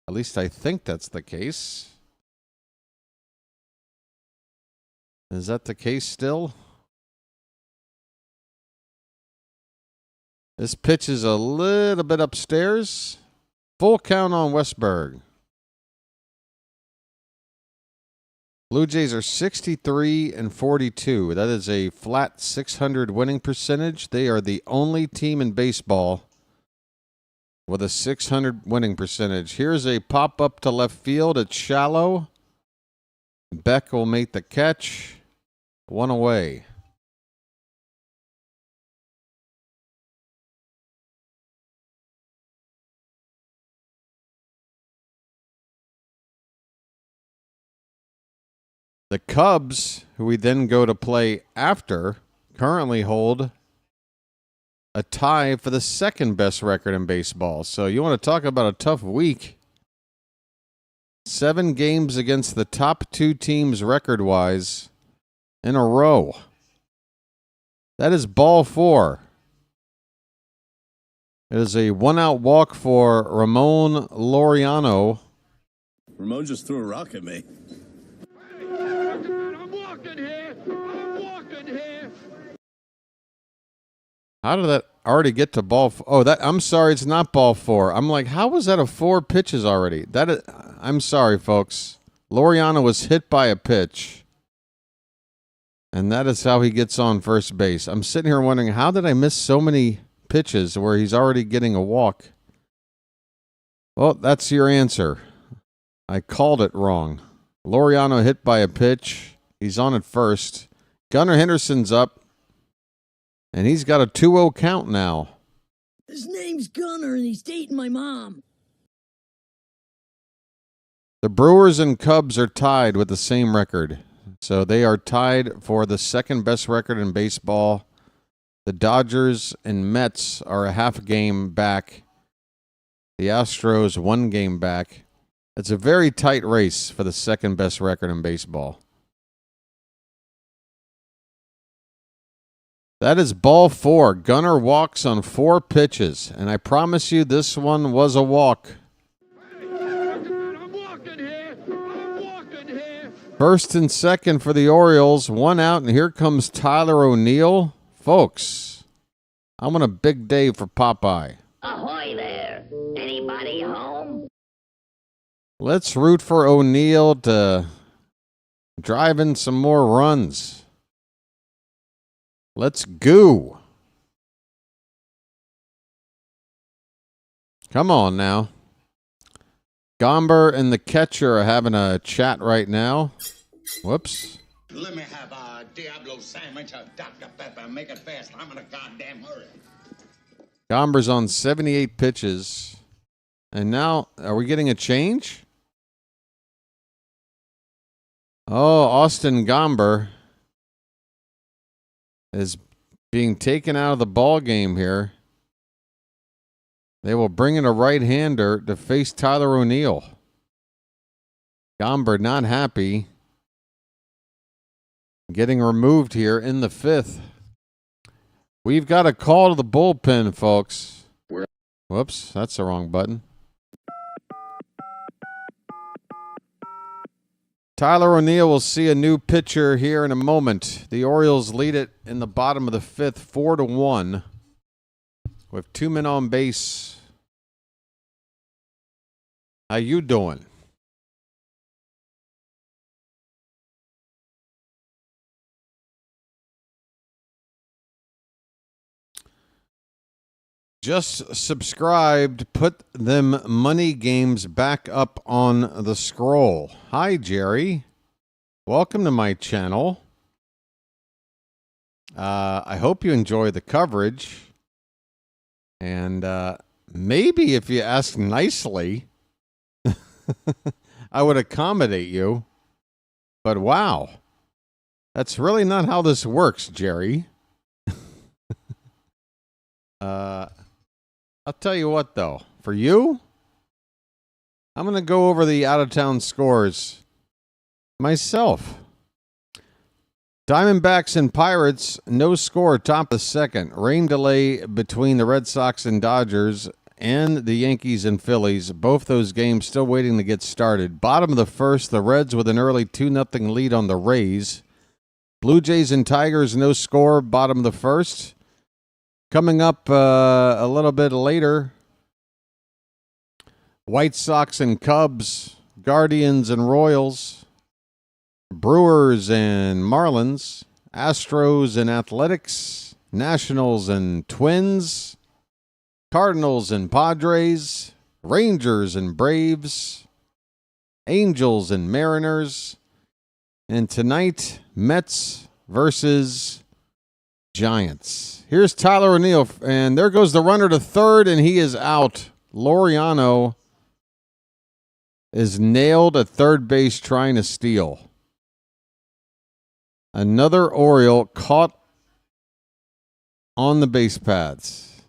At least I think that's the case. Is that the case still? This pitch is a little bit upstairs. Full count on Westberg. Blue Jays are 63-42. That is a flat 600 winning percentage. They are the only team in baseball with a 600 winning percentage. Here's a pop-up to left field. It's shallow. Beck will make the catch. 1 away. The Cubs, who we then go to play after, currently hold a tie for the second best record in baseball. So you want to talk about a tough week. 7 games against the top 2 teams record-wise in a row. That is ball 4. It is a 1-out walk for Ramon Laureano. Ramon just threw a rock at me. I'm walking here. I'm walking here. How did that already get to ball? I'm sorry, it's not ball 4. I'm like, how was that a 4 pitches already? I'm sorry, folks. Laureano was hit by a pitch, and that is how he gets on first base. I'm sitting here wondering, how did I miss so many pitches where he's already getting a walk? Well, that's your answer. I called it wrong. Laureano hit by a pitch. He's on at first. Gunnar Henderson's up, and he's got a 2-0 count now. His name's Gunner, and he's dating my mom. The Brewers and Cubs are tied with the same record. So they are tied for the second best record in baseball. The Dodgers and Mets are a half game back. The Astros 1 game back. It's a very tight race for the second best record in baseball. That is ball 4. Gunnar walks on 4 pitches, and I promise you this one was a walk. I'm walking here. I'm walking here. First and second for the Orioles. 1 out, and here comes Tyler O'Neill. Folks, I'm on a big day for Popeye. Ahoy there! Anybody home? Let's root for O'Neill to drive in some more runs. Let's go. Come on now. Gomber and the catcher are having a chat right now. Whoops. Let me have a Diablo sandwich, a Dr. Pepper. Make it fast. I'm in a goddamn hurry. Gomber's on 78 pitches. And now, are we getting a change? Oh, Austin Gomber is being taken out of the ball game here. They will bring in a right-hander to face Tyler O'Neill. Gomber not happy. getting removed here in the 5th. We've got a call to the bullpen, folks. Whoops, that's the wrong button. Tyler O'Neill will see a new pitcher here in a moment. The Orioles lead it in the bottom of the 5th, 4-1, with 2 men on base. How you doing? Just subscribed. Put them money games back up on the scroll. Hi, Jerry. Welcome to my channel. I hope you enjoy the coverage. And maybe if you ask nicely, I would accommodate you. But wow, that's really not how this works, Jerry. I'll tell you what, though. For you, I'm going to go over the out-of-town scores myself. Diamondbacks and Pirates, no score, top of the 2nd. Rain delay between the Red Sox and Dodgers and the Yankees and Phillies. Both those games still waiting to get started. Bottom of the 1st, the Reds with an early 2-0 lead on the Rays. Blue Jays and Tigers, no score, bottom of the 1st. Coming up a little bit later, White Sox and Cubs, Guardians and Royals, Brewers and Marlins, Astros and Athletics, Nationals and Twins, Cardinals and Padres, Rangers and Braves, Angels and Mariners, and tonight, Mets versus Giants. Here's Tyler O'Neill, and there goes the runner to third, and he is out. Laureano is nailed at third base trying to steal. Another Oriole caught on the base paths.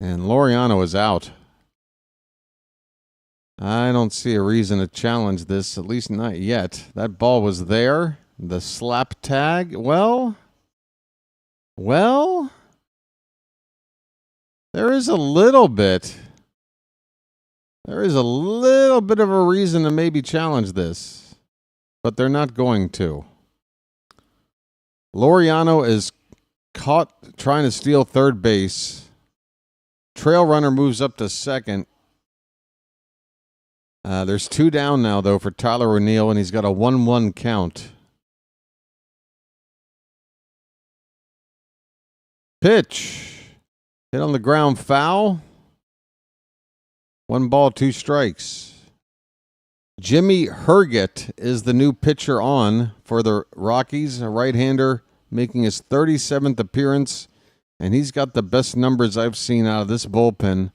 And Laureano is out. I don't see a reason to challenge this, at least not yet. That ball was there. The slap tag, well, there is a little bit of a reason to maybe challenge this, but they're not going to. Laureano is caught trying to steal third base. Trail runner moves up to second. There's 2 down now, though, for Tyler O'Neill, and he's got a 1-1 count. Pitch. Hit on the ground, foul. 1 ball, 2 strikes. Jimmy Herget is the new pitcher on for the Rockies, a right-hander making his 37th appearance, and he's got the best numbers I've seen out of this bullpen,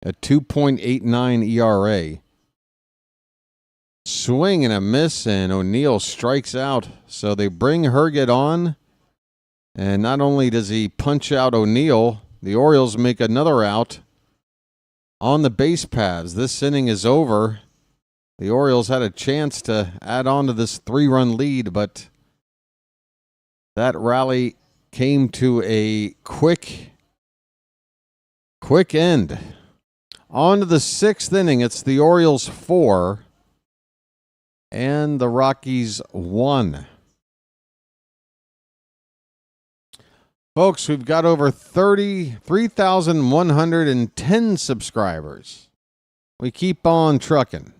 a 2.89 ERA. Swing and a miss, and O'Neill strikes out, so they bring Herget on. And not only does he punch out O'Neill, the Orioles make another out on the base paths. This inning is over. The Orioles had a chance to add on to this 3-run lead, but that rally came to a quick end. On to the 6th inning. It's the Orioles 4 and the Rockies 1. Folks, we've got over 3,110 subscribers. We keep on trucking.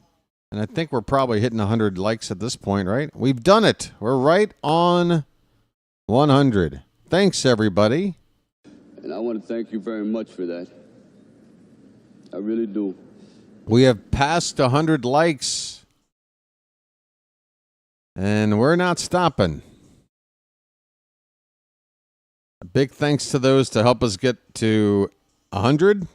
And I think we're probably hitting 100 likes at this point, right? We've done it. We're right on 100. Thanks, everybody. And I want to thank you very much for that. I really do. We have passed 100 likes. And we're not stopping. A big thanks to those to help us get to 100.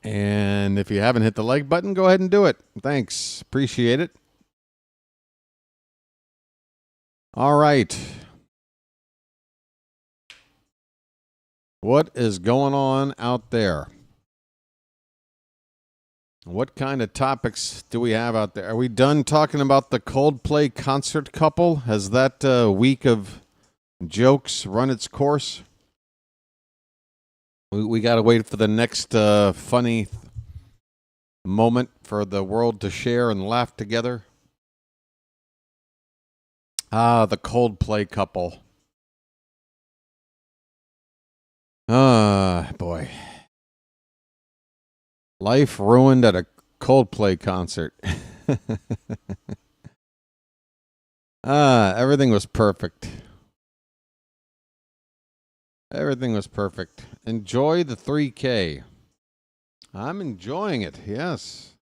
And if you haven't hit the like button, go ahead and do it. Thanks. Appreciate it. All right. What is going on out there? What kind of topics do we have out there? Are we done talking about the Coldplay concert couple? Has that week of jokes run its course? We got to wait for the next funny moment for the world to share and laugh together. The Coldplay couple. Boy. Life ruined at a Coldplay concert. Everything was perfect. Everything was perfect. Enjoy the 3K. I'm enjoying it, yes.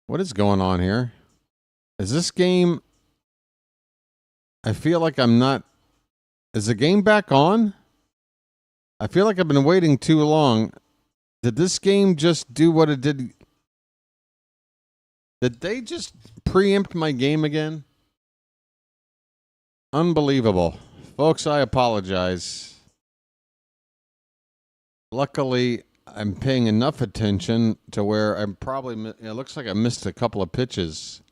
What is going on here? Is this game... I feel like I'm not... Is the game back on? I feel like I've been waiting too long. Did this game just do what it did? Did they just preempt my game again? Unbelievable. Folks, I apologize. Luckily, I'm paying enough attention to where I'm probably... It looks like I missed a couple of pitches.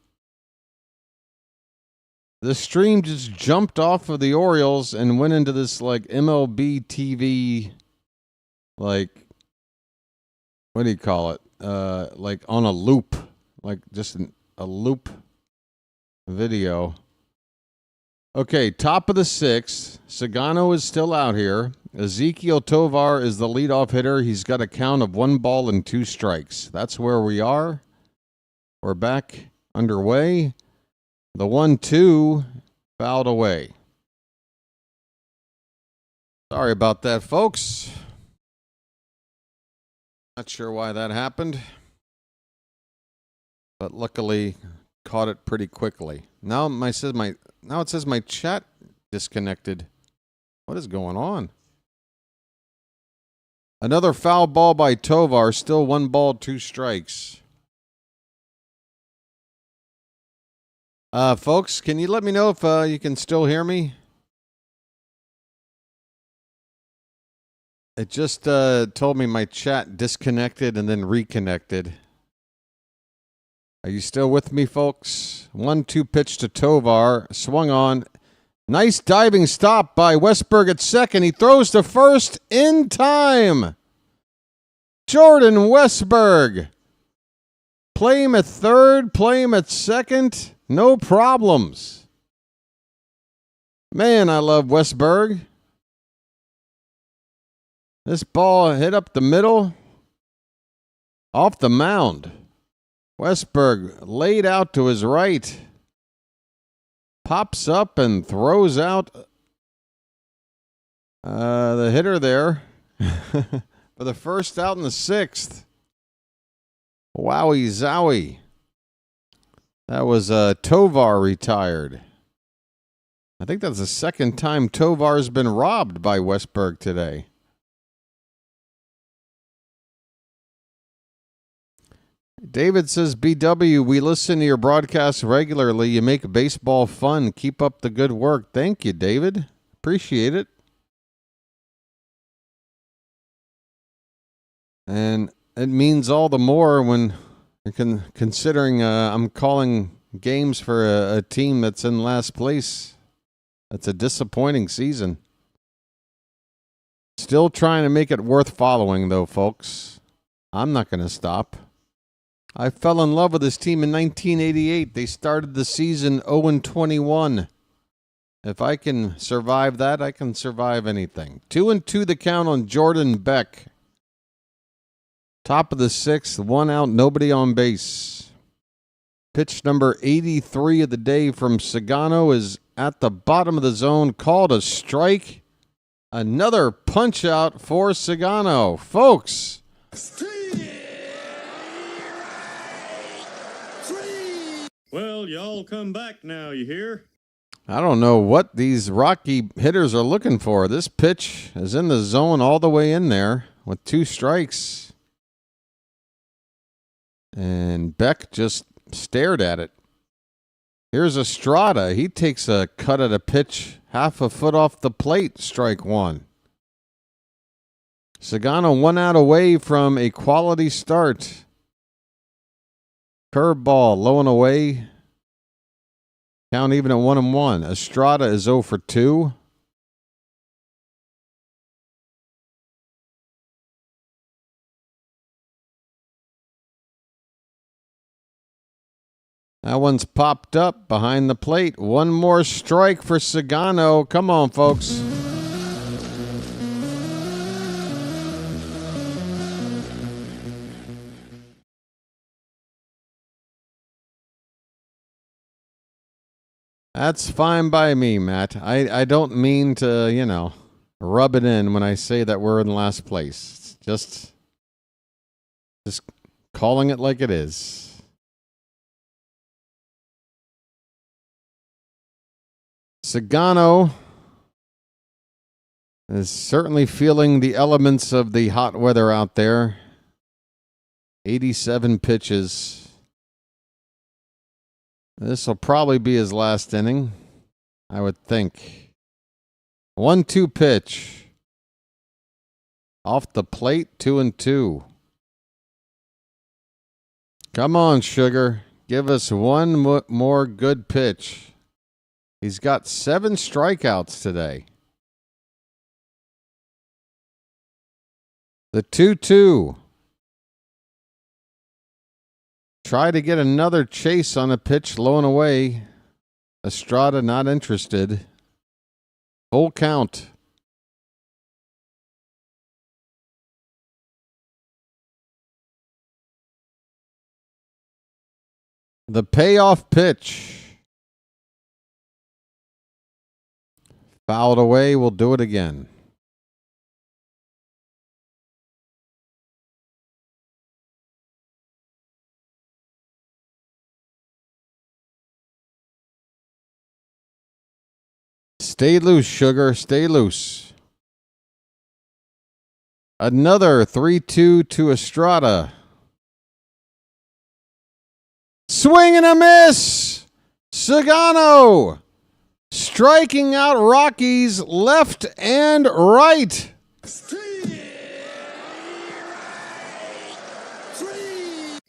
The stream just jumped off of the Orioles and went into this, like, MLB TV, like, what do you call it? Like, on a loop. Like, just a loop video. Okay, top of the sixth. Sugano is still out here. Ezekiel Tovar is the leadoff hitter. He's got a count of 1 ball and 2 strikes. That's where we are. We're back underway. The 1-2 fouled away. Sorry about that, folks. Not sure why that happened. But luckily, caught it pretty quickly. Now it says my chat disconnected. What is going on? Another foul ball by Tovar. Still 1 ball, 2 strikes. Folks, can you let me know if you can still hear me? It just told me my chat disconnected and then reconnected. Are you still with me, folks? 1-2 pitch to Tovar. Swung on. Nice diving stop by Westberg at second. He throws to first in time. Jordan Westberg. Play him at third. Play him at second. No problems. Man, I love Westberg. This ball hit up the middle. Off the mound. Westberg laid out to his right. Pops up and throws out the hitter there for the first out in the 6th. Wowie zowie. That was Tovar retired. I think that's the second time Tovar's been robbed by Westberg today. David says, BW, we listen to your broadcasts regularly. You make baseball fun. Keep up the good work. Thank you, David. Appreciate it. And it means all the more when considering I'm calling games for a team that's in last place. That's a disappointing season. Still trying to make it worth following, though, folks. I'm not going to stop. I fell in love with this team in 1988. They started the season 0-21. If I can survive that, I can survive anything. 2-2 the count on Jordan Beck. Top of the 6th, 1 out, nobody on base. Pitch number 83 of the day from Sugano is at the bottom of the zone, called a strike. Another punch out for Sugano. Folks. Well, y'all come back now, you hear? I don't know what these Rocky hitters are looking for. This pitch is in the zone all the way in there with 2 strikes. And Beck just stared at it. Here's Estrada. He takes a cut at a pitch half a foot off the plate. Strike 1. Sugano 1 out away from a quality start. Curveball low and away. Count even at 1-1. Estrada is 0 for 2. That one's popped up behind the plate. One more strike for Sugano. Come on, folks. That's fine by me, Matt. I don't mean to, rub it in when I say that we're in last place. Just calling it like it is. Sugano is certainly feeling the elements of the hot weather out there. 87 pitches. This will probably be his last inning, I would think. 1-2 pitch. Off the plate, 2-2. Come on, Sugar. Give us one more good pitch. He's got 7 strikeouts today. The 2-2. Try to get another chase on a pitch low and away. Estrada not interested. Full count. The payoff pitch. Fouled away. We'll do it again. Stay loose, Sugar. Stay loose. Another 3-2 to Estrada. Swing and a miss. Sugano striking out Rockies left and right.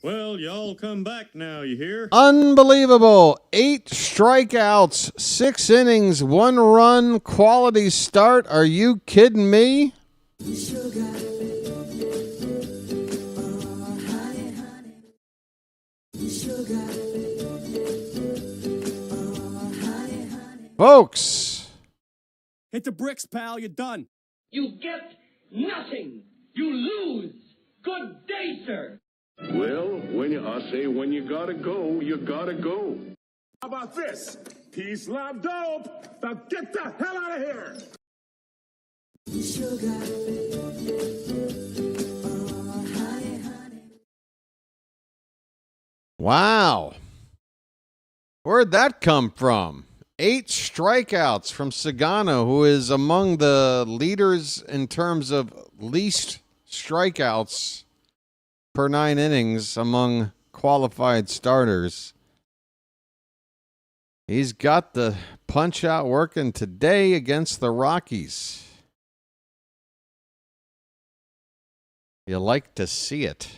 Well, y'all come back now, you hear? Unbelievable. 8 strikeouts, 6 innings, 1 run, quality start. Are you kidding me? Folks. Hit the bricks, pal. You're done. You get nothing. You lose. Good day, sir. Well, when you gotta go, you gotta go. How about this? Peace, love, dope. Now get the hell out of here. Wow. Where'd that come from? 8 strikeouts from Sugano, who is among the leaders in terms of least strikeouts per 9 innings among qualified starters. He's got the punch out working today against the Rockies. You like to see it.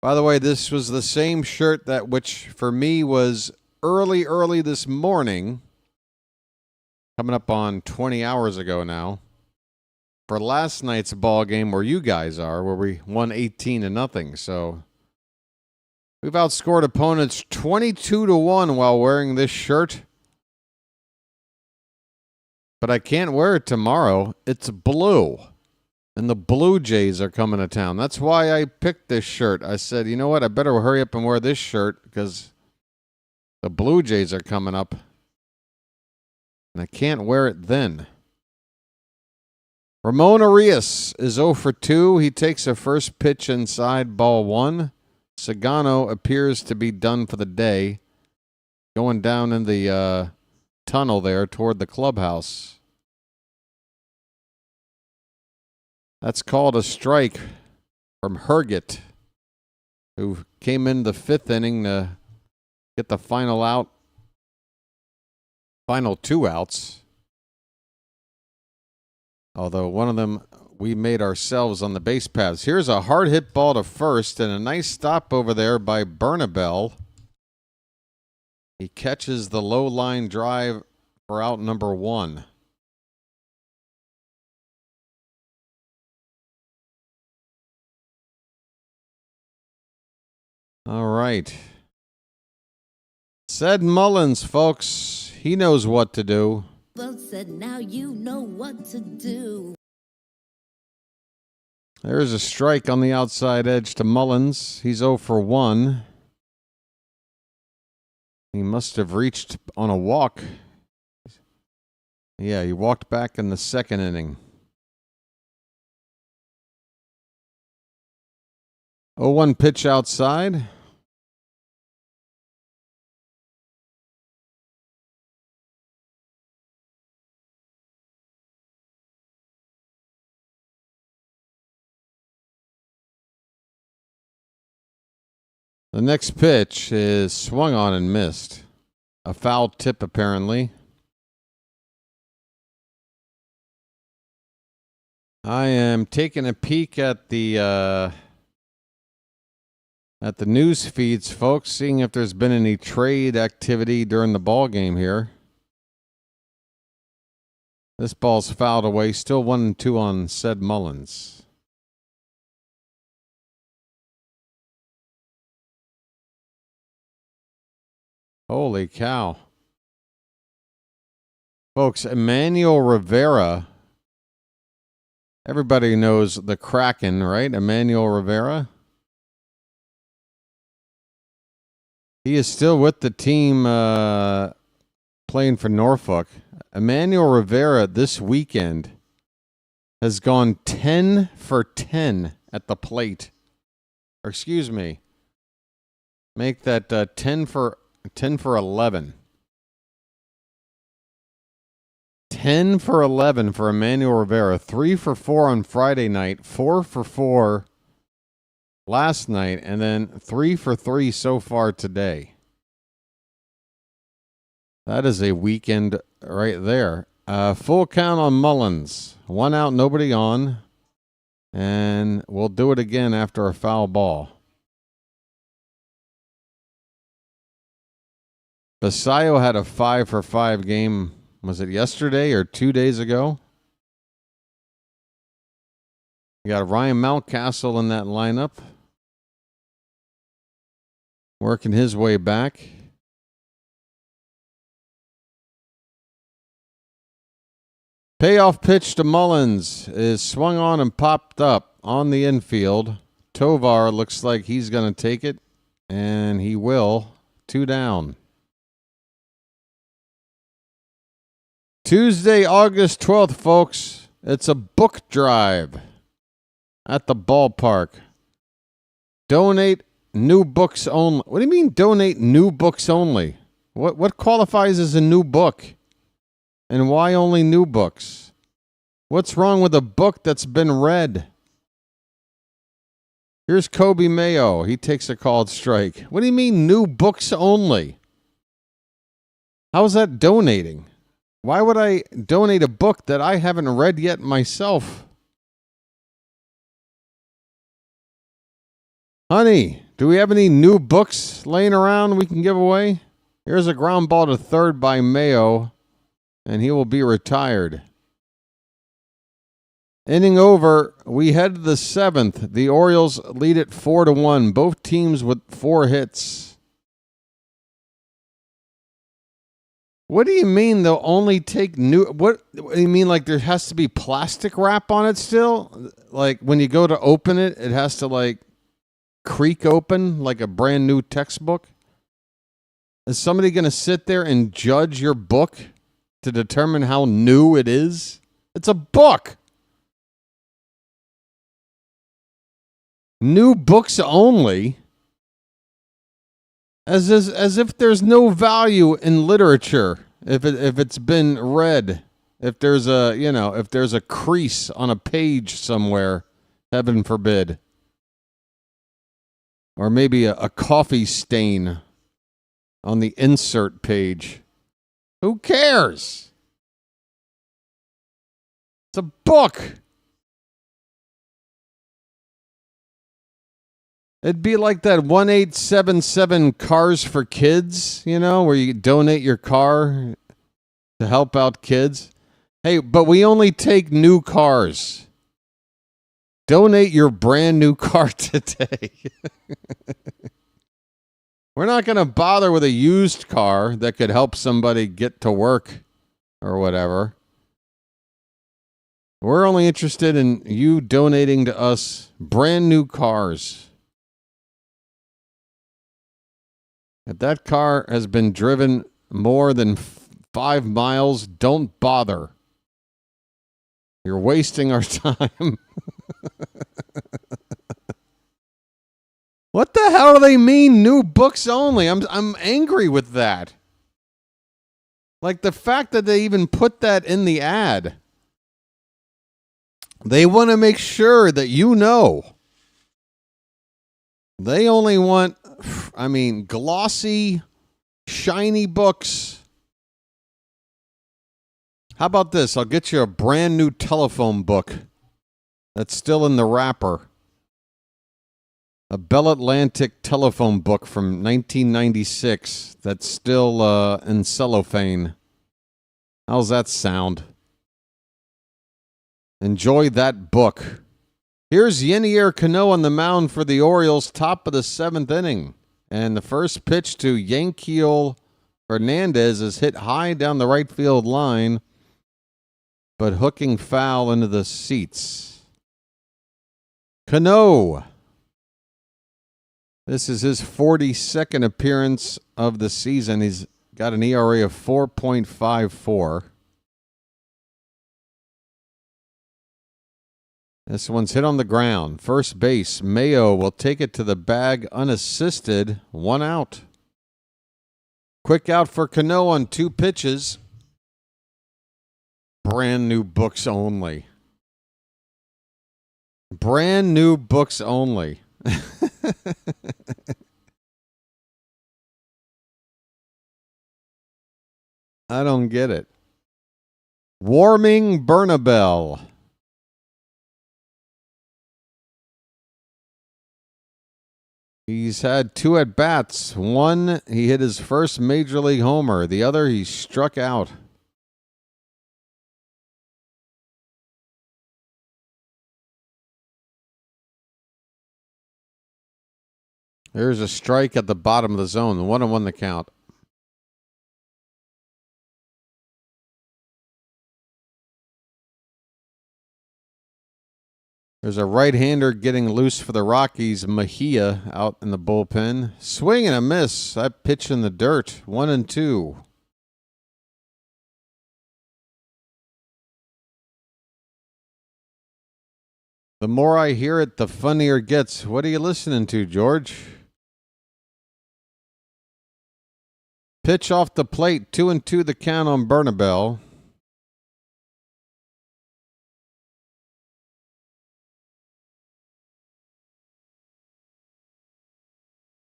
By the way, this was the same shirt that which for me was early this morning, coming up on 20 hours ago now, for last night's ball game where you guys are, where we won 18-0. So we've outscored opponents 22-1 while wearing this shirt. But I can't wear it tomorrow. It's blue. And the Blue Jays are coming to town. That's why I picked this shirt. I said, you know what? I better hurry up and wear this shirt because the Blue Jays are coming up. And I can't wear it then. Ramon Arias is 0 for 2. He takes a first pitch inside, ball 1. Sugano appears to be done for the day. Going down in the tunnel there toward the clubhouse. That's called a strike from Herget, who came in the 5th inning to get the final out Final 2 outs. Although one of them we made ourselves on the base paths. Here's a hard hit ball to first and a nice stop over there by Bernabel. He catches the low line drive for out number 1. All right. Said Mullins, folks. He knows what to do. Well said, now you know what to do. There's a strike on the outside edge to Mullins. He's 0 for 1. He must have reached on a walk. Yeah, he walked back in the second inning. 0-1 pitch outside. The next pitch is swung on and missed. A foul tip, apparently. I am taking a peek at the news feeds, folks, seeing if there's been any trade activity during the ball game here. This ball's fouled away. Still 1-2 on said Mullins. Holy cow. Folks, Emmanuel Rivera. Everybody knows the Kraken, right? Emmanuel Rivera. He is still with the team playing for Norfolk. Emmanuel Rivera this weekend has gone 10 for 10 at the plate. Or excuse me. Make that 10 for 11. 10 for 11 for Emmanuel Rivera. 3 for 4 on Friday night. 4 for 4 last night. And then 3 for 3 so far today. That is a weekend right there. Full count on Mullins. 1 out, nobody on. And we'll do it again after a foul ball. Basayo had a 5 for 5 game. Was it yesterday or 2 days ago? You got Ryan Mountcastle in that lineup. Working his way back. Payoff pitch to Mullins is swung on and popped up on the infield. Tovar looks like he's going to take it, and he will. 2 down. Tuesday, August 12th, folks. It's a book drive at the ballpark. Donate new books only. What do you mean donate new books only? What qualifies as a new book? And why only new books? What's wrong with a book that's been read? Here's Kobe Mayo. He takes a called strike. What do you mean new books only? How is that donating? Why would I donate a book that I haven't read yet myself? Honey, do we have any new books laying around we can give away? Here's a ground ball to third by Mayo, and he will be retired. Inning over, we head to the 7th. The Orioles lead it 4-1. Both teams with 4 hits. What do you mean they'll only take new... What do you mean, like there has to be plastic wrap on it still? Like when you go to open it, it has to like creak open like a brand new textbook? Is somebody going to sit there and judge your book to determine how new it is? It's a book. New books only. As if there's no value in literature if it's been read. If there's a crease on a page somewhere, heaven forbid. Or maybe a coffee stain on the insert page. Who cares? It's a book. It'd be like that 1877 Cars for Kids, you know, where you donate your car to help out kids. Hey, but we only take new cars. Donate your brand new car today. We're not going to bother with a used car that could help somebody get to work or whatever. We're only interested in you donating to us brand new cars. If that car has been driven more than 5 miles, don't bother. You're wasting our time. What the hell do they mean, new books only? I'm angry with that. Like the fact that they even put that in the ad. They want to make sure that you know. They only want, glossy, shiny books. How about this? I'll get you a brand new telephone book that's still in the wrapper. A Bell Atlantic telephone book from 1996 that's still in cellophane. How's that sound? Enjoy that book. Here's Yenier Cano on the mound for the Orioles, top of the 7th inning. And the first pitch to Yanquiel Fernandez is hit high down the right field line, but hooking foul into the seats. Cano. This is his 42nd appearance of the season. He's got an ERA of 4.54. This one's hit on the ground. First base, Mayo will take it to the bag unassisted. 1 out. Quick out for Cano on 2 pitches. Brand new books only. Brand new books only. I don't get it. Warming Bernabel. He's had 2 at-bats. One, he hit his first major league homer. The other, he struck out. There's a strike at the bottom of the zone. 1-1 the count. There's a right-hander getting loose for the Rockies. Mejia out in the bullpen. Swing and a miss. That pitch in the dirt. 1-2. The more I hear it, the funnier it gets. What are you listening to, George? Pitch off the plate. 2-2 the count on Bernabel.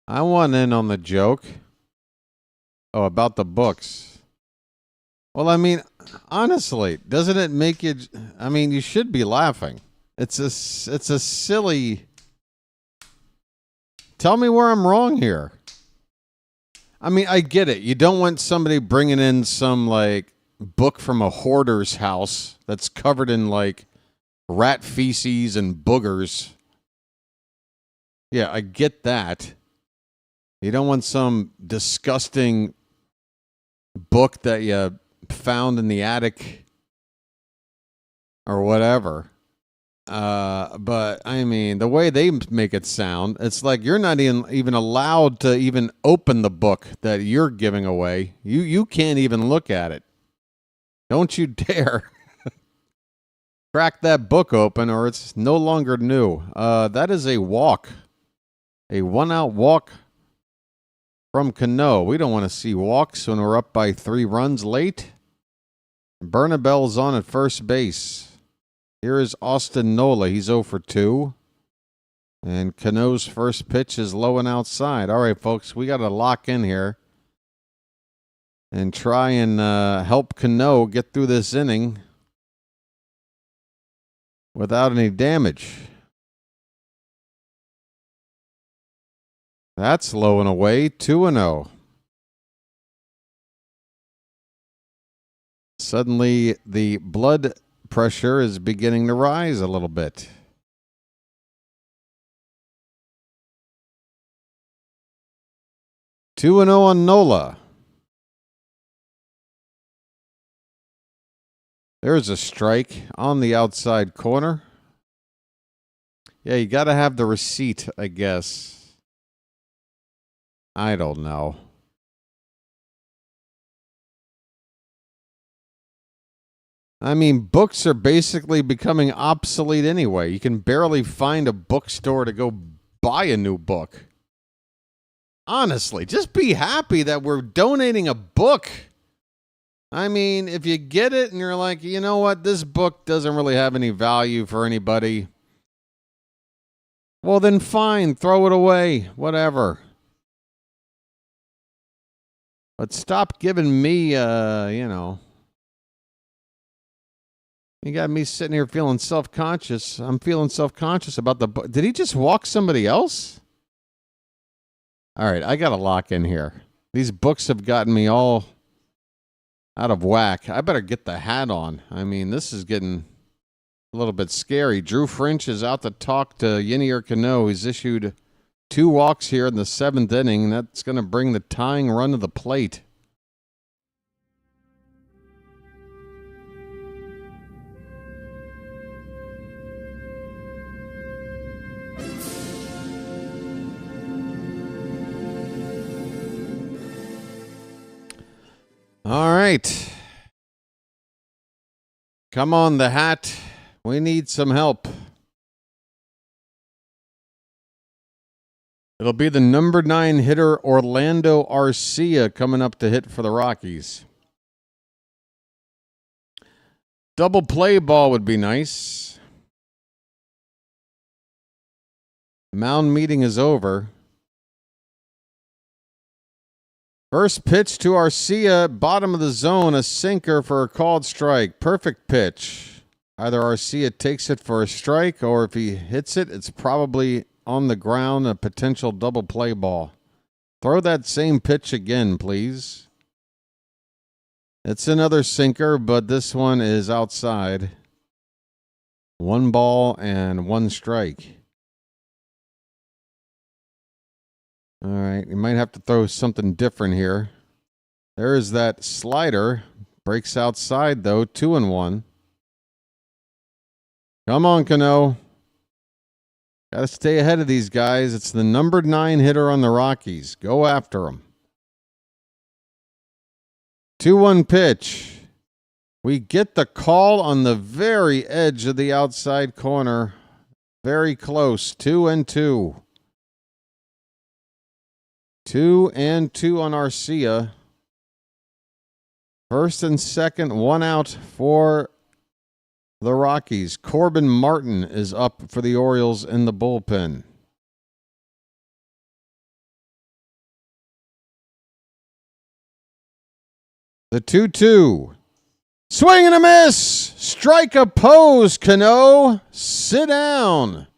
I want in on the joke. Oh, about the books. Well, honestly, doesn't it make you... you should be laughing. It's a silly... Tell me where I'm wrong here. I get it. You don't want somebody bringing in some, book from a hoarder's house that's covered in, rat feces and boogers. Yeah, I get that. You don't want some disgusting book that you found in the attic or whatever. But the way they make it sound, it's like you're not even allowed to even open the book that you're giving away. You can't even look at it. Don't you dare crack that book open or it's no longer new. That is a walk. A 1-out walk from Cano. We don't want to see walks when we're up by 3 runs late. Bernabel's on at first base. Here is Austin Nola. He's 0 for 2. And Cano's first pitch is low and outside. All right, folks, we got to lock in here. and try and help Cano get through this inning without any damage. That's low and away, 2-0. Suddenly, the blood pressure is beginning to rise a little bit. Two and 0 on Nola. There's a strike on the outside corner. Yeah, you got to have the receipt, I guess. I don't know. I mean, books are basically becoming obsolete anyway. You can barely find a bookstore to go buy a new book. Honestly, just be happy that we're donating a book. I mean, if you get it and you're like, you know what, this book doesn't really have any value for anybody, well then fine, throw it away, whatever. But stop giving me, you got me sitting here feeling self-conscious. I'm feeling self-conscious about the book. Did he just walk somebody else? All right, I got to lock in here. These books have gotten me all out of whack. I better get the hat on. I mean, this is getting a little bit scary. Drew French is out to talk to Yenier Cano. He's issued 2 walks here in the 7th inning. That's going to bring the tying run to the plate. All right. Come on, the hat. We need some help. It'll be the number 9 hitter, Orlando Arcia, coming up to hit for the Rockies. Double play ball would be nice. Mound meeting is over. First pitch to Arcia, bottom of the zone, a sinker for a called strike. Perfect pitch. Either Arcia takes it for a strike, or if he hits it, it's probably on the ground, a potential double play ball. Throw that same pitch again, please. It's another sinker, but this one is outside. 1 ball and 1 strike. All right, you might have to throw something different here. There is that slider. Breaks outside, though. 2-1. Come on, Cano. Got to stay ahead of these guys. It's the number 9 hitter on the Rockies. Go after him. 2-1 pitch. We get the call on the very edge of the outside corner. Very close. 2-2. 2-2 on Arcia. First and second, 1 out for the Rockies. Corbin Martin is up for the Orioles in the bullpen. The 2-2. Swing and a miss. Strike opposed, Cano. Sit down.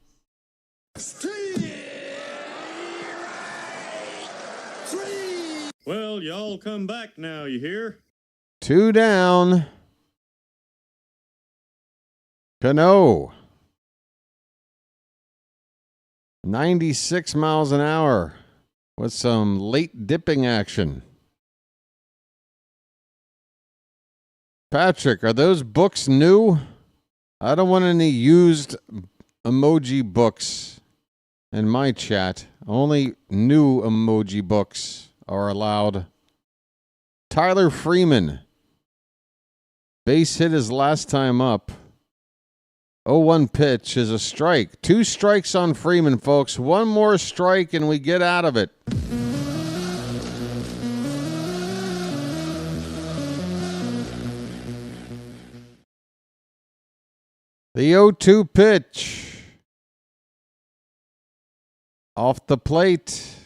Well, y'all come back now, you hear? 2 down. Cano. 96 miles an hour with some late dipping action. Patrick, are those books new? I don't want any used emoji books in my chat. Only new emoji books are allowed. Tyler Freeman. Base hit his last time up. 0-1 pitch is a strike. 2 strikes on Freeman, folks. 1 more strike and we get out of it. The 0-2 pitch. Off the plate.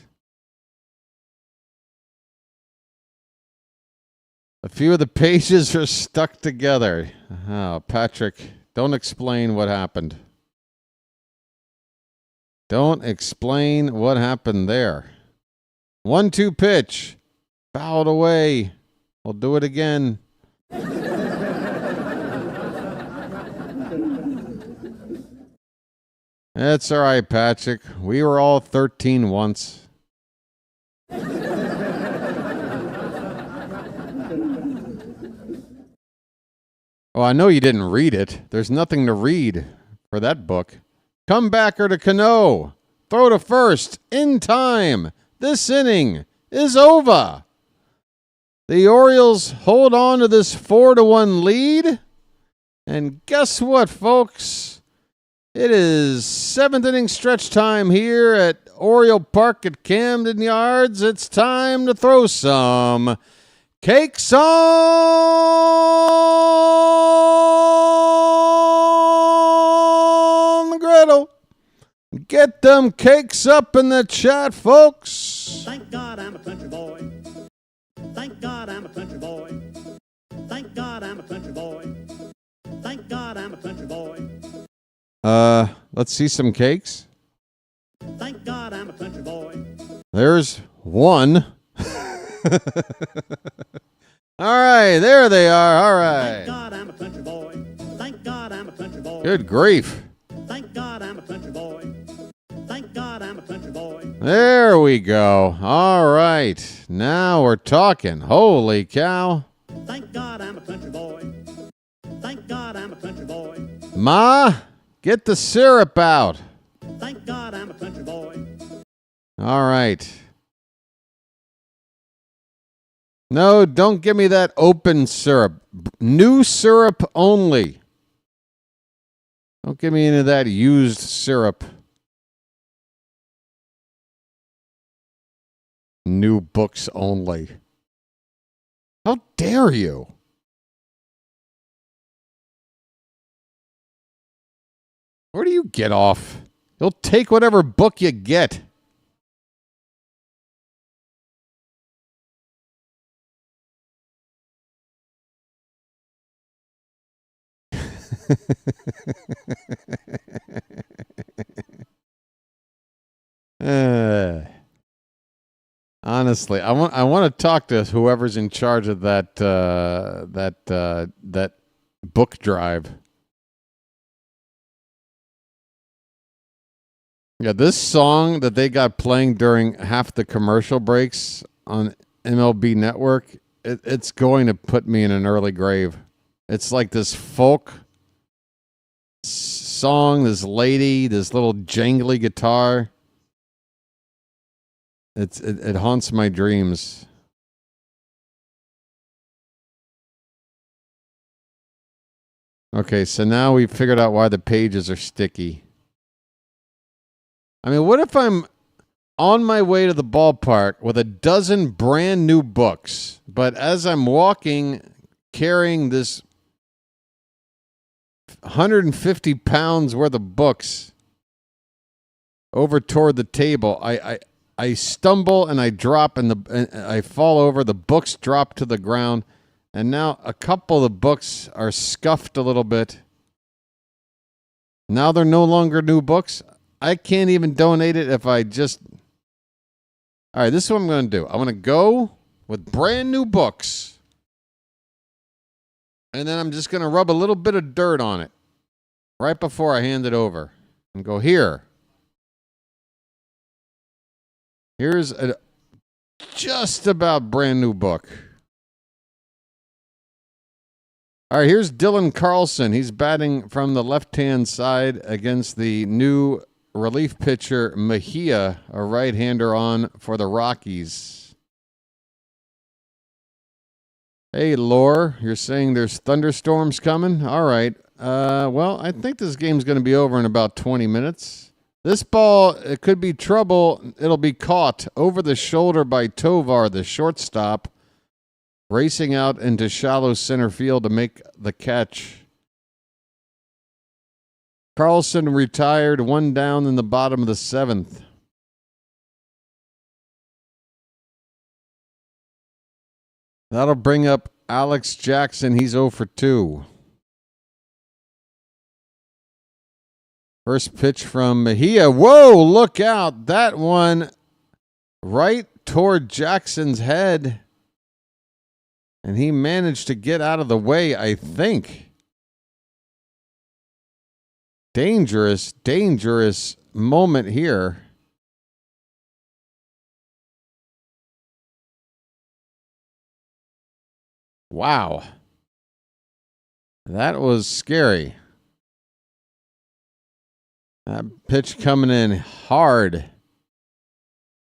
A few of the pages are stuck together. Oh, Patrick, don't explain what happened. Don't explain what happened there. 1-2 pitch. Fouled away. We'll do it again. That's all right, Patrick. We were all 13 once. Oh, I know you didn't read it. There's nothing to read for that book. Comebacker to Cano. Throw to first. In time. This inning is over. The Orioles hold on to this 4-1 lead. And guess what, folks? It is 7th inning stretch time here at Oriole Park at Camden Yards. It's time to throw some cakes on the griddle. Get them cakes up in the chat, folks. Thank God I'm a country boy. Thank God I'm a country boy. Thank God I'm a country boy. Thank God I'm a country boy. Let's see some cakes. Thank God I'm a country boy. There's one. All right, there they are. All right. Thank God I'm a country boy. Thank God I'm a country boy. Good grief. Thank God I'm a country boy. Thank God I'm a country boy. There we go. All right. Now we're talking. Holy cow. Thank God I'm a country boy. Thank God I'm a country boy. Ma, get the syrup out. Thank God I'm a country boy. All right. No, don't give me that open syrup. New syrup only. Don't give me any of that used syrup. New books only. How dare you? Where do you get off? You'll take whatever book you get. Honestly, I want to talk to whoever's in charge of that book drive. Yeah, this song that they got playing during half the commercial breaks on MLB Network, it's going to put me in an early grave. It's like this folk song, this lady, this little jangly guitar. It haunts my dreams. Okay, so now we've figured out why the pages are sticky. I mean, what if I'm on my way to the ballpark with a dozen brand new books, but as I'm walking, carrying this 150 pounds worth of books over toward the table, I stumble and I drop and I fall over. The books drop to the ground, and now a couple of the books are scuffed a little bit. Now they're no longer new books. I can't even donate it if I just... All right, this is what I'm going to do. I'm going to go with brand new books, and then I'm just going to rub a little bit of dirt on it right before I hand it over and go, here. Here's a just about brand new book. All right, here's Dylan Carlson. He's batting from the left-hand side against the new relief pitcher Mejia, a right-hander on for the Rockies. Hey, Lore, you're saying there's thunderstorms coming? All right. Well, I think this game's going to be over in about 20 minutes. This ball, it could be trouble. It'll be caught over the shoulder by Tovar, the shortstop, racing out into shallow center field to make the catch. Carlson retired, one down in the bottom of the seventh. That'll bring up Alex Jackson. He's 0 for 2. First pitch from Mejia. Whoa, look out. That one right toward Jackson's head. And he managed to get out of the way, I think. Dangerous, dangerous moment here. Wow. That was scary. That pitch coming in hard.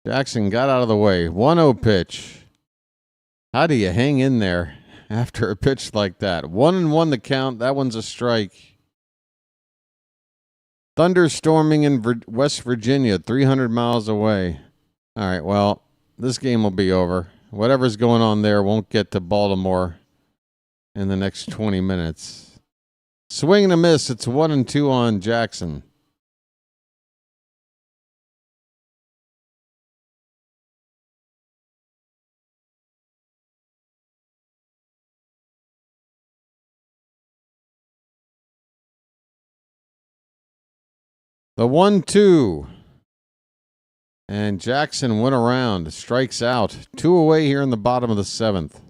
Jackson got out of the way. 1-0 pitch. How do you hang in there after a pitch like that? 1-1 the count. That one's a strike. Thunderstorming in West Virginia, 300 miles away. All right, well, this game will be over. Whatever's going on there won't get to Baltimore in the next 20 minutes. Swing and a miss. It's 1-2 on Jackson. The 1-2. And Jackson went around, strikes out. 2 away here in the bottom of the 7th.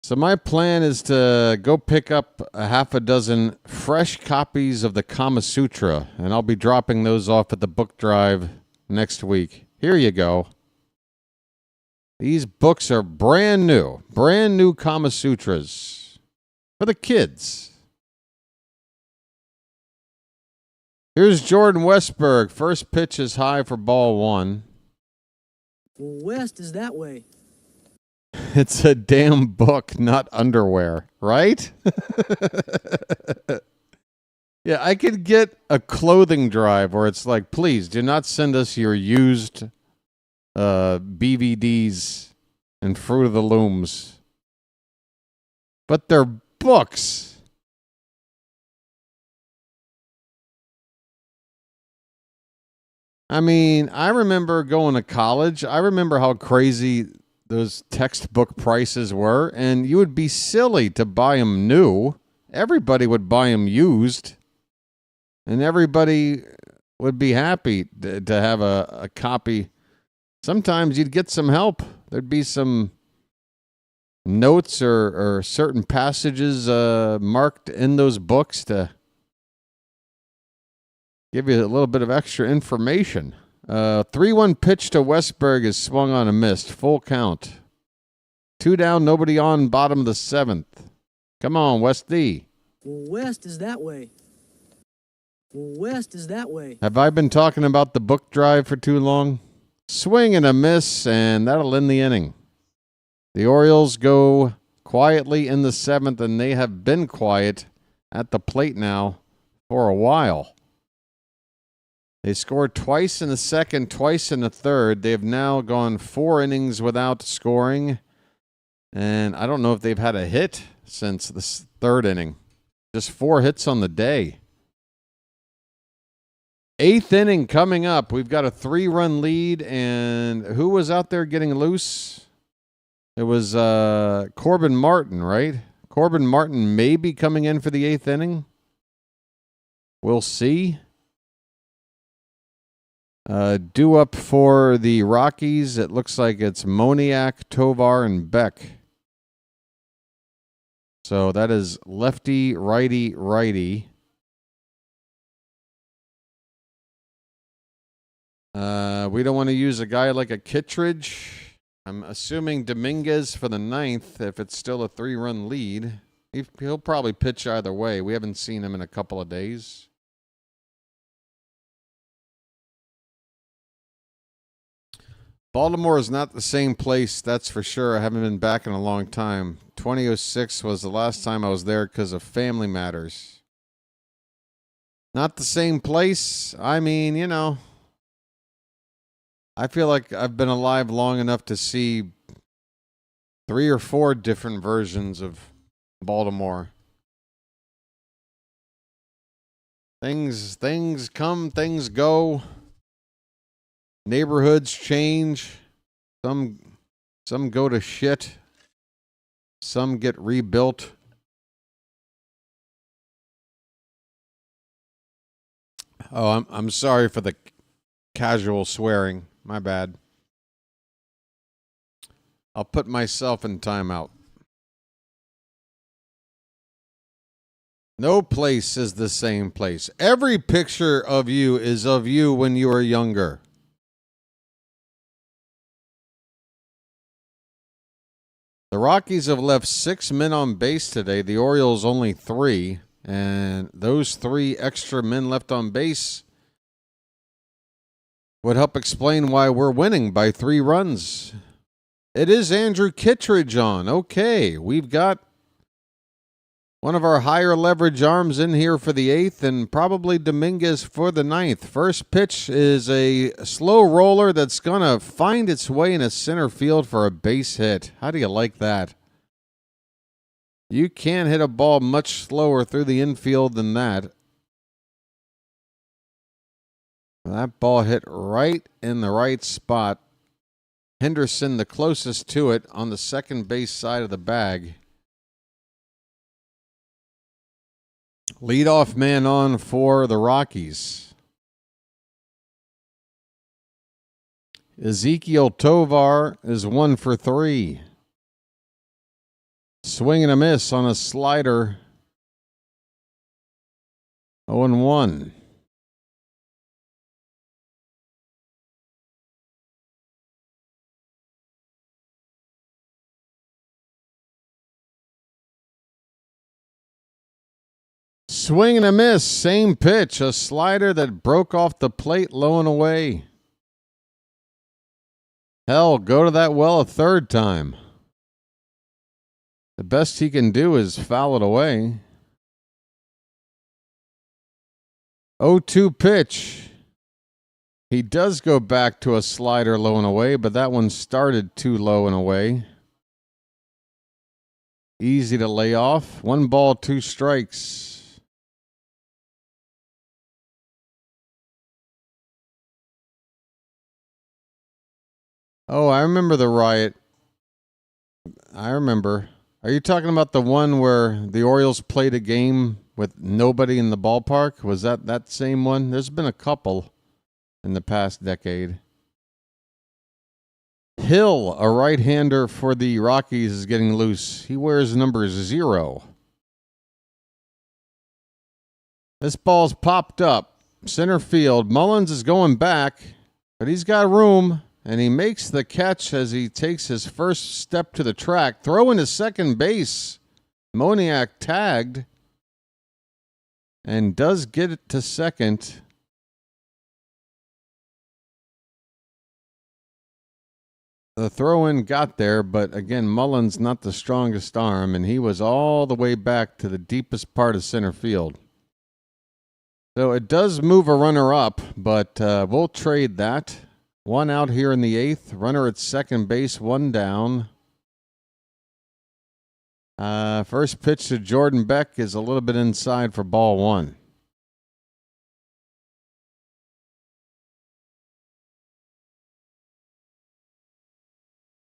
So my plan is to go pick up a half a dozen fresh copies of the Kama Sutra, and I'll be dropping those off at the book drive next week. Here you go. These books are brand new Kama Sutras for the kids. Here's Jordan Westberg. First pitch is high for ball 1. West is that way. It's a damn book, not underwear, right? Yeah, I could get a clothing drive where it's like, please do not send us your used BVDs and Fruit of the Looms. But they're books. I mean, I remember going to college. I remember how crazy those textbook prices were, and you would be silly to buy them new. Everybody would buy them used, and everybody would be happy to have a copy. Sometimes you'd get some help. There'd be some notes or certain passages marked in those books to give you a little bit of extra information. 3-1 pitch to Westberg is swung on and missed. Full count. 2 down, nobody on, bottom of the 7th. Come on, Westy. West is that way. West is that way. Have I been talking about the book drive for too long? Swing and a miss, and that'll end the inning. The Orioles go quietly in the 7th, and they have been quiet at the plate now for a while. They scored twice in the 2nd, twice in the 3rd. They've now gone 4 innings without scoring. And I don't know if they've had a hit since the 3rd inning. Just 4 hits on the day. 8th inning coming up. We've got a 3-run lead. And who was out there getting loose? It was Corbin Martin, right? Corbin Martin may be coming in for the 8th inning. We'll see. Due up for the Rockies, it looks like it's Moniak, Tovar, and Beck. So that is lefty, righty, righty. We don't want to use a guy like a Kittredge. I'm assuming Dominguez for the 9th, if it's still a 3-run lead. He'll probably pitch either way. We haven't seen him in a couple of days. Baltimore is not the same place, that's for sure. I haven't been back in a long time. 2006 was the last time I was there because of family matters. Not the same place. I mean, you know, I feel like I've been alive long enough to see 3 or 4 different versions of Baltimore. Things come, things go. Neighborhoods change. Some Some go to shit. Some get rebuilt. Oh, I'm sorry for the casual swearing. My bad. I'll put myself in timeout. No place is the same place. Every picture of you is of you when you were younger. The Rockies have left 6 men on base today. The Orioles only 3. And those 3 extra men left on base would help explain why we're winning by 3 runs. It is Andrew Kittredge on. Okay, we've got one of our higher leverage arms in here for the 8th and probably Dominguez for the 9th. First pitch is a slow roller that's going to find its way in a center field for a base hit. How do you like that? You can't hit a ball much slower through the infield than that. That ball hit right in the right spot. Henderson the closest to it on the second base side of the bag. Leadoff man on for the Rockies. Ezekiel Tovar is 1 for 3. Swing and a miss on a slider. 0-1. Swing and a miss, same pitch, a slider that broke off the plate low and away. Hell, go to that well a third time. The best he can do is foul it away. 0-2 pitch. He does go back to a slider low and away, but that one started too low and away. Easy to lay off. 1 ball, 2 strikes. Oh, I remember the riot. I remember. Are you talking about the one where the Orioles played a game with nobody in the ballpark? Was that same one? There's been a couple in the past decade. Hill, a right-hander for the Rockies, is getting loose. He wears number 0. This ball's popped up. Center field. Mullins is going back, but he's got room. And he makes the catch as he takes his first step to the track. Throw into second base. Moniak tagged. And does get it to second. The throw-in got there, but again, Mullins not the strongest arm, and he was all the way back to the deepest part of center field. So it does move a runner up, but we'll trade that. 1 out here in the 8th. Runner at second base, 1 down. First pitch to Jordan Beck is a little bit inside for ball 1.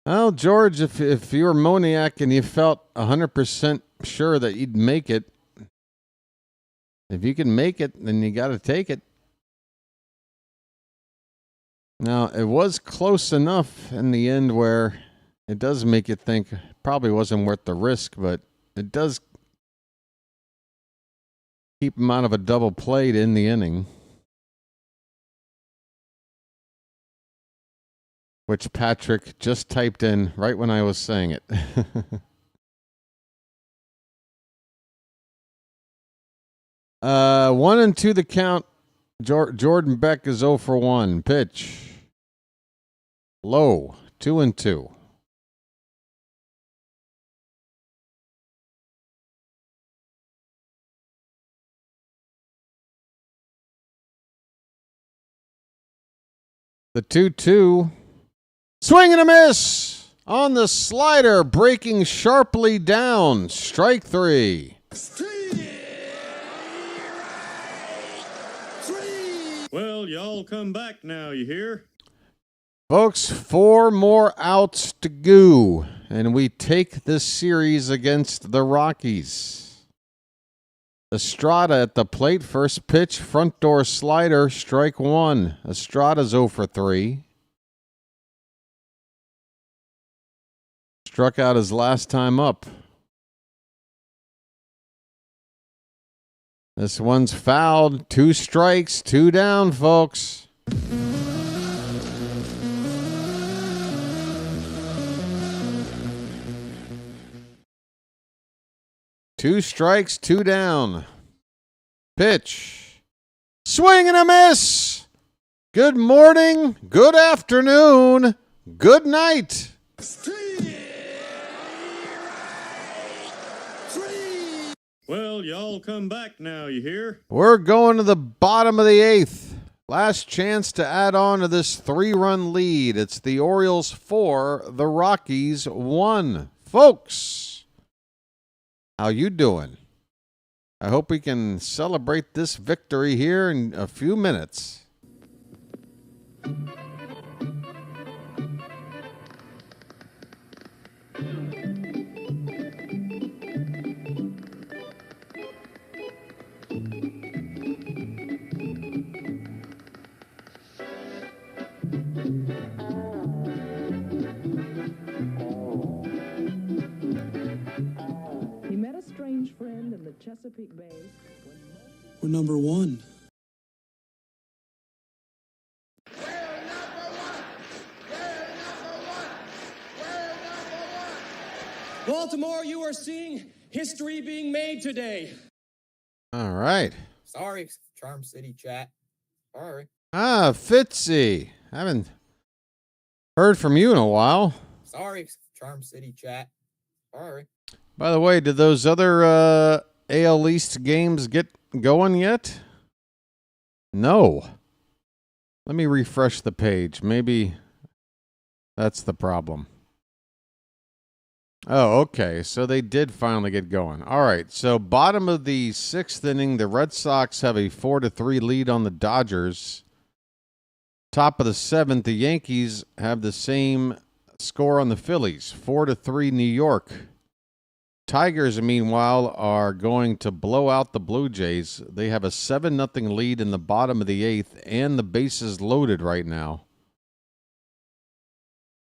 Well, George, if you were Moniak and you felt 100% sure that you'd make it, if you can make it, then you got to take it. Now, it was close enough in the end where it does make you think it probably wasn't worth the risk, but it does keep him out of a double play to end the inning. Which Patrick just typed in right when I was saying it. 1-2 the count. Jordan Beck is 0 for 1. Pitch. Low. 2-2. The 2-2. Swing and a miss on the slider, breaking sharply down. Strike 3. Well, y'all come back now, you hear? Folks, 4 more outs to go, and we take this series against the Rockies. Estrada at the plate, first pitch, front door slider, strike 1. Estrada's 0 for 3. Struck out his last time up. This one's fouled. 2 strikes, 2 down, folks. Two strikes, 2 down. Pitch. Swing and a miss. Good morning, good afternoon, good night. Well, y'all come back now, you hear? We're going to the bottom of the 8th. Last chance to add on to this 3-run lead. It's the Orioles 4, the Rockies 1. Folks, how you doing? I hope we can celebrate this victory here in a few minutes. He met a strange friend in the Chesapeake Bay. We're number 1. Baltimore, you are seeing history being made today. All right. Sorry, Charm City chat. Sorry. Fitzy. Haven't heard from you in a while. Sorry, Charm City chat. Sorry. By the way, did those other AL East games get going yet? No. Let me refresh the page. Maybe that's the problem. Oh, okay. So they did finally get going. All right. So bottom of the 6th inning, the Red Sox have a 4-3 lead on the Dodgers. Top of the 7th, the Yankees have the same score on the Phillies, 4-3 New York. Tigers, meanwhile, are going to blow out the Blue Jays. They have a 7-0 lead in the bottom of the 8th, and the bases loaded right now.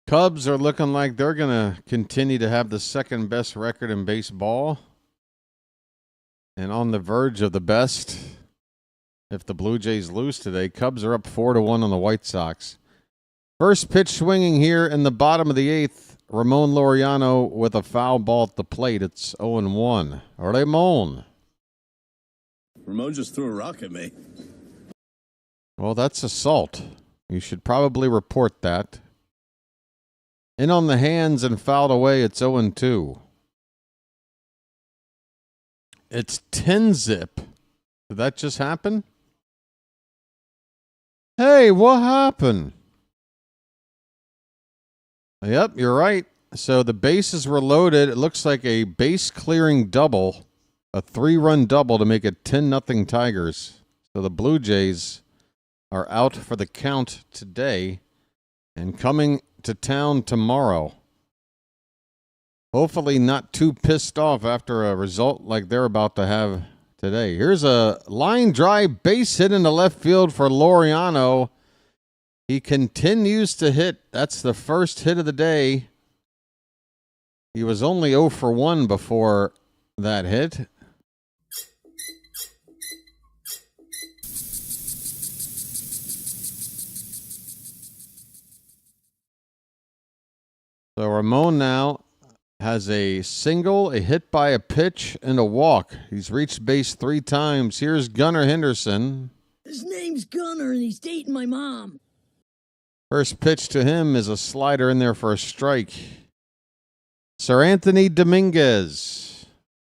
Cubs are looking like they're going to continue to have the second best record in baseball, and on the verge of the best. If the Blue Jays lose today, Cubs are up 4-1 on the White Sox. First pitch swinging here in the bottom of the 8th. Ramon Laureano with a foul ball at the plate. It's 0-1. Ramon just threw a rock at me. Well, that's assault. You should probably report that. In on the hands and fouled away. It's 0-2. It's 10-zip. Did that just happen? Hey, what happened? Yep, you're right. So the bases were loaded. It looks like a base-clearing double, a 3-run double to make it 10-0 Tigers. So the Blue Jays are out for the count today and coming to town tomorrow. Hopefully not too pissed off after a result like they're about to have today. Here's a line drive base hit in the left field for Laureano. He continues to hit. That's the first hit of the day. He was only 0 for 1 before that hit. So Ramon now has a single, a hit by a pitch, and a walk. He's reached base 3 times. Here's Gunnar Henderson. His name's Gunnar, and he's dating my mom. First pitch to him is a slider in there for a strike. Sir Anthony Dominguez,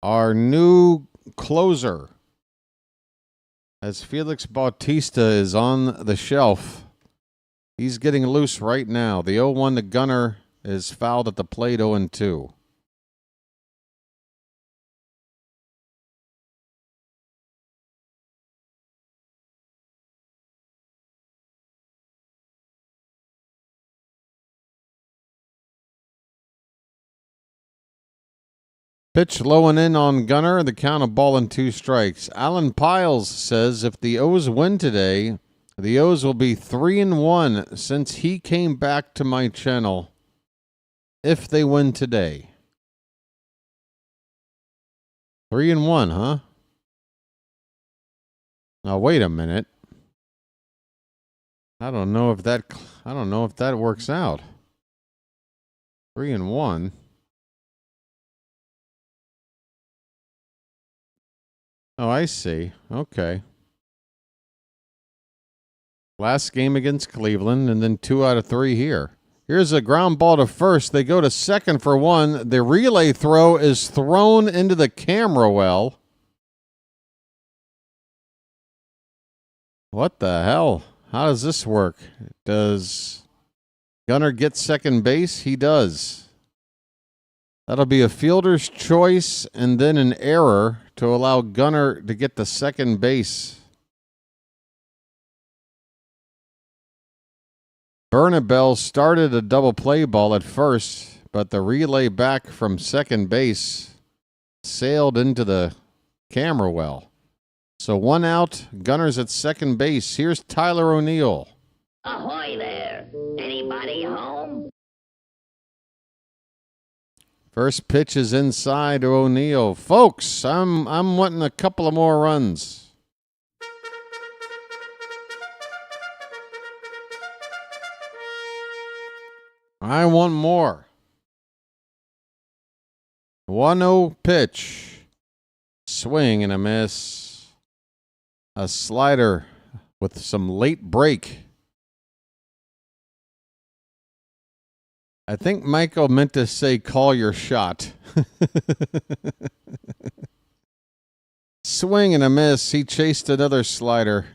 our new closer, as Felix Bautista is on the shelf. He's getting loose right now. The 0-1 to Gunnar is fouled at the plate, 0-2. Pitch low and in on Gunner. The count, a ball and 2 strikes. Alan Piles says if the O's win today, the O's will be 3-1 since he came back to my channel. If they win today. 3-1, huh? Now wait a minute. I don't know if that works out. 3-1. Oh, I see. Okay. Last game against Cleveland, and then 2 out of 3 here. Here's a ground ball to first. They go to second for 1. The relay throw is thrown into the camera well. What the hell? How does this work? Does Gunner get second base? He does. That'll be a fielder's choice and then an error to allow Gunner to get to second base. Bernabel started a double play ball at first, but the relay back from second base sailed into the camera well. So 1 out, Gunner's at second base. Here's Tyler O'Neill. Ahoy there! Anybody home? First pitch is inside to O'Neill. Folks, I'm wanting a couple of more runs. I want more. 1-0 pitch. Swing and a miss. A slider with some late break. I think Michael meant to say call your shot. Swing and a miss. He chased another slider.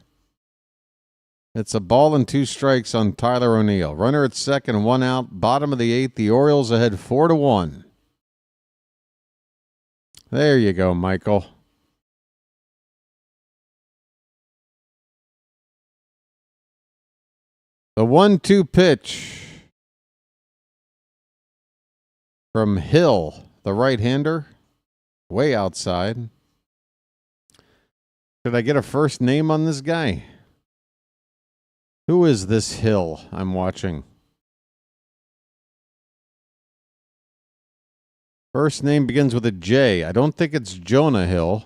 It's a ball and 2 strikes on Tyler O'Neill. Runner at second, 1 out. Bottom of the 8th. The Orioles ahead 4-1. There you go, Michael. The 1-2 pitch from Hill, the right-hander, way outside. Could I get a first name on this guy? Who is this Hill I'm watching? First name begins with a J. I don't think it's Jonah Hill.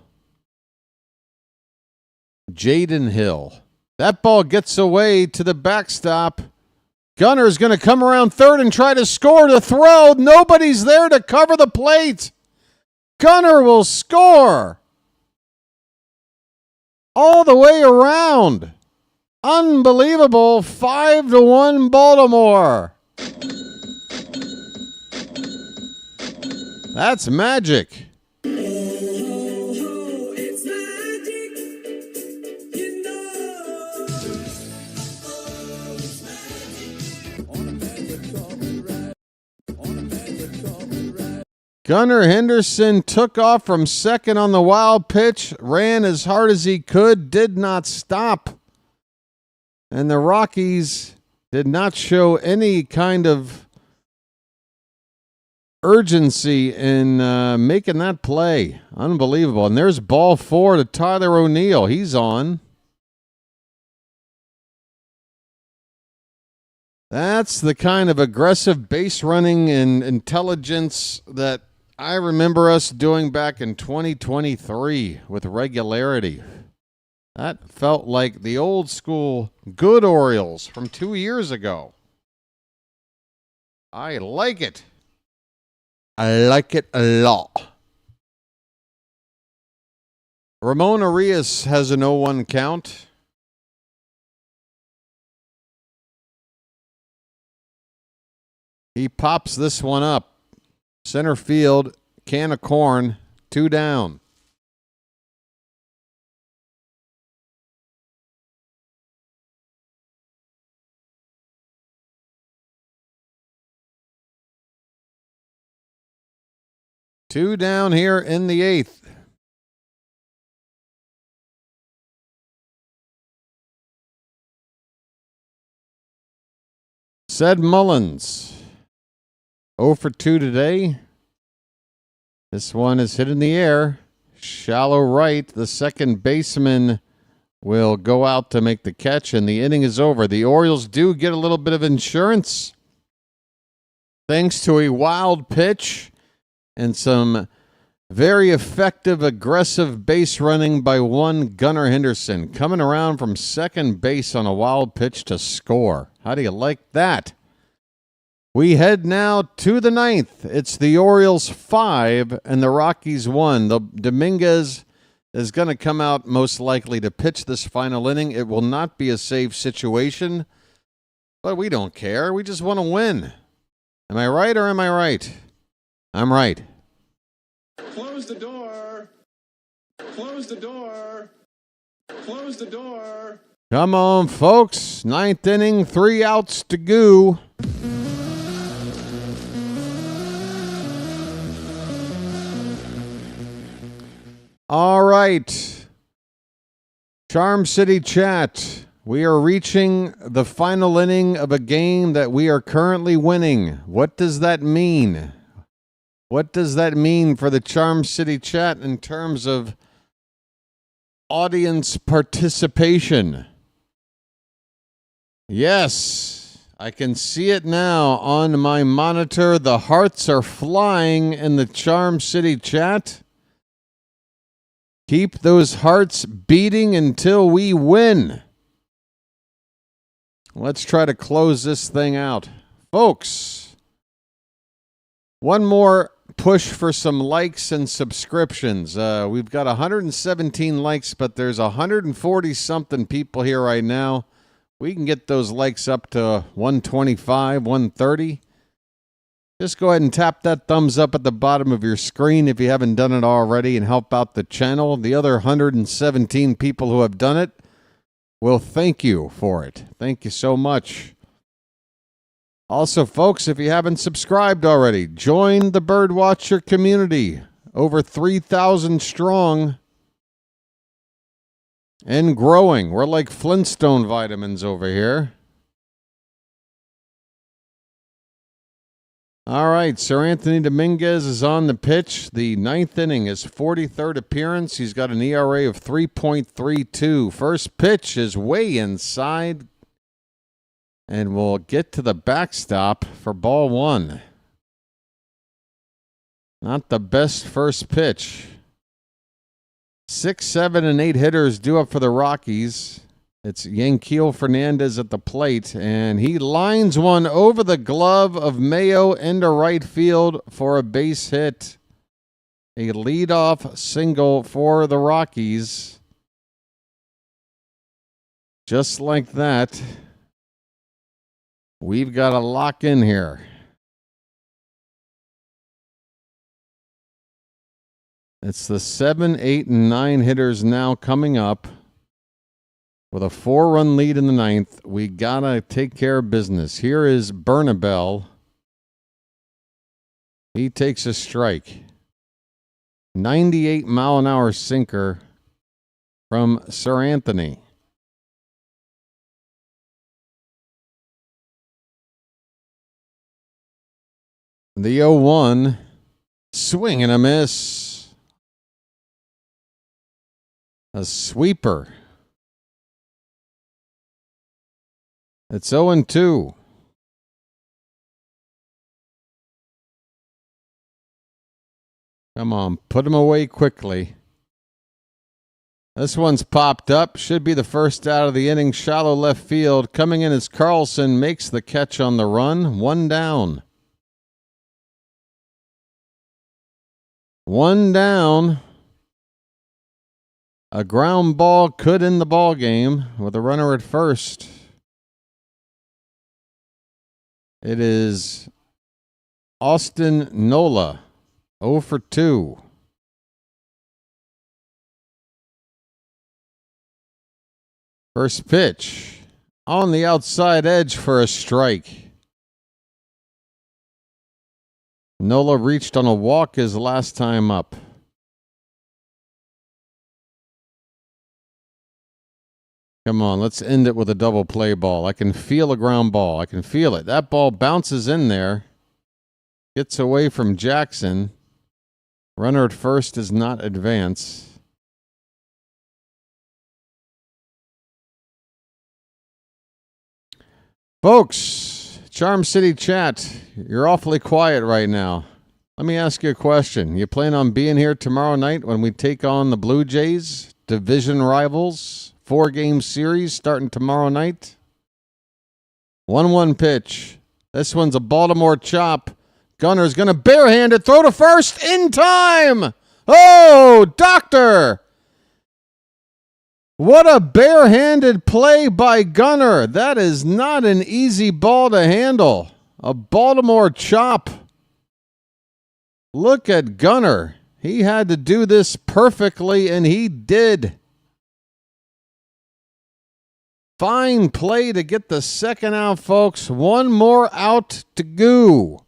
Jaden Hill. That ball gets away to the backstop. Gunner's going to come around third and try to score the throw. Nobody's there to cover the plate. Gunner will score. All the way around. Unbelievable. 5-1 Baltimore. That's magic. Gunnar Henderson took off from second on the wild pitch, ran as hard as he could, did not stop. And the Rockies did not show any kind of urgency in making that play. Unbelievable. And there's ball 4 to Tyler O'Neill. He's on. That's the kind of aggressive base running and intelligence that I remember us doing back in 2023 with regularity. That felt like the old school good Orioles from 2 years ago. I like it. I like it a lot. Ramon Arias has an 0-1 count. He pops this one up. Center field, can of corn, 2 down. Two down here in the 8th. Ced Mullins, 0 for 2 today. This one is hit in the air. Shallow right. The second baseman will go out to make the catch, and the inning is over. The Orioles do get a little bit of insurance thanks to a wild pitch and some very effective, aggressive base running by one Gunnar Henderson, coming around from second base on a wild pitch to score. How do you like that? We head now to the ninth. It's the Orioles 5 and the Rockies 1. The Dominguez is going to come out most likely to pitch this final inning. It will not be a safe situation, but we don't care. We just want to win. Am I right or am I right? I'm right. Close the door. Close the door. Close the door. Come on, folks. Ninth inning, 3 outs to go. All right. Charm City Chat. We are reaching the final inning of a game that we are currently winning. What does that mean? What does that mean for the Charm City Chat in terms of audience participation? Yes, I can see it now on my monitor. The hearts are flying in the Charm City Chat. Keep those hearts beating until we win. Let's try to close this thing out. Folks, one more push for some likes and subscriptions. We've got 117 likes, but there's 140-something people here right now. We can get those likes up to 125, 130. Just go ahead and tap that thumbs up at the bottom of your screen if you haven't done it already and help out the channel. The other 117 people who have done it, well, thank you for it. Thank you so much. Also, folks, if you haven't subscribed already, join the BirdWatcher community. Over 3,000 strong and growing. We're like Flintstone vitamins over here. All right, Sir Anthony Dominguez is on the pitch. The ninth inning, his 43rd appearance. He's got an ERA of 3.32. First pitch is way inside. And we'll get to the backstop for ball one. Not the best first pitch. 6, 7, and 8 hitters due up for the Rockies. It's Yanquiel Fernandez at the plate, and he lines one over the glove of Mayo into right field for a base hit. A leadoff single for the Rockies. Just like that. We've got to lock in here. It's the 7, 8, and 9 hitters now coming up. With a 4-run lead in the ninth, we got to take care of business. Here is Bernabel. He takes a strike. 98-mile-an-hour sinker from Sir Anthony. The 0-1, swing and a miss. A sweeper. It's 0-2. Come on, put him away quickly. This one's popped up. Should be the first out of the inning. Shallow left field. Coming in as Carlson makes the catch on the run. 1 down. 1 down. A ground ball could end the ball game with a runner at first. It is Austin Nola, 0 for 2. First pitch on the outside edge for a strike. Nola reached on a walk his last time up. Come on, let's end it with a double play ball. I can feel a ground ball. I can feel it. That ball bounces in there. Gets away from Jackson. Runner at first does not advance. Folks, Charm City chat, you're awfully quiet right now. Let me ask you a question. You plan on being here tomorrow night when we take on the Blue Jays, division rivals, 4-game series starting tomorrow night? 1-1 pitch. This one's a Baltimore chop. Gunner's going to barehand it, throw to first in time. Oh, doctor. What a barehanded play by Gunner. That is not an easy ball to handle. A Baltimore chop. Look at Gunner. He had to do this perfectly, and he did. Fine play to get the second out, folks. One more out to go.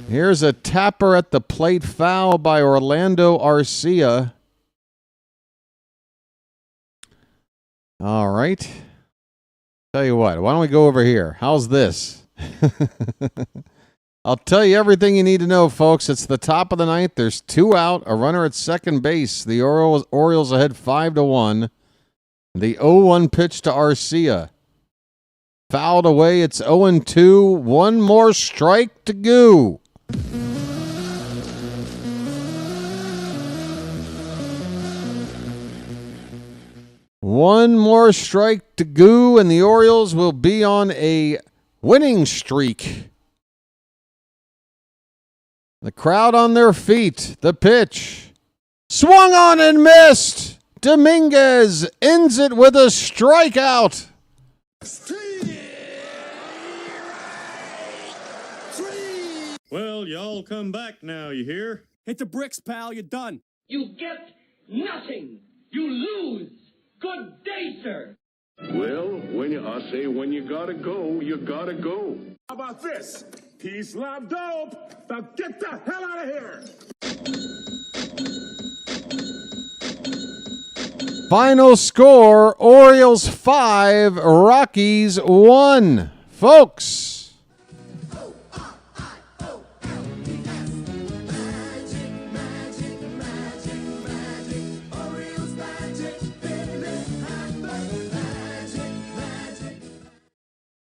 Here's a tapper at the plate, foul by Orlando Arcia. All right. Tell you what, why don't we go over here? How's this? I'll tell you everything you need to know, folks. It's the top of the ninth. There's 2 out, a runner at second base. The Orioles ahead 5-1. The 0-1 pitch to Arcia. Fouled away. It's 0-2. One more strike to go. One more strike to go, and the Orioles will be on a winning streak. The crowd on their feet. The pitch. Swung on and missed. Dominguez ends it with a strikeout. Well, y'all come back now, you hear? Hit the bricks, pal. You're done. You get nothing. You lose. Good day, sir. Well, I say when you gotta go, you gotta go. How about this? Peace, love, dope. Now get the hell out of here. Final score, Orioles 5, Rockies 1. Folks.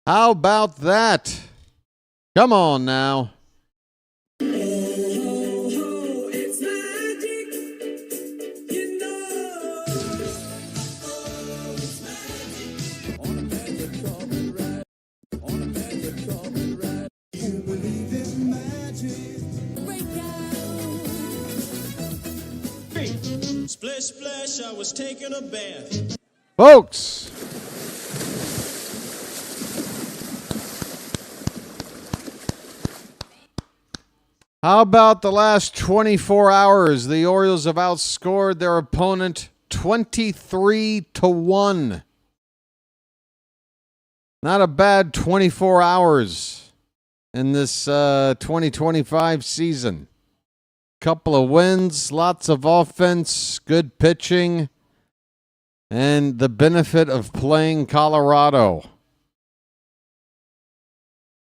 How about that? Come on now. Splish, splash, I was taking a bath. Folks. How about the last 24 hours? The Orioles have outscored their opponent 23-1. Not a bad 24 hours in this 2025 season. Couple of wins, lots of offense, good pitching, and the benefit of playing Colorado.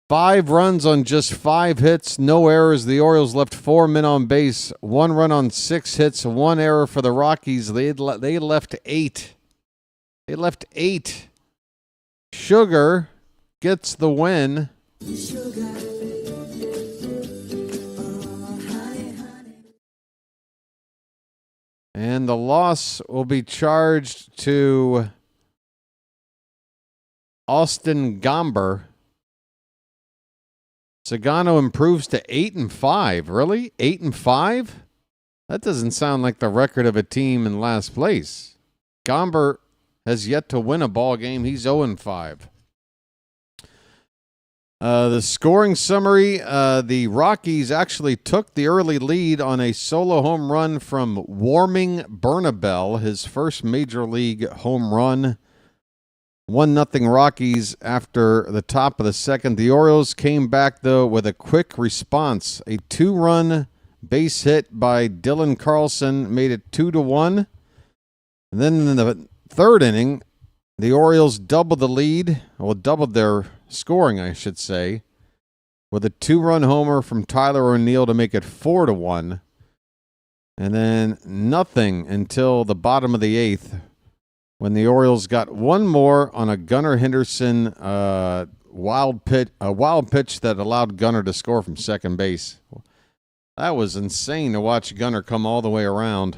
5 runs on just 5 hits, no errors. The Orioles left 4 men on base, 1 run on 6 hits, 1 error for the Rockies. They left 8. They left 8. Sugar gets the win. And the loss will be charged to Austin Gomber. Sugano improves to 8-5. Really? 8-5? That doesn't sound like the record of a team in last place. Gomber has yet to win a ball game. He's 0-5. The scoring summary, the Rockies actually took the early lead on a solo home run from Warming Bernabel, his first major league home run. 1-0 Rockies after the top of the second. The Orioles came back, though, with a quick response. A 2-run base hit by Dylan Carlson made it 2-1. And then in the third inning, the Orioles doubled the lead, doubled their scoring, I should say, with a 2-run homer from Tyler O'Neill to make it 4-1. And then nothing until the bottom of the 8th when the Orioles got one more on a Gunnar Henderson wild pitch that allowed Gunnar to score from second base. That was insane to watch Gunnar come all the way around.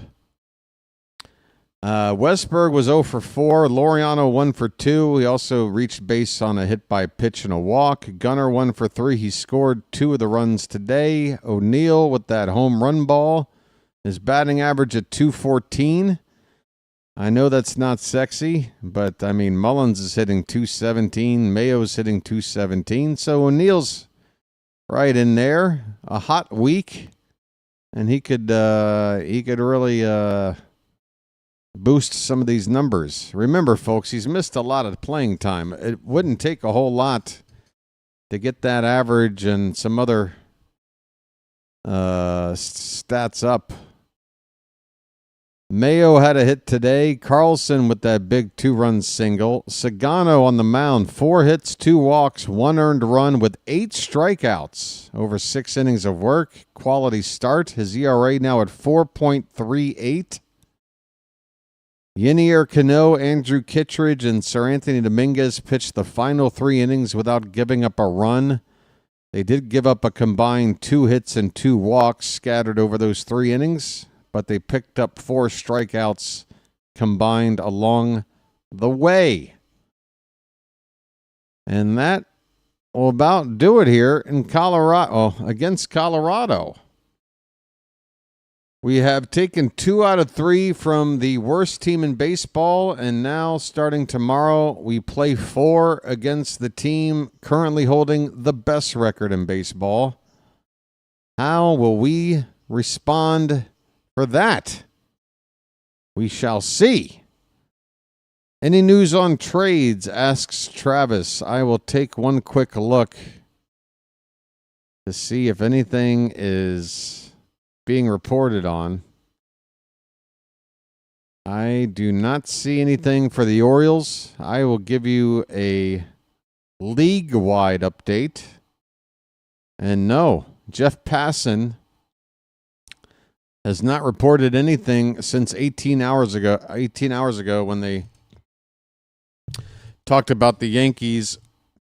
Westberg was 0 for 4. Laureano 1 for 2. He also reached base on a hit by pitch and a walk. Gunnar 1 for 3. He scored 2 of the runs today. O'Neill with that home run ball. His batting average at .214. I know that's not sexy, but I mean Mullins is hitting .217. Mayo's hitting .217. So O'Neill's right in there. A hot week, and he could really boost some of these numbers. Remember, folks, he's missed a lot of playing time. It wouldn't take a whole lot to get that average and some other stats up. Mayo had a hit today. Carlson with that big 2-run single. Sugano on the mound, 4 hits, 2 walks, 1 earned run with 8 strikeouts over 6 innings of work. Quality start. His ERA now at 4.38. Ynier Cano, Andrew Kittredge, and Sir Anthony Dominguez pitched the final 3 innings without giving up a run. They did give up a combined 2 hits and 2 walks scattered over those 3 innings, but they picked up 4 strikeouts combined along the way. And that will about do it here in Colorado, against Colorado. We have taken 2 out of 3 from the worst team in baseball, and now starting tomorrow, we play 4 against the team currently holding the best record in baseball. How will we respond for that? We shall see. Any news on trades, asks Travis. I will take one quick look to see if anything is being reported on. I do not see anything for the Orioles. I will give you a league-wide update. And no, Jeff Passan has not reported anything since 18 hours ago when they talked about the Yankees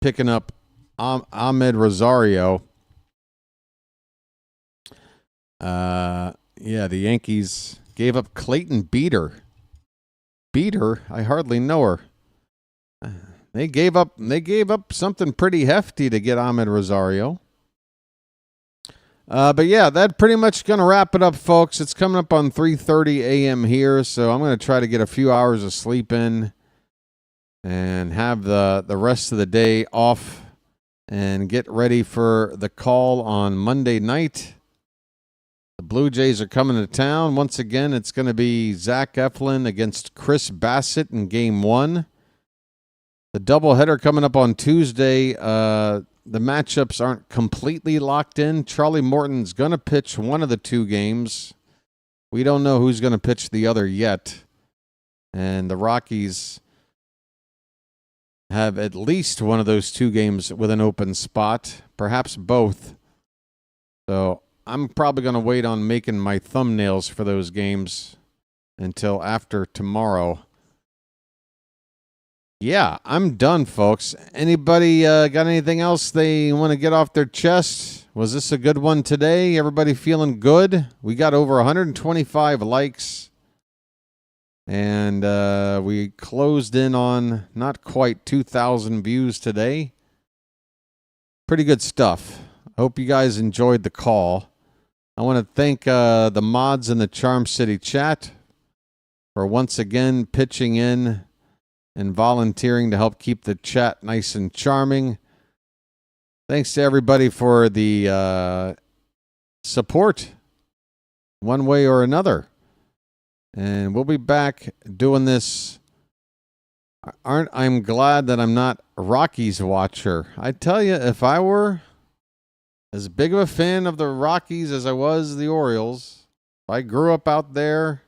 picking up Ahmed Rosario. The Yankees gave up Clayton Beeter. Beeter, I hardly know her. They gave up something pretty hefty to get Ahmed Rosario. But yeah, that pretty much going to wrap it up, folks. It's coming up on 3:30 a.m. here, so I'm going to try to get a few hours of sleep in and have the rest of the day off and get ready for the call on Monday night. The Blue Jays are coming to town. Once again, it's going to be Zach Eflin against Chris Bassett in Game 1. The doubleheader coming up on Tuesday, the matchups aren't completely locked in. Charlie Morton's going to pitch one of the 2 games. We don't know who's going to pitch the other yet. And the Rockies have at least one of those 2 games with an open spot, perhaps both. So I'm probably going to wait on making my thumbnails for those games until after tomorrow. Yeah, I'm done, folks. Anybody got anything else they want to get off their chest? Was this a good one today? Everybody feeling good? We got over 125 likes. And we closed in on not quite 2,000 views today. Pretty good stuff. Hope you guys enjoyed the call. I want to thank the mods in the Charm City chat for once again pitching in and volunteering to help keep the chat nice and charming. Thanks to everybody for the support one way or another. And we'll be back doing this. I'm glad that I'm not a Rockies watcher. I tell you, if I were as big of a fan of the Rockies as I was the Orioles, if I grew up out there,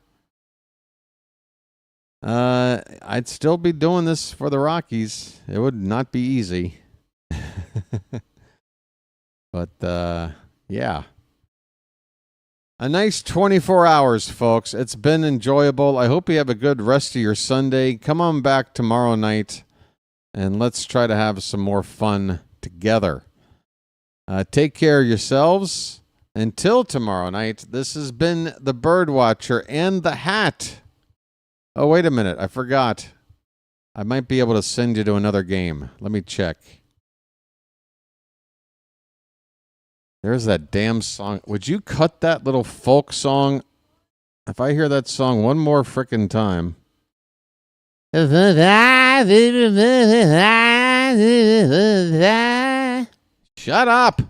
I'd still be doing this for the Rockies. It would not be easy. But, yeah. A nice 24 hours, folks. It's been enjoyable. I hope you have a good rest of your Sunday. Come on back tomorrow night, and let's try to have some more fun together. Take care of yourselves. Until tomorrow night, this has been the Birdwatcher and the hat. Oh, wait a minute. I forgot. I might be able to send you to another game. Let me check. There's that damn song. Would you cut that little folk song? If I hear that song one more frickin' time. Shut up.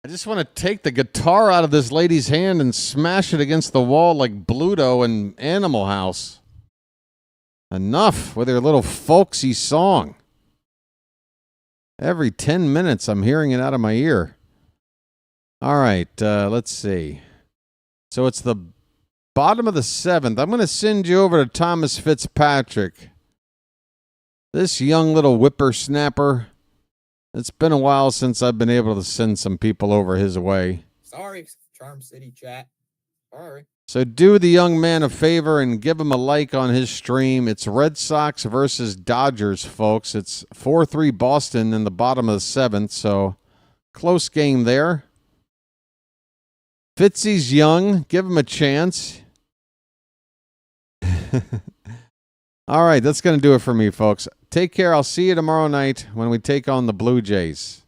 I just want to take the guitar out of this lady's hand and smash it against the wall like Bluto in Animal House. Enough with your little folksy song. Every 10 minutes, I'm hearing it out of my ear. All right, let's see. So it's the bottom of the 7th. I'm going to send you over to Thomas Fitzpatrick. This young little whippersnapper. It's been a while since I've been able to send some people over his way. Sorry, Charm City chat. Sorry. So do the young man a favor and give him a like on his stream. It's Red Sox versus Dodgers, folks. It's 4-3 Boston in the bottom of the 7th, so close game there. Fitzy's young. Give him a chance. All right, that's going to do it for me, folks. Take care. I'll see you tomorrow night when we take on the Blue Jays.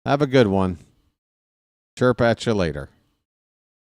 Have a good one. Chirp at you later.